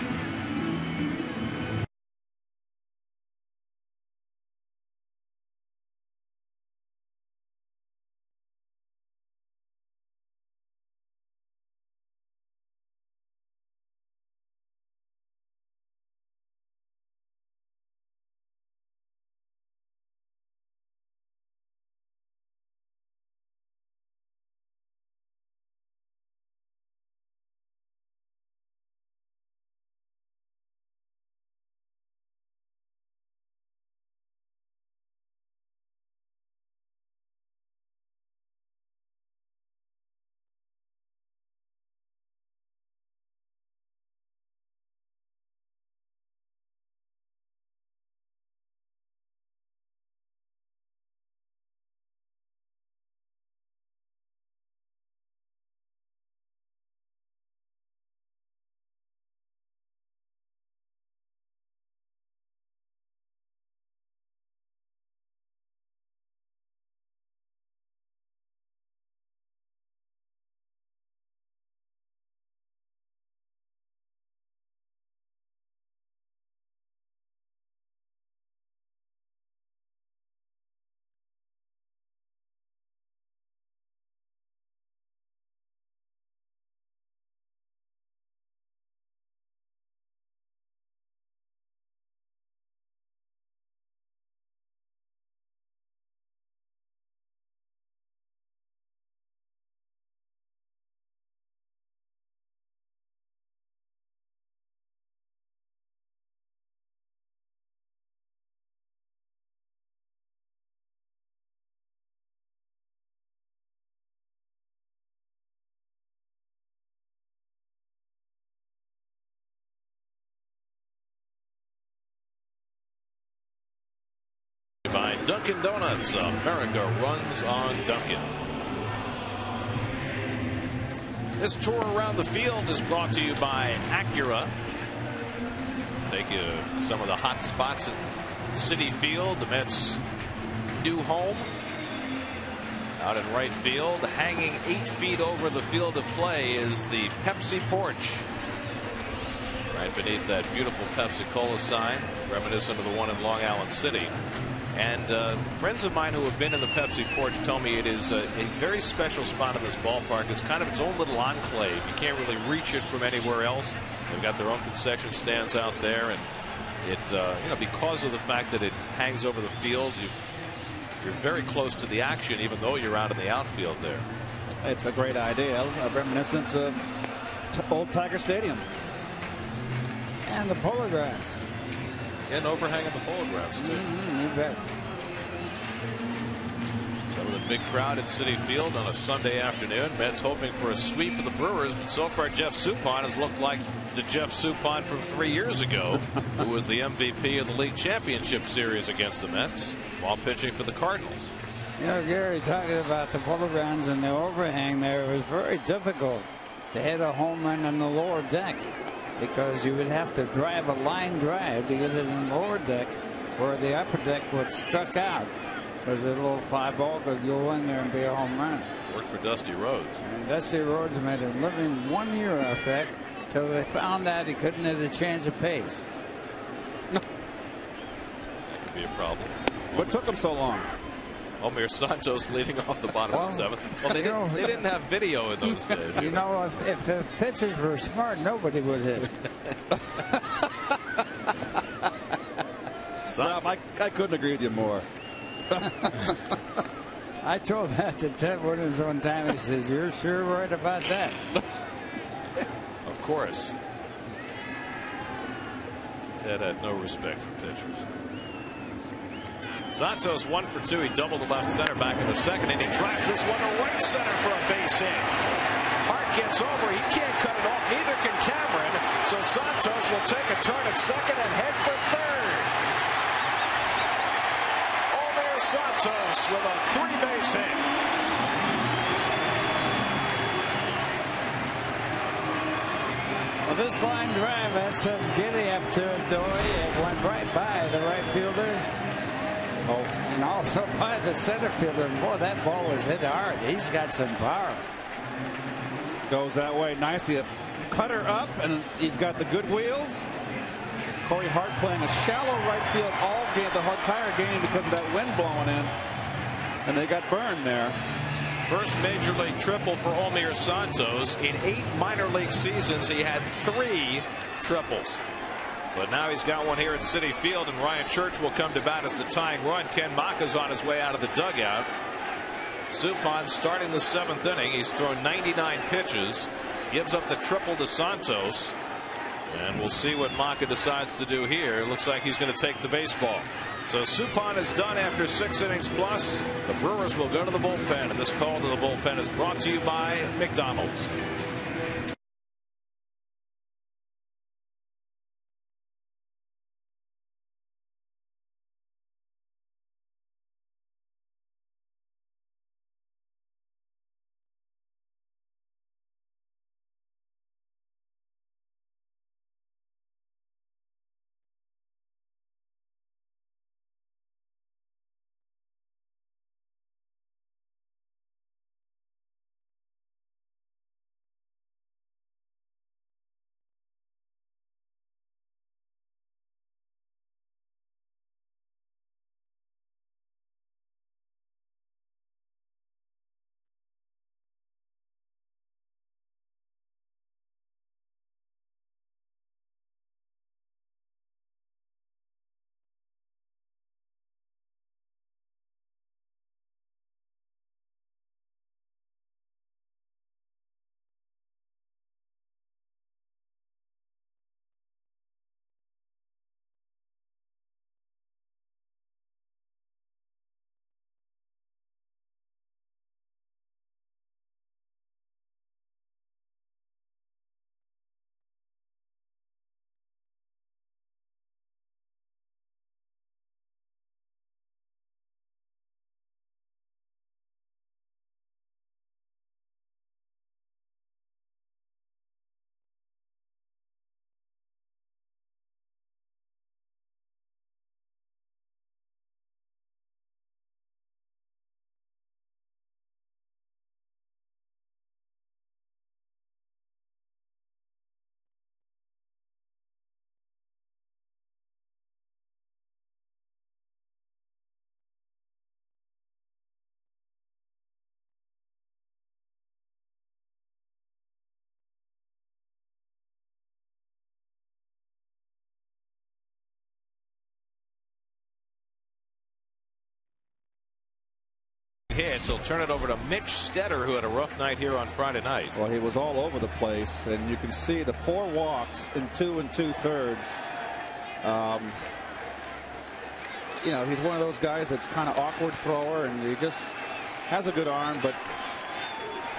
By Dunkin' Donuts. America runs on Dunkin'. This tour around the field is brought to you by Acura. Take you some of the hot spots at Citi Field, the Mets' new home. Out in right field, hanging 8 feet over the field of play, is the Pepsi porch. Right beneath that beautiful Pepsi-Cola sign, reminiscent of the one in Long Island City. And friends of mine who have been in the Pepsi porch tell me it is a very special spot in this ballpark. It's kind of its own little enclave. You can't really reach it from anywhere else. They've got their own concession stands out there, and it because of the fact that it hangs over the field, you're very close to the action, even though you're out in the outfield there. It's a great idea, reminiscent to old Tiger Stadium. And the Polo Grounds. And overhanging the Polo Grounds, too. You bet. So with a big crowd at Citi Field on a Sunday afternoon, Mets hoping for a sweep of the Brewers, but so far Jeff Suppan has looked like the Jeff Suppan from 3 years ago, who was the MVP of the League Championship Series against the Mets while pitching for the Cardinals. You know, Gary, talking about the Polo Grounds and the overhang there, it was very difficult to hit a home run on the lower deck, because you would have to drive a line drive to get it in the lower deck, where the upper deck would stuck out. There's a little fly ball could go in there and be a home run. Worked for Dusty Rhodes. And Dusty Rhodes made a living 1 year off that, till they found out he couldn't hit a change of pace. That could be a problem. What took him so long? Omir Santos leading off the bottom of the seventh. Well, they didn't have video in those days. You know, if the pitchers were smart, nobody would hit. Rob, I couldn't agree with you more. I told that to Ted Williams one time. He says, "You're sure right about that." Of course. Ted had no respect for pitchers. Santos 1 for 2. He doubled the left center back in the second, and he drives this one to right center for a base hit. Hart gets over. He can't cut it off. Neither can Cameron. So Santos will take a turn at second and head for third. Omir Santos with a 3-base hit. Well, this line drive had some giddy up to it, though. It went right by the right fielder. Oh, and also by the center fielder. Boy, that ball was hit hard. He's got some power. Goes that way nicely. Cutter up, and he's got the good wheels. Corey Hart playing a shallow right field all game, the entire game, because of that wind blowing in. And they got burned there. First major league triple for Omir Santos. In 8 minor league seasons, he had 3 triples. But now he's got one here at Citi Field, and Ryan Church will come to bat as the tying run. Ken Maka's on his way out of the dugout. Suppan starting the 7th inning. He's thrown 99 pitches. Gives up the triple to Santos. And we'll see what Maka decides to do here. It looks like he's going to take the baseball. So Suppan is done after 6 innings plus. The Brewers will go to the bullpen, and this call to the bullpen is brought to you by McDonald's. Hits. He'll turn it over to Mitch Stetter, who had a rough night here on Friday night. Well, he was all over the place, and you can see the 4 walks in 2 2/3. You know, he's one of those guys that's kind of awkward thrower, and he just has a good arm, but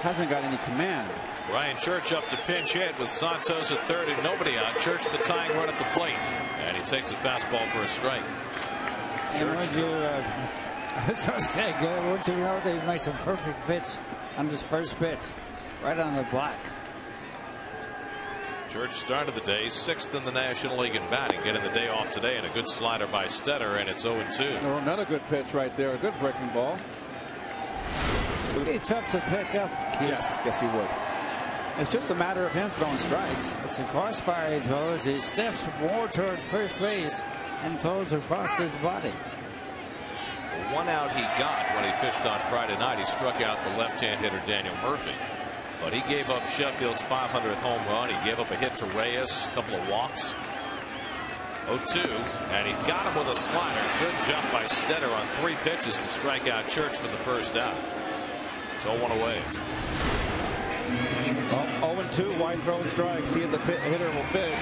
hasn't got any command. Ryan Church up to pinch hit with Santos at third and nobody out. Church the tying run at the plate, and he takes a fastball for a strike. And would you, I was going to say, would you know they made some perfect pitch on this first pitch, right on the block. Church started the day 6th in the National League in batting, getting the day off today, and a good slider by Stetter, and it's 0-2. Oh, another good pitch right there, a good breaking ball. It would be tough to pick up. Yes, he would. It's just a matter of him throwing strikes. It's a crossfire he throws. He steps more toward first base and throws across his body. The 1 out he got when he pitched on Friday night, he struck out the left-hand hitter Daniel Murphy. But he gave up Sheffield's 500th home run. He gave up a hit to Reyes, a couple of walks. 0-2, and he got him with a slider. Good jump by Stetter on 3 pitches to strike out Church for the first out. So 1 away. Well, 0-2, wide throw strike. See if the hitter will fit.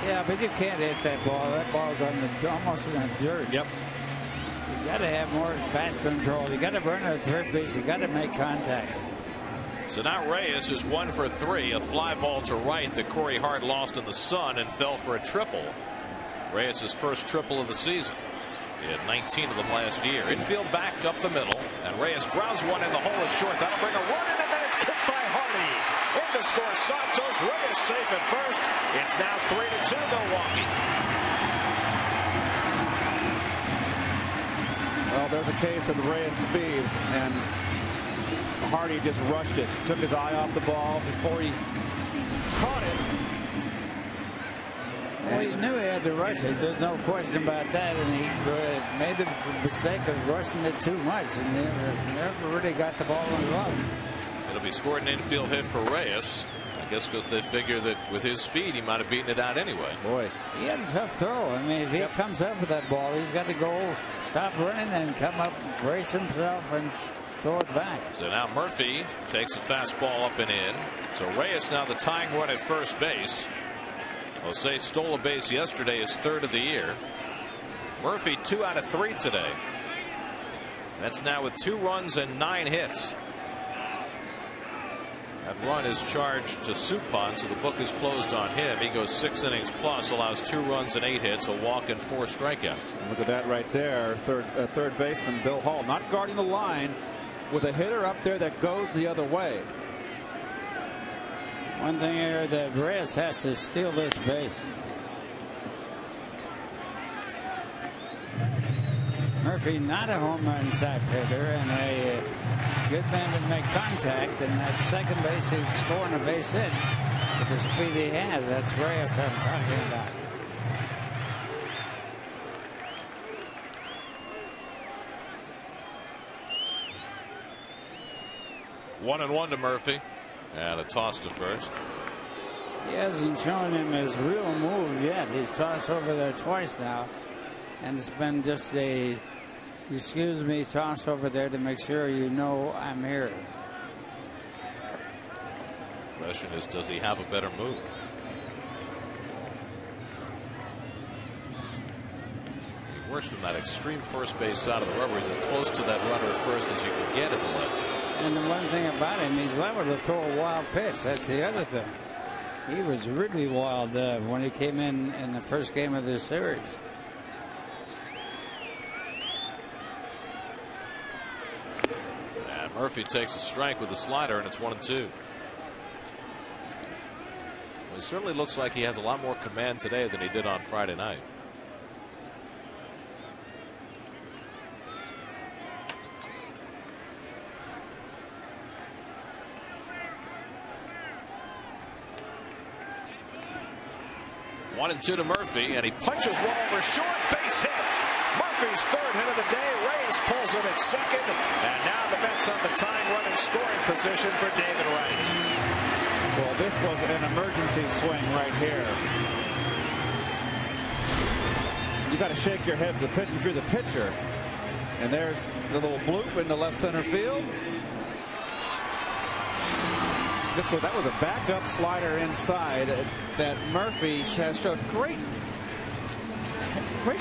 Yeah, but you can't hit that ball. That ball's on the almost in the dirt. Yep. You got to have more bat control. You got to burn at third base. You got to make contact. So now Reyes is 1 for 3. A fly ball to right that Corey Hart lost in the sun and fell for a triple. Reyes' first triple of the season. He had 19 of them last year. Infield back up the middle, and Reyes grounds one in the hole at short. That'll bring a run in, and then it's kicked by Hardy. In to score Santos. Reyes safe at first. It's now 3-2 Milwaukee. Well, there's a case of the Reyes speed, and Hardy just rushed it. Took his eye off the ball before he caught it. Well, he knew he had to rush it. There's no question about that. And he made the mistake of rushing it too much and never really got the ball in the glove. It'll be scored an infield hit for Reyes. I guess because they figure that with his speed, he might have beaten it out anyway. Boy, he had a tough throw. I mean, if he comes up with that ball, he's got to go stop running and come up, brace himself, and throw it back. So now Murphy takes a fastball up and in. So Reyes now the tying run at first base. Jose stole a base yesterday, his 3rd of the year. Murphy 2 out of 3 today. That's now with 2 runs and 9 hits. That run is charged to Suppan, so the book is closed on him. He goes 6 innings plus, allows 2 runs and 8 hits, a walk and 4 strikeouts. Look at that right there. Third baseman Bill Hall not guarding the line with a hitter up there that goes the other way. One thing here that Reyes has to steal this base. Murphy not a home run type hitter and a good man to make contact, and at second base he's scoring a base hit with the speed he has. That's Reyes I'm talking about. One and one to Murphy, and a toss to first. He hasn't shown him his real move yet. He's tossed over there twice now, and it's been just a excuse me toss over there to make sure you know I'm here. Question is, does he have a better move? He works from that extreme first base side of the rubber. He's as close to that runner at first as you can get as a lefty. And the one thing about him, he's liable to throw a wild pitch. That's the other thing. He was really wild when he came in the first game of this series. And Murphy takes a strike with a slider, and it's 1-2. Well, he certainly looks like he has a lot more command today than he did on Friday night. One and two to Murphy, and he punches one over short, base hit. Murphy's 3rd hit of the day. Reyes pulls him at second, and now the Mets on the tying run in scoring position for David Wright. Well, this was an emergency swing right here. You got to shake your head if you're the pitcher. And there's the little bloop in the left center field. That was a backup slider inside that Murphy has showed great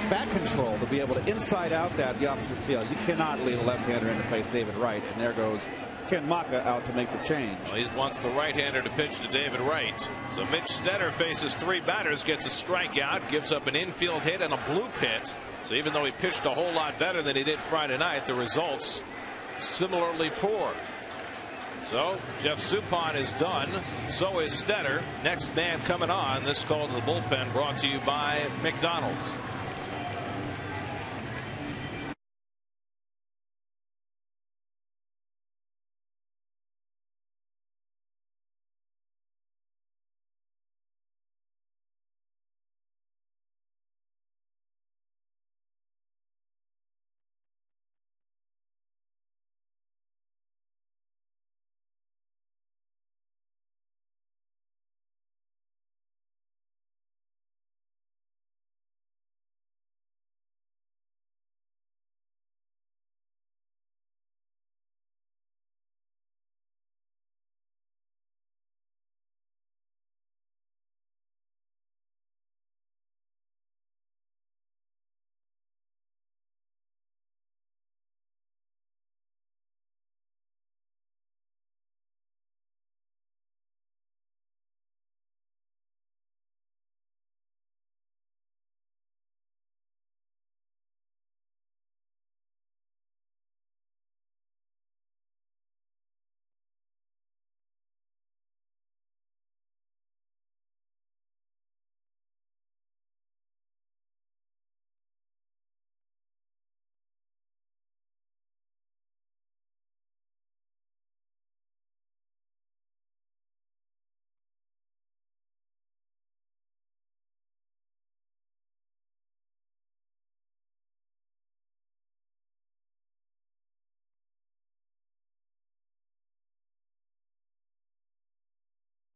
back control to be able to inside out the opposite field. You cannot leave a left-hander in to face David Wright, and there goes Ken Maka out to make the change. Well, he wants the right-hander to pitch to David Wright. So Mitch Stetter faces 3 batters, gets a strikeout, gives up an infield hit and a blue pit. So even though he pitched a whole lot better than he did Friday night, the results similarly poor. So Jeff Suppan is done. So is Stetter. Next man coming on. This call to the bullpen brought to you by McDonald's.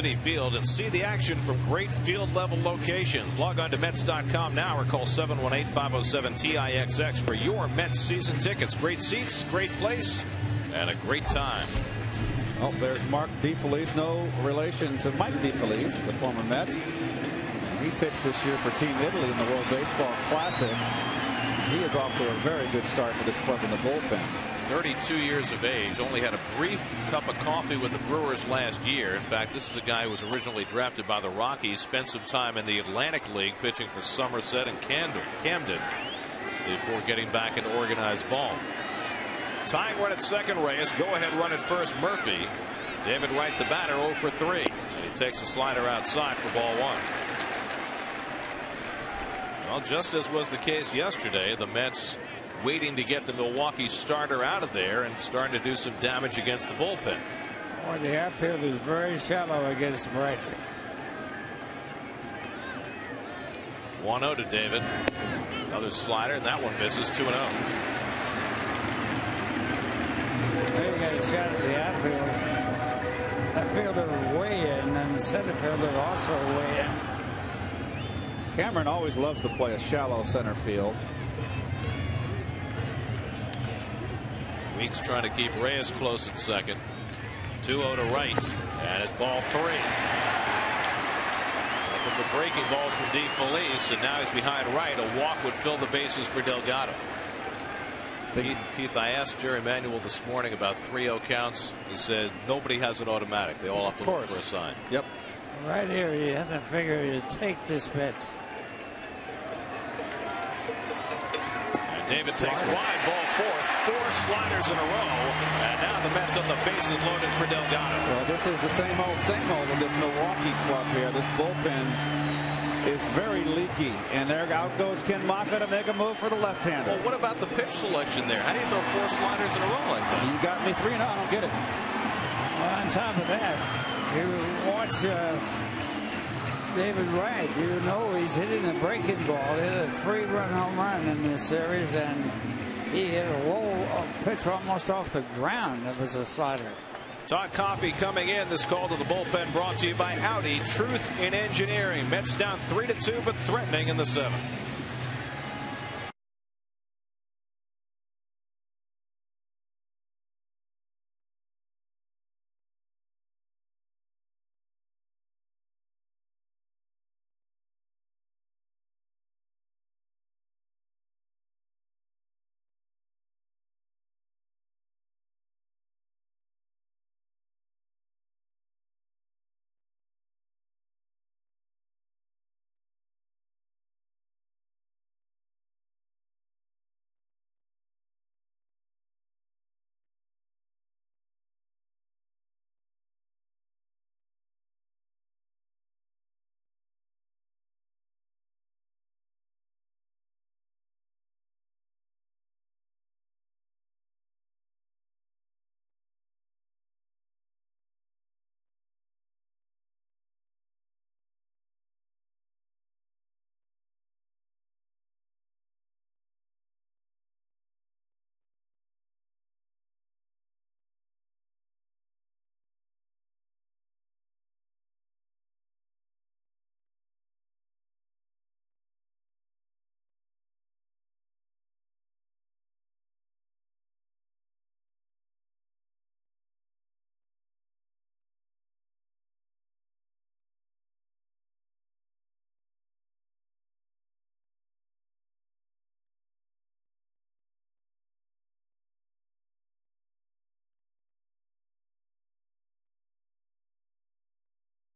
Citi Field and see the action from great field level locations. Log on to Mets.com now or call 718-507-TIXX for your Mets season tickets. Great seats, great place, and a great time. Oh, there's Mark DeFelice, no relation to Mike DeFelice, the former Met. He pitched this year for Team Italy in the World Baseball Classic. He is off to a very good start for this club in the bullpen. 32 years of age, only had a brief cup of coffee with the Brewers last year. In fact, this is a guy who was originally drafted by the Rockies, spent some time in the Atlantic League pitching for Somerset and Camden before getting back into organized ball. Tying run at second, Reyes. Go ahead run at first, Murphy. David Wright, the batter, 0 for 3. And he takes a slider outside for ball 1. Well, just as was the case yesterday, the Mets waiting to get the Milwaukee starter out of there and starting to do some damage against the bullpen. Boy, the outfield is very shallow against Bright. 1-0 to David. Another slider, and that one misses. 2-0. There you got a shot at the outfield. That fielder way in, and the center fielder also way in. Cameron always loves to play a shallow center field. Weeks trying to keep Reyes close at second. 2-0 to Wright, and it's ball 3. The breaking balls from DeFelice, and now he's behind Wright. A walk would fill the bases for Delgado. Keith, I asked Jerry Manuel this morning about 3-0 counts. He said nobody has an automatic. They all have to look for a sign. Yep. Right here, you have to figure you take this bet. David takes wide, ball 4th, 4 sliders in a row, and now the Mets on the bases loaded for Delgado. Well, this is the same old with this Milwaukee club here. This bullpen is very leaky, and there out goes Ken Maka to make a move for the left-hander. Well, what about the pitch selection there? How do you throw 4 sliders in a row like that? You got me 3. No, I don't get it. Well, on top of that, you watch David Wright, you know he's hitting a breaking ball. He hit a 3-run home run in this series, and he hit a low pitch almost off the ground. That was a slider. Todd Coffey coming in. This call to the bullpen brought to you by Audi. Truth in engineering. Mets down 3-2, but threatening in the 7th.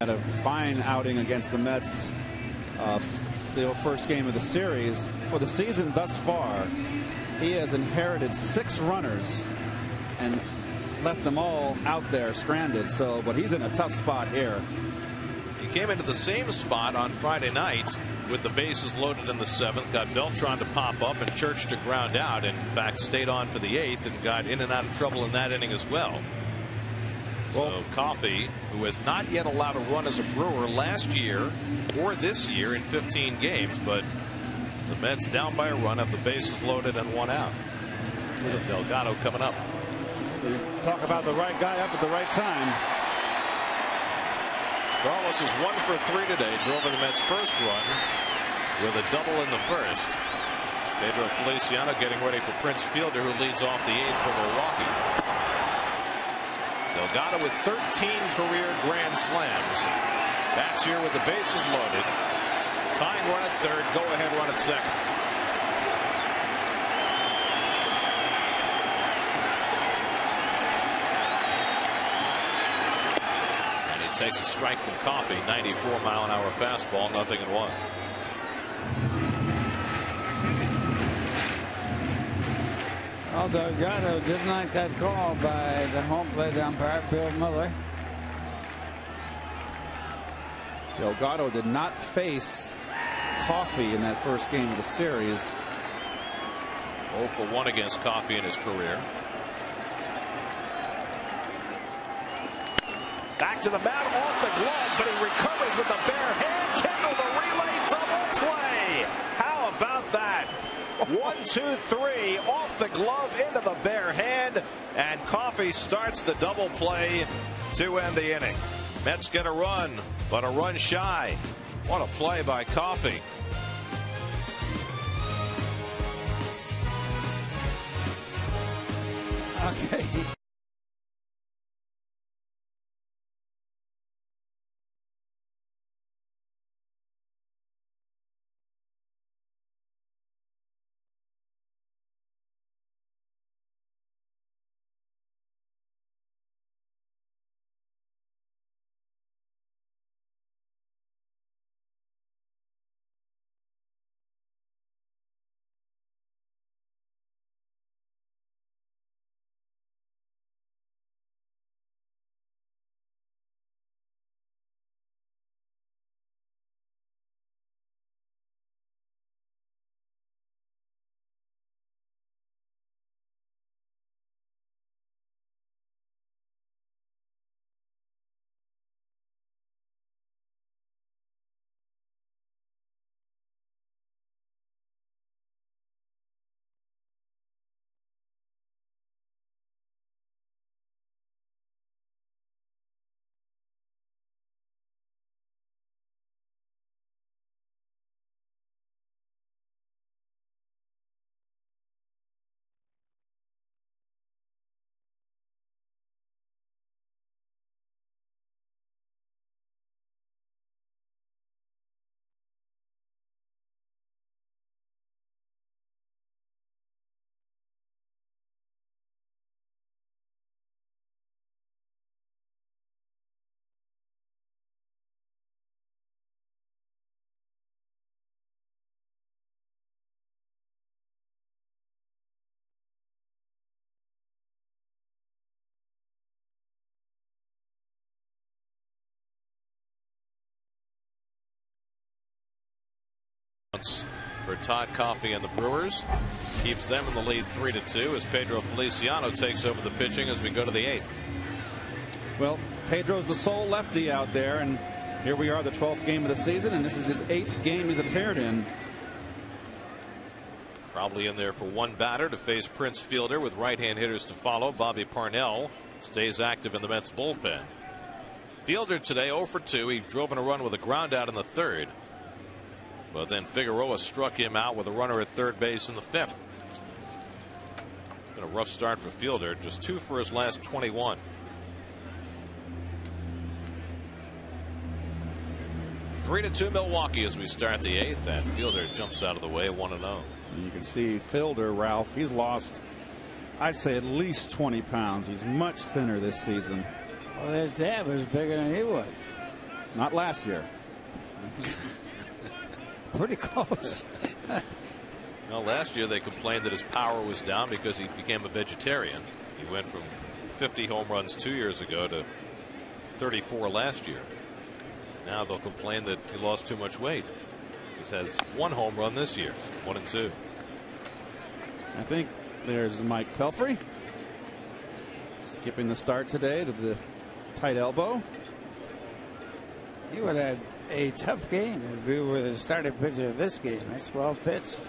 Had a fine outing against the Mets, the first game of the series. For the season thus far, he has inherited 6 runners and left them all out there stranded. But he's in a tough spot here. He came into the same spot on Friday night with the bases loaded in the 7th. Got Beltran to pop up and Church to ground out. And in fact, stayed on for the 8th and got in and out of trouble in that inning as well. So Coffey, who has not yet allowed a run as a Brewer last year or this year in 15 games, but the Mets down by a run, have the bases loaded and 1 out. Delgado coming up. Talk about the right guy up at the right time. Carlos is 1 for 3 today. Drove in the Mets' first run with a double in the first. Pedro Feliciano getting ready for Prince Fielder, who leads off the 8th for Milwaukee. Delgado with 13 career grand slams. Bats here with the bases loaded. Tying run at third, go ahead run at second. And he takes a strike from Coffey. 94-mile-an-hour fastball, 0-1. Well, Delgado didn't like that call by the home plate umpire, Bill Miller. Delgado did not face Coffey in that first game of the series. 0 for 1 against Coffey in his career. Back to the mound, off the glove, but he recovers with the bare hand. Kendall, the relay double play. How about that? 1, 2, 3 off the glove into the bare hand, and Coffey starts the double play to end the inning. Mets get a run, but a run shy. What a play by Coffey. Okay. For Todd Coffey and the Brewers, keeps them in the lead 3-2 as Pedro Feliciano takes over the pitching as we go to the 8th. Well, Pedro's the sole lefty out there, and here we are, the 12th game of the season, and this is his 8th game he's appeared in. Probably in there for one batter to face Prince Fielder with right-hand hitters to follow. Bobby Parnell stays active in the Mets bullpen. Fielder today 0 for 2. He drove in a run with a ground out in the 3rd. But then Figueroa struck him out with a runner at third base in the 5th. Been a rough start for Fielder, just 2 for his last 21. Three to 2 Milwaukee as we start the 8th, and Fielder jumps out of the way 1-0. You can see Fielder, Ralph, he's lost, I'd say, at least 20 pounds. He's much thinner this season. Well, his dad was bigger than he was. Not last year. Pretty close. Well, last year they complained that his power was down because he became a vegetarian. He went from 50 home runs 2 years ago to 34 last year. Now they'll complain that he lost too much weight. He has 1 home run this year, 1 and 2. I think there's Mike Pelfrey skipping the start today to the tight elbow. He would have had a tough game if he were the starting pitcher of this game. That's well pitched.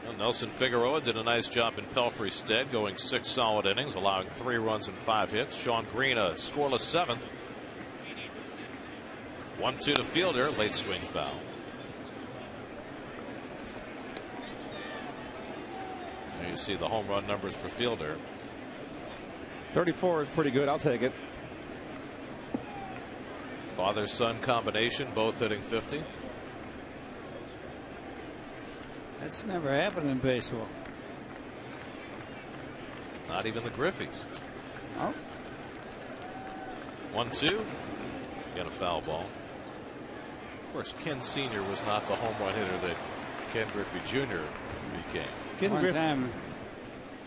Well, Nelson Figueroa did a nice job in Pelfrey's stead, going 6 solid innings, allowing 3 runs and 5 hits. Sean Green a scoreless 7th. 1-2 to Fielder. Late swing foul. There you see the home run numbers for Fielder. 34 is pretty good. I'll take it. Father-son combination, both hitting 50. That's never happened in baseball. Not even the Griffies. Oh. 1-2. Got a foul ball. Of course, Ken Sr. was not the home run hitter that Ken Griffey Jr. became. One time,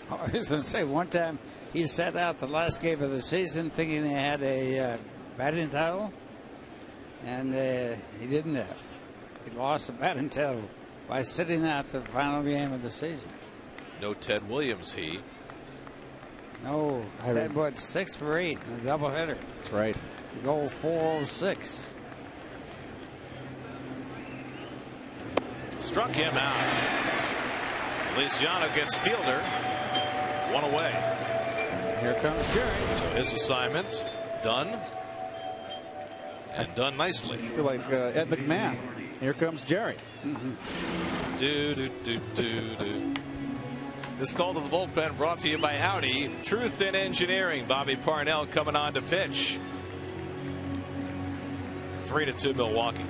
I was going to say, one time he sat out the last game of the season thinking he had a batting title, and he didn't have. He lost the batting title by sitting out the final game of the season. No Ted Williams, he. No, Ted, what, 6 for 8 in a doubleheader. That's right. To go 406. Struck him out. Feliciano gets Fielder. One away. Here comes Jerry. So his assignment done. And done nicely. I feel like Ed McMahon. Here comes Jerry. This call to the bullpen brought to you by Audi. Truth in Engineering. Bobby Parnell coming on to pitch. 3-2 Milwaukee.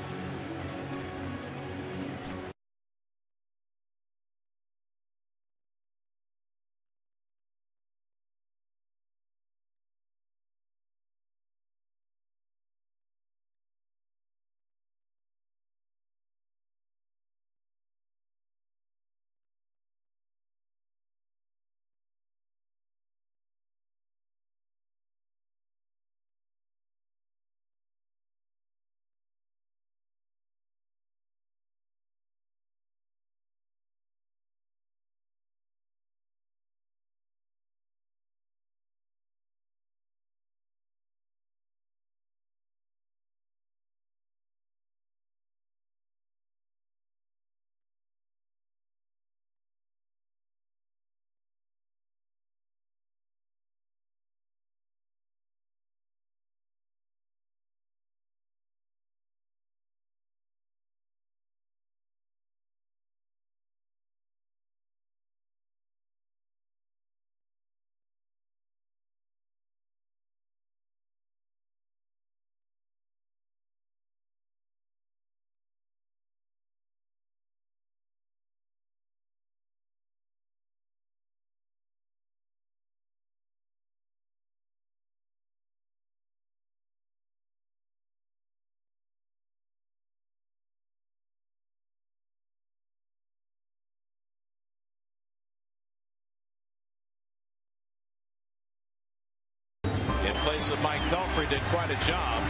In place of Mike Pelfrey, did quite a job.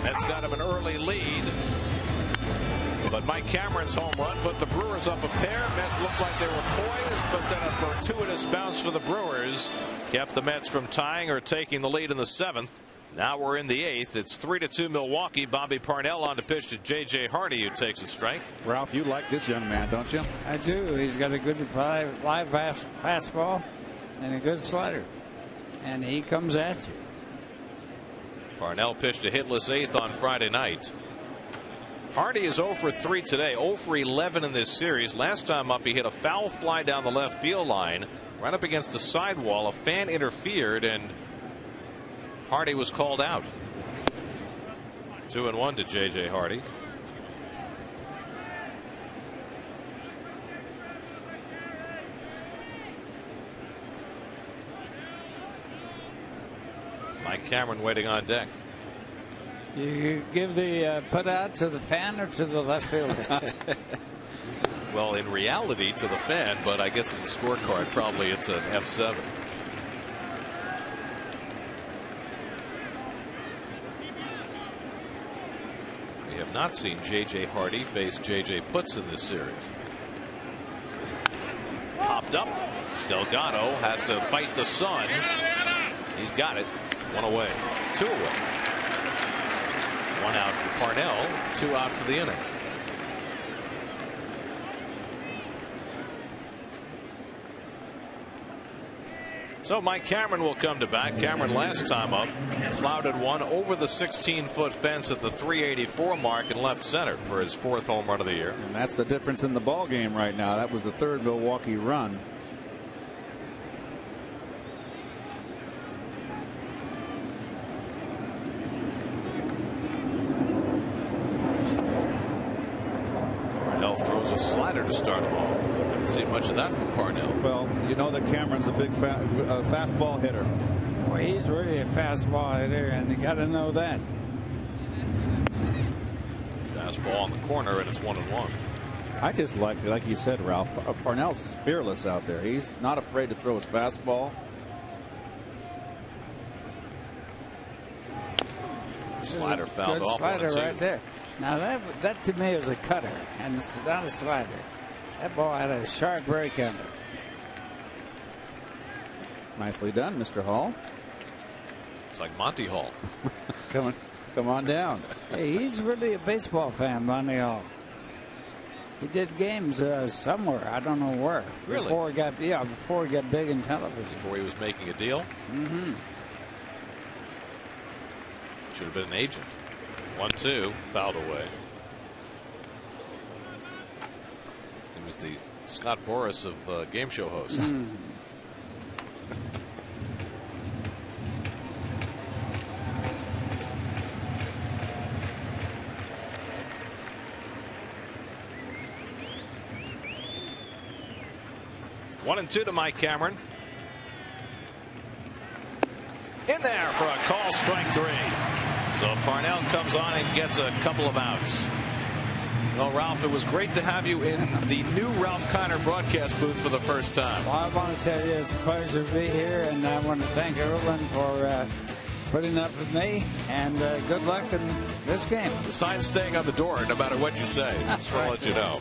That's got him an early lead. But Mike Cameron's home run put the Brewers up a pair. Mets looked like they were poised, but then a fortuitous bounce for the Brewers kept the Mets from tying or taking the lead in the 7th. Now we're in the 8th. It's 3-2 Milwaukee. Bobby Parnell on to pitch to J.J. Hardy, who takes a strike. Ralph, you like this young man, don't you? I do. He's got a good live fastball and a good slider. And he comes at you. Parnell pitched a hitless 8th on Friday night. Hardy is 0 for 3 today, 0 for 11 in this series. Last time up, he hit a foul fly down the left field line, right up against the sidewall. A fan interfered, and Hardy was called out. 2-1 to J.J. Hardy. Mike Cameron waiting on deck. You give the put out to the fan or to the left fielder? Well, in reality, to the fan, but I guess in the scorecard, probably it's an F7. We have not seen J.J. Hardy face J.J. Putz in this series. Popped up. Delgado has to fight the sun. He's got it. 1 away. 2 away. 1 out for Parnell. 2 out for the inning. So Mike Cameron will come to bat. Cameron last time up clouded one over the 16-foot fence at the 384 mark in left center for his 4th home run of the year. And that's the difference in the ball game right now. That was the 3rd Milwaukee run. Parnell throws a slider to start him off. Haven't seen much of that from Parnell. Well, you know that Cameron's a big fastball hitter. Well, he's really a fastball hitter, and you got to know that. Fastball on the corner, and it's 1-1. I just like you said, Ralph, Parnell's fearless out there. He's not afraid to throw his fastball. Slider fouled off. Good slider right there. Now that to me is a cutter, and it's not a slider. That ball had a sharp break on it. Nicely done, Mr. Hall. It's like Monty Hall. Come on down. Hey, he's really a baseball fan, Monty Hall. He did games somewhere. I don't know where. Really? Before he got big in television. Before he was making a deal. Mm-hmm. Should have been an agent. 1-2, fouled away. He was the Scott Boras of game show host. Mm. One and 2 to Mike Cameron. In there for a call, strike 3. So Parnell comes on and gets a couple of outs. Well, Ralph, it was great to have you in the new Ralph Kiner broadcast booth for the first time. Well, I want to tell you it's a pleasure to be here, and I want to thank everyone for putting up with me, and good luck in this game. The sign's staying on the door no matter what you say. Just want to let you know.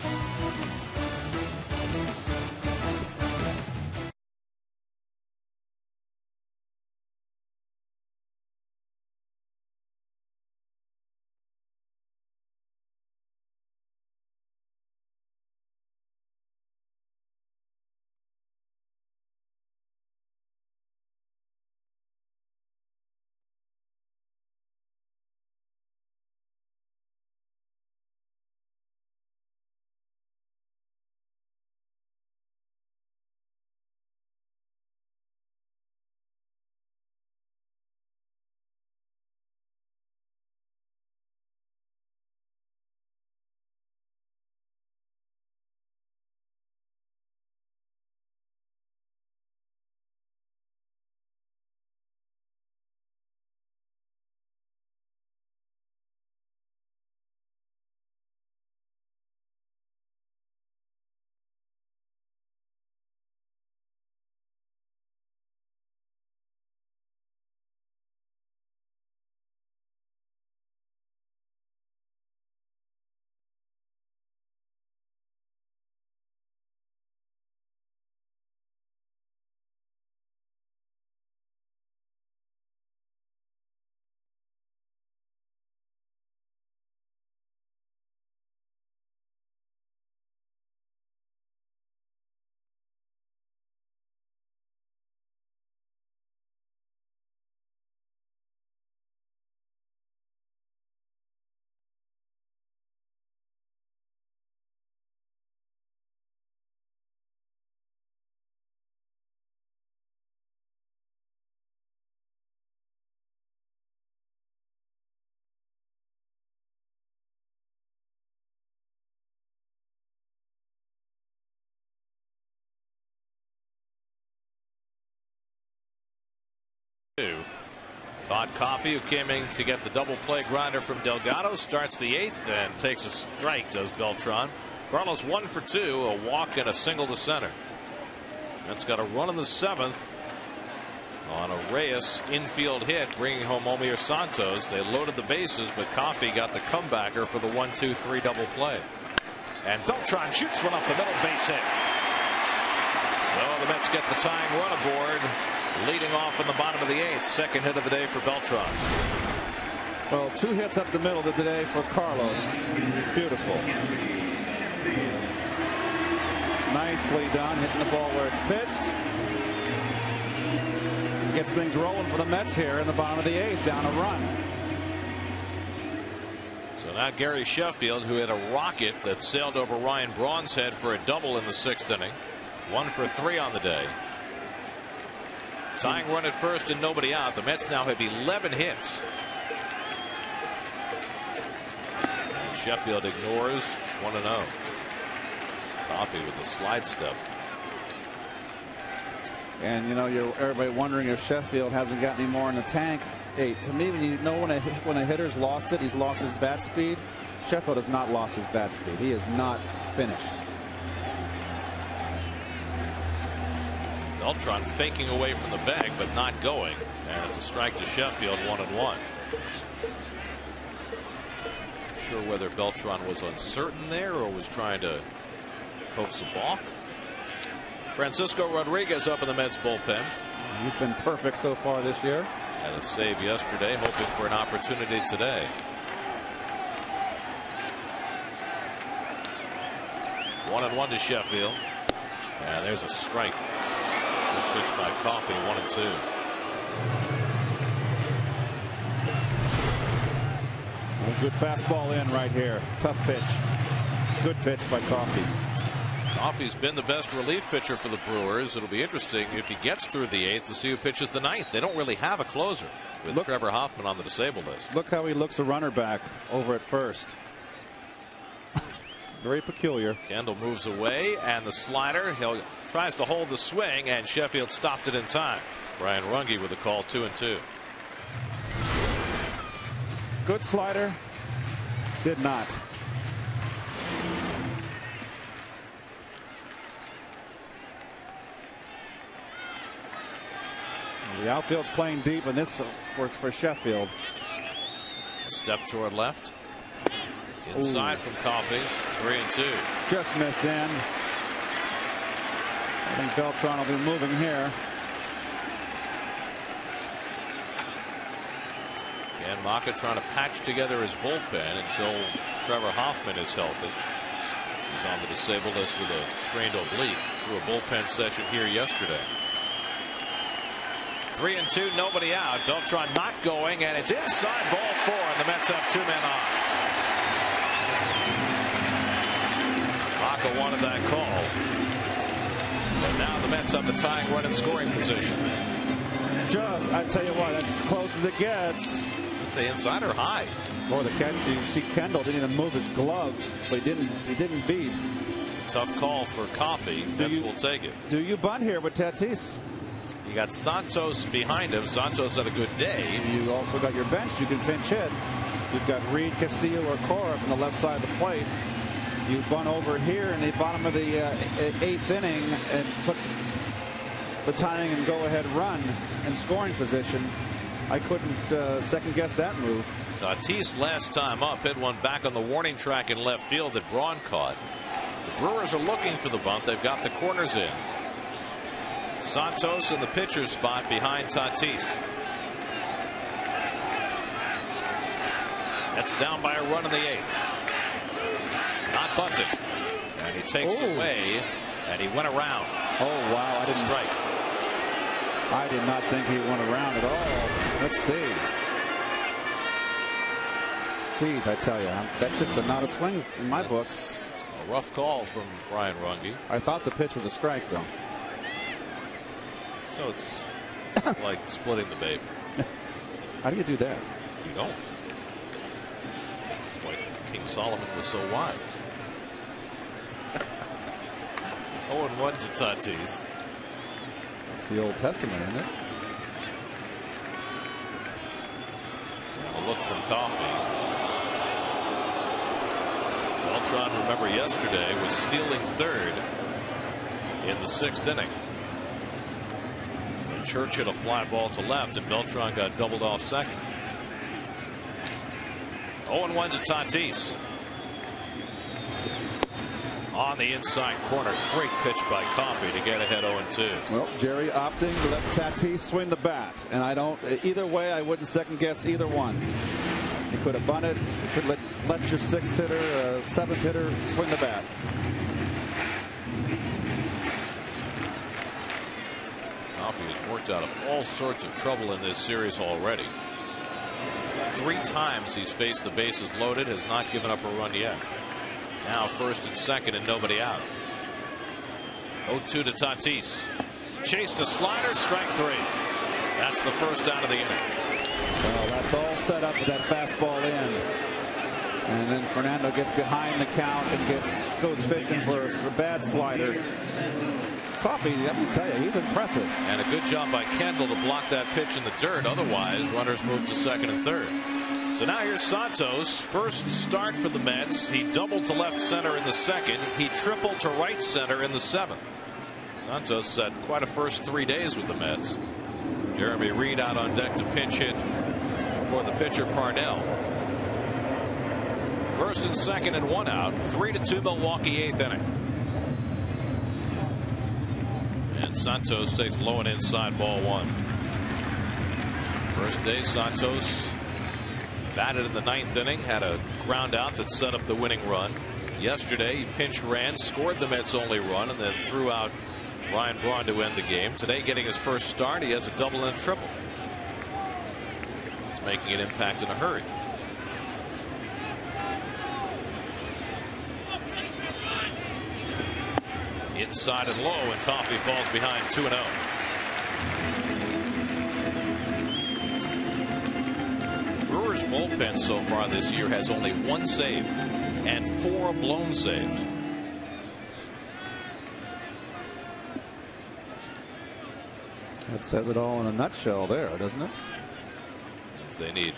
Todd Coffey, who came in to get the double play grinder from Delgado, starts the 8th and takes a strike, does Beltran. Carlos 1 for 2, a walk and a single to center. That's got a run in the 7th on a Reyes infield hit, bringing home Omir Santos. They loaded the bases, but Coffey got the comebacker for the 1-2-3 double play. And Beltran shoots one up the middle, base hit. So the Mets get the tying run aboard, leading off in the bottom of the 8th. Second hit of the day for Beltran. Well, 2 hits up the middle of the day for Carlos. Beautiful. Nicely done, hitting the ball where it's pitched. gets things rolling for the Mets here in the bottom of the 8th, down a run. So now Gary Sheffield, who had a rocket that sailed over Ryan Braun's head for a double in the 6th inning. 1 for 3 on the day. Tying run at first and nobody out. The Mets now have 11 hits. And Sheffield ignores 1-0. Coffee with the slide step. And you know, everybody wondering if Sheffield hasn't got any more in the tank. Hey, to me, when you know when a hitter's lost it, he's lost his bat speed. Sheffield has not lost his bat speed. He is not finished. Beltran faking away from the bag but not going, and it's a strike to Sheffield. 1-1. Not sure whether Beltran was uncertain there or was trying to coax a balk. Francisco Rodriguez up in the Mets bullpen. He's been perfect so far this year. Had a save yesterday, hoping for an opportunity today. 1-1 to Sheffield. And there's a strike. Good pitch by Coffee. 1-2. Good fastball in right here. Tough pitch. Good pitch by Coffee. Coffey's been the best relief pitcher for the Brewers. It'll be interesting if he gets through the 8th to see who pitches the 9th. They don't really have a closer with Trevor Hoffman on the disabled list. Look how he looks a runner back over at first. Very peculiar. Kendall moves away, and the slider. He tries to hold the swing, and Sheffield stopped it in time. Brian Runge with a call. 2-2. Good slider. Did not. The outfield's playing deep, and this for Sheffield. Step toward left. Inside from Coffee. 3-2. Just missed in. I think Beltran will be moving here. Ken Maka trying to patch together his bullpen until Trevor Hoffman is healthy. He's on the disabled list with a strained oblique through a bullpen session here yesterday. 3-2, nobody out. Beltran not going, and it's inside ball 4, and the Mets have 2 men on. Maka wanted that call, but now the Mets have the tying run in scoring position. I tell you what, that's as close as it gets. Let's say inside or high. Boy, the catch. You see Kendall didn't even move his glove, but he didn't beef. It's a tough call for Coffee. Mets will take it. Do you bunt here with Tatis? You got Santos behind him. Santos had a good day. You also got your bench. You can pinch hit. You've got Reed, Castillo, or Cora from the left side of the plate. You bunt over here in the bottom of the 8th inning and put the tying and go-ahead run in scoring position. I couldn't second guess that move. Tatis last time up hit one back on the warning track in left field that Braun caught. The Brewers are looking for the bunt. They've got the corners in. Santos in the pitcher's spot behind Tatis. That's down by a run in the 8th. Not bunted. And he takes it away, and he went around. Oh, wow. That's a strike. I did not think he went around at all. Let's see. Geez, I tell you, that's just not a swing in my book. A rough call from Brian Runge. I thought the pitch was a strike, though. So it's like splitting the baby. How do you do that? You don't. That's why King Solomon was so wise. 0-1 to Tatis. That's the Old Testament, isn't it? A look from Coffee. Beltran, remember yesterday, was stealing third in the 6th inning. Church hit a fly ball to left, and Beltran got doubled off second. 0-1 to Tatis. On the inside corner, great pitch by Coffee to get ahead 0-2. Well, Jerry opting to let Tatis swing the bat, and I don't. Either way, I wouldn't second guess either one. He could have bunted. He could let your 6th hitter, 7th hitter swing the bat. Coffee is worked out of all sorts of trouble in this series already. 3 times he's faced the bases loaded, has not given up a run yet. Now first and second and nobody out. 0-2 to Tatis. Chased a slider, strike 3. That's the first out of the inning. Well, that's all set up with that fastball in. And then Fernando gets behind the count and goes fishing for a bad slider. Coffee, let me tell you, he's impressive. And a good job by Kendall to block that pitch in the dirt. Otherwise, runners move to second and third. So now here's Santos. First start for the Mets. He doubled to left center in the second. He tripled to right center in the seventh. Santos had quite a first 3 days with the Mets. Jeremy Reed out on deck to pinch hit for the pitcher Parnell. First and second and 1 out. 3-2 Milwaukee, 8th inning. And Santos takes low and inside, ball 1. First day, Santos batted in the 9th inning, had a ground out that set up the winning run. Yesterday, he pinch ran, scored the Mets' only run, and then threw out Ryan Braun to end the game. Today, getting his first start, he has a double and a triple. It's making an impact in a hurry. Inside and low, and Coffey falls behind 2-0. Brewers bullpen so far this year has only 1 save and 4 blown saves. That says it all in a nutshell there, doesn't it? They need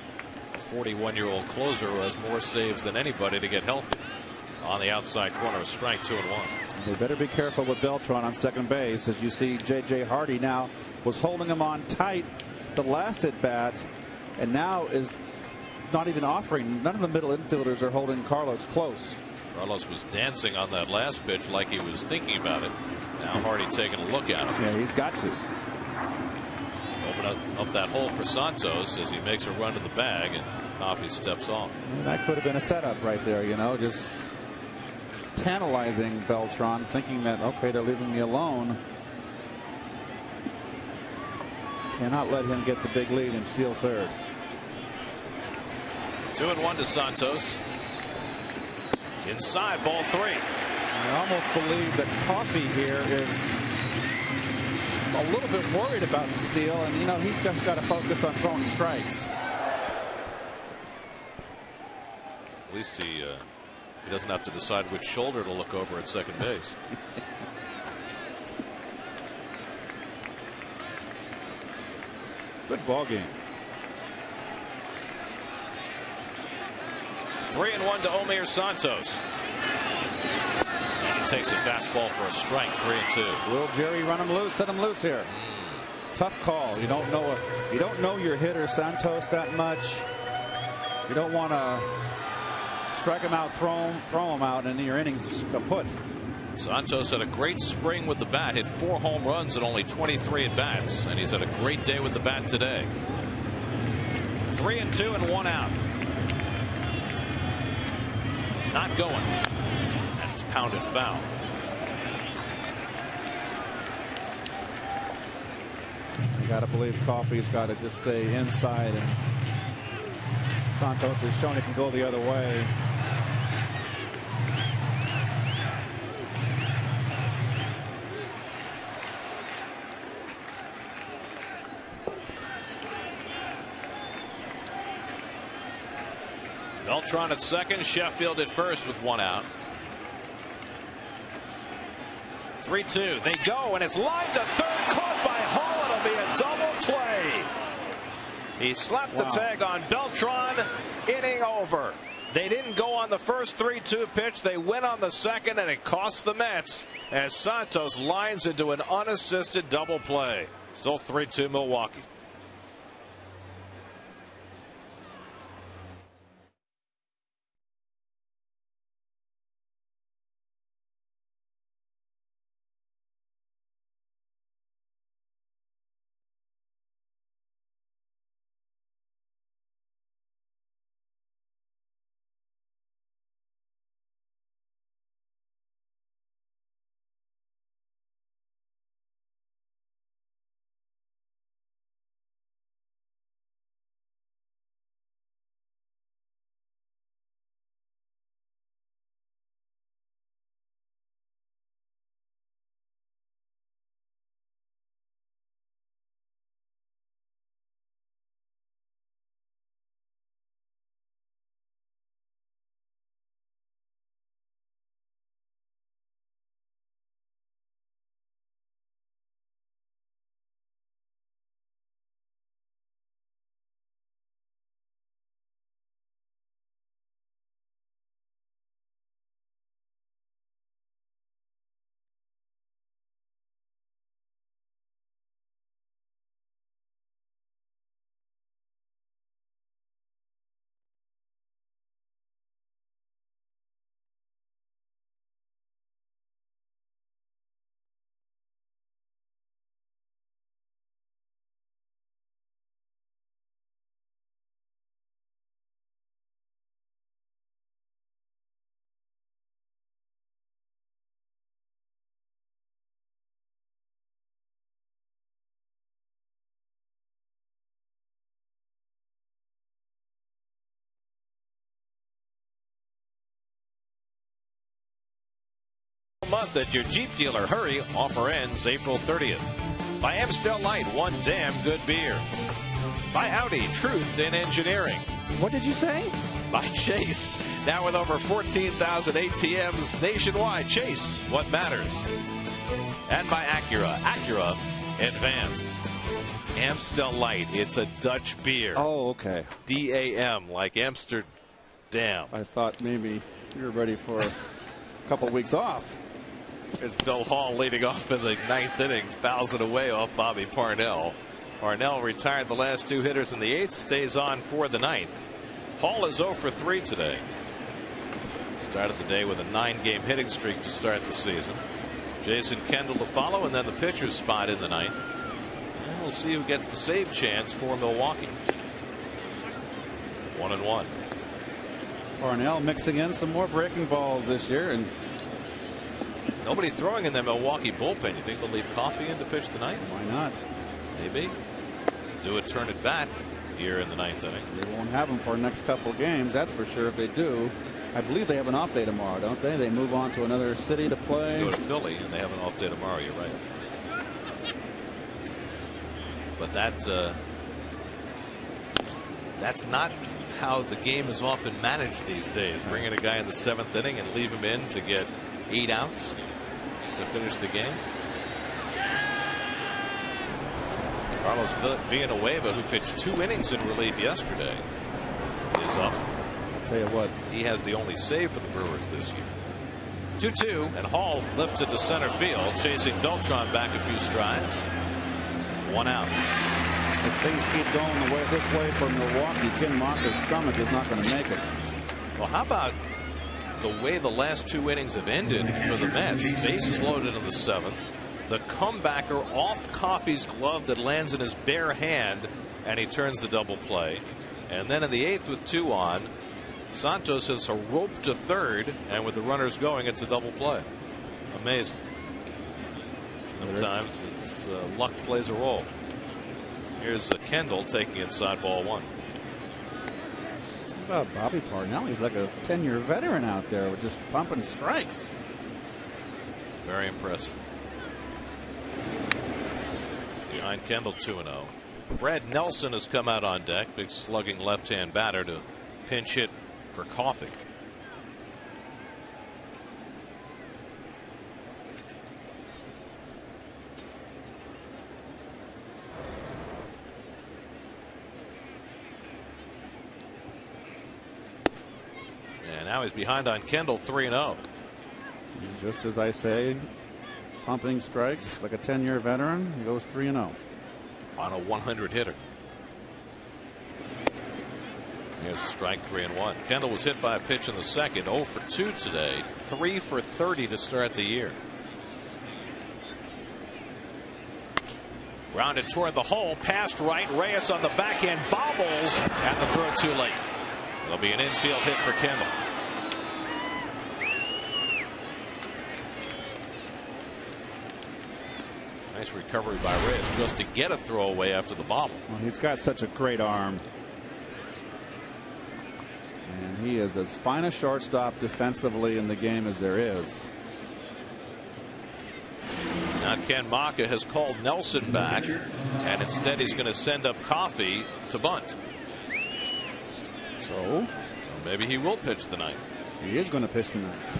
a 41-year-old closer who has more saves than anybody to get healthy. On the outside corner, a strike, 2-1. They better be careful with Beltran on second base. As you see, J.J. Hardy now was holding him on tight the last at bat, and now is not even offering. None of the middle infielders are holding Carlos close. Carlos was dancing on that last pitch like he was thinking about it. Now Hardy taking a look at him. Yeah, he's got to open up that hole for Santos as he makes a run to the bag, and Coffey steps off. That could have been a setup right there, you know, just tantalizing Beltran, thinking that, okay, they're leaving me alone. Cannot let him get the big lead and steal third. 2-1 to Santos. Inside, ball 3. I almost believe that Coffey here is a little bit worried about the steal, and you know, he's just got to focus on throwing strikes. At least he doesn't have to decide which shoulder to look over at second base. Good ball game. 3-1 to Omir Santos. And he takes a fastball for a strike. 3-2. Will Jerry run him loose? Set him loose here. Tough call. You don't know your hitter Santos that much. You don't want to strike him out, throw him out, and your innings kaput. Santos had a great spring with the bat, hit 4 home runs and only 23 at bats, and he's had a great day with the bat today. 3-2 and 1 out. Not going, and it's pounded foul. You got to believe Coffey's got to just stay inside, and Santos has shown he can go the other way. Beltran at second, Sheffield at first with 1 out. 3-2. They go, and it's lined to third, caught by Hall. It'll be a double play. He slapped the tag on Beltran. Inning over. They didn't go on the first 3-2 pitch. They went on the second, and it cost the Mets as Santos lines into an unassisted double play. Still 3-2 Milwaukee. month at your Jeep dealer. Hurry, offer ends April 30th. By Amstel Light, one damn good beer. By Audi, truth in engineering. What did you say? By Chase, now with over 14,000 ATMs nationwide. Chase, what matters. And by Acura Advance. Amstel Light, it's a Dutch beer. Oh, okay. D-A-M, like Amsterdam. I thought maybe you were ready for a couple weeks off. It's Bill Hall leading off in the 9th inning, fouls it away off Bobby Parnell. Parnell retired the last 2 hitters in the 8th, stays on for the 9th. Hall is 0 for 3 today. Started the day with a 9-game hitting streak to start the season. Jason Kendall to follow, and then the pitcher's spot in the 9th. And we'll see who gets the save chance for Milwaukee. 1-1. Parnell mixing in some more breaking balls this year, and nobody throwing in the Milwaukee bullpen. You think they'll leave Coffey in to pitch the 9th? Why not? Maybe. Do a turn at bat here in the 9th inning. They won't have him for the next couple games, that's for sure. If they do, I believe they have an off day tomorrow, don't they? They move on to another city to play. They go to Philly, and they have an off day tomorrow. You're right. But that's not how the game is often managed these days. Bring in a guy in the 7th inning and leave him in to get 8 outs to finish the game. Carlos Villanueva, who pitched 2 innings in relief yesterday, is up. I'll tell you what, he has the only save for the Brewers this year. 2-2, and Hall lifted to center field, chasing Beltran back a few strides. 1 out. if things keep going this way for Milwaukee, Ken Maka's stomach is not going to make it. Well, how about the way the last 2 innings have ended for the Mets? Bases loaded in the 7th. The comebacker off Coffey's glove that lands in his bare hand, and he turns the double play. And then in the 8th with 2 on, Santos has a rope to third, and with the runners going, it's a double play. Amazing. Sometimes it's, luck plays a role. Here's Kendall taking inside ball 1. How about Bobby Parnell? He's like a 10-year veteran out there with just pumping strikes. Very impressive. Behind Kendall, 2-0. Brad Nelson has come out on deck. Big slugging left-hand batter to pinch hit for Coffey. And now he's behind on Kendall, 3-0. Just as I say, pumping strikes like a 10-year veteran. He goes 3-0 on a 100 hitter. Here's a strike, 3-1. Kendall was hit by a pitch in the 2nd, 0 for 2 today, 3 for 30 to start the year. Grounded toward the hole, past right. Reyes on the backhand, bobbles, and the throw too late. There'll be an infield hit for Kendall. Nice recovery by Reyes just to get a throw away after the bobble. Well, he's got such a great arm. And he is as fine a shortstop defensively in the game as there is. Now Ken Maka has called Nelson back, and instead he's going to send up Coffey to bunt. So maybe he will pitch the 9th. He is going to pitch the 9th.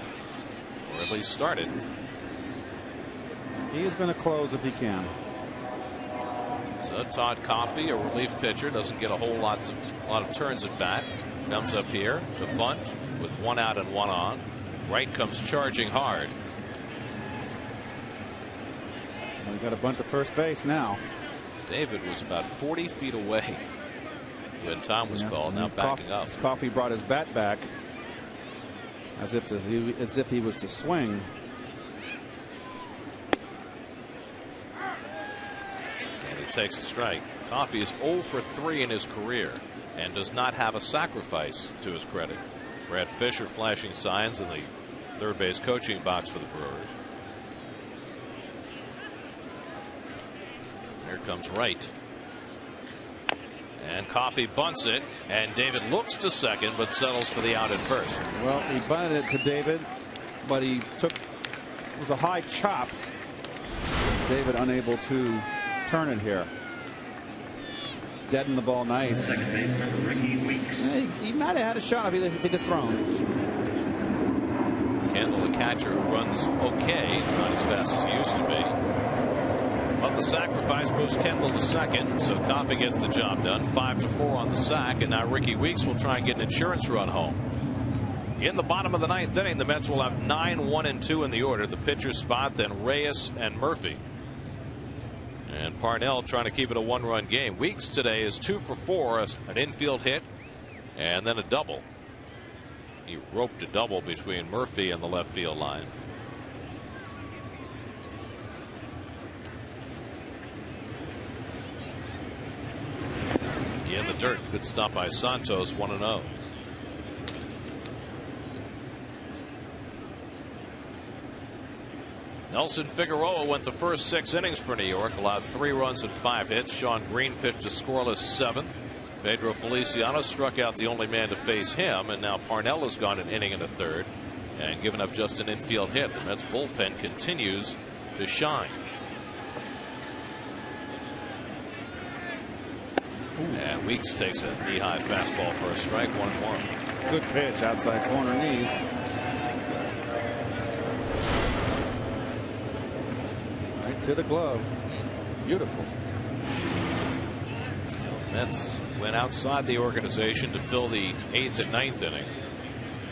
Or at least start it. He is going to close if he can. So Todd Coffey, a relief pitcher, doesn't get a whole lot of turns at bat. Comes up here to bunt with 1 out and 1 on. Right comes charging hard. Well, we got a bunt to first base now. David was about 40 feet away when Tom was called. Now backing up. Coffey brought his bat back as if he was to swing. And he takes a strike. Coffey is 0 for 3 in his career and does not have a sacrifice to his credit. Brad Fisher flashing signs in the third base coaching box for the Brewers. Here comes Wright. And Coffey bunts it, and David looks to second but settles for the out at first. Well, he bunted it to David, but he took It was a high chop. David unable to turn it here. Deadened the ball nice. He might have had a shot if he'd have thrown. Kendall, the catcher, runs okay, not as fast as he used to be. But the sacrifice moves Kendall to second, so Coffey gets the job done. 5-4 on the sack, and now Ricky Weeks will try and get an insurance run home. In the bottom of the ninth inning, the Mets will have 9, 1, and 2 in the order. The pitcher's spot, then Reyes and Murphy. And Parnell trying to keep it a one-run game. Weeks today is 2 for 4, an infield hit, and then a double. He roped a double between Murphy and the left field line. He in the dirt. Good stop by Santos. 1-0. Nelson Figueroa went the first 6 innings for New York, allowed 3 runs and 5 hits. Sean Green pitched a scoreless 7th. Pedro Feliciano struck out the only man to face him, and now Parnell has gone an inning and a third and given up just an infield hit. The Mets bullpen continues to shine. And Weeks takes a knee-high fastball for a strike. 1-1. Good pitch outside corner knees. Right to the glove. Beautiful. Mets went outside the organization to fill the 8th and 9th inning,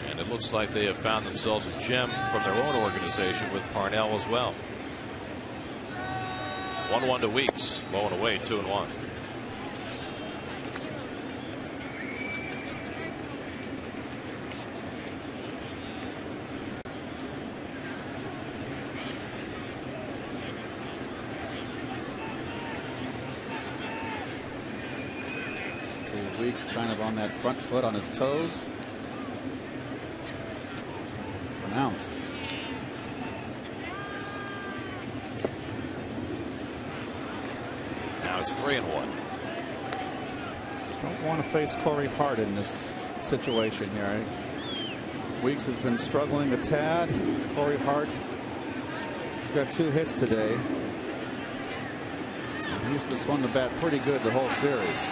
and it looks like they have found themselves a gem from their own organization with Parnell as well. 1-1 to Weeks. Low and away. 2-1. Weeks kind of on that front foot, on his toes. Pronounced. Now it's 3-1. Don't want to face Corey Hart in this situation here. Weeks has been struggling a tad. Corey Hart has got 2 hits today. He's been swung the bat pretty good the whole series.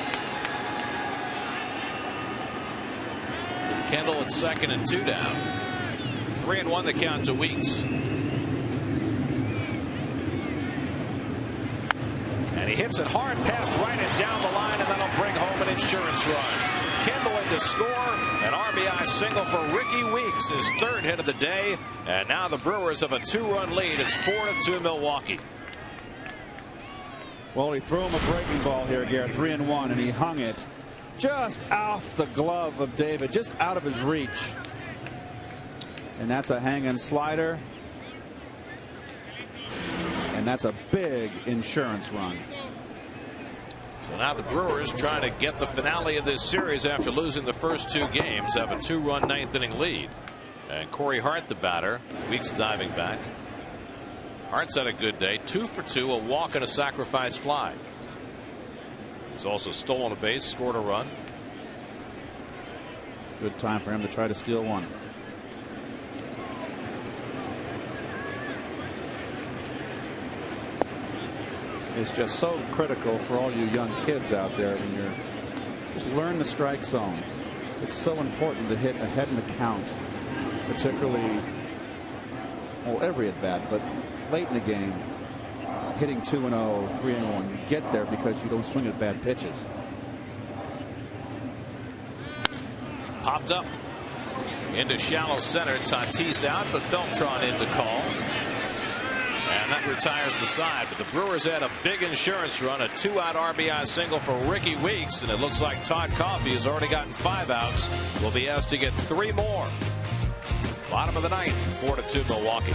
Kendall at second and 2 down. 3-1 the count to Weeks. And he hits it hard past right and down the line, and that'll bring home an insurance run. Kendall in to score. An RBI single for Ricky Weeks, his 3rd hit of the day. And now the Brewers have a 2-run lead. It's 4-2 Milwaukee. Well, he threw him a breaking ball here, Garrett. 3-1, and he hung it just off the glove of David, just out of his reach. And that's a hanging slider. And that's a big insurance run. So now the Brewers trying to get the finale of this series after losing the first 2 games, have a 2-run 9th inning lead. And Corey Hart, the batter. Weeks diving back. Hart's had a good day. 2 for 2, a walk and a sacrifice fly. He's also stolen a base, scored a run. Good time for him to try to steal one. It's just so critical for all you young kids out there when you're just learn the strike zone. It's so important to hit ahead in the count, particularly, well, every at bat, but late in the game. Hitting 2-0, 3-1, you get there because you don't swing at bad pitches. Popped up into shallow center. Tatis out, but Beltran in to call. And that retires the side. But the Brewers had a big insurance run, a 2-out RBI single for Ricky Weeks. And it looks like Todd Coffey has already gotten 5 outs. Will be asked to get 3 more. Bottom of the ninth, 4-2 Milwaukee.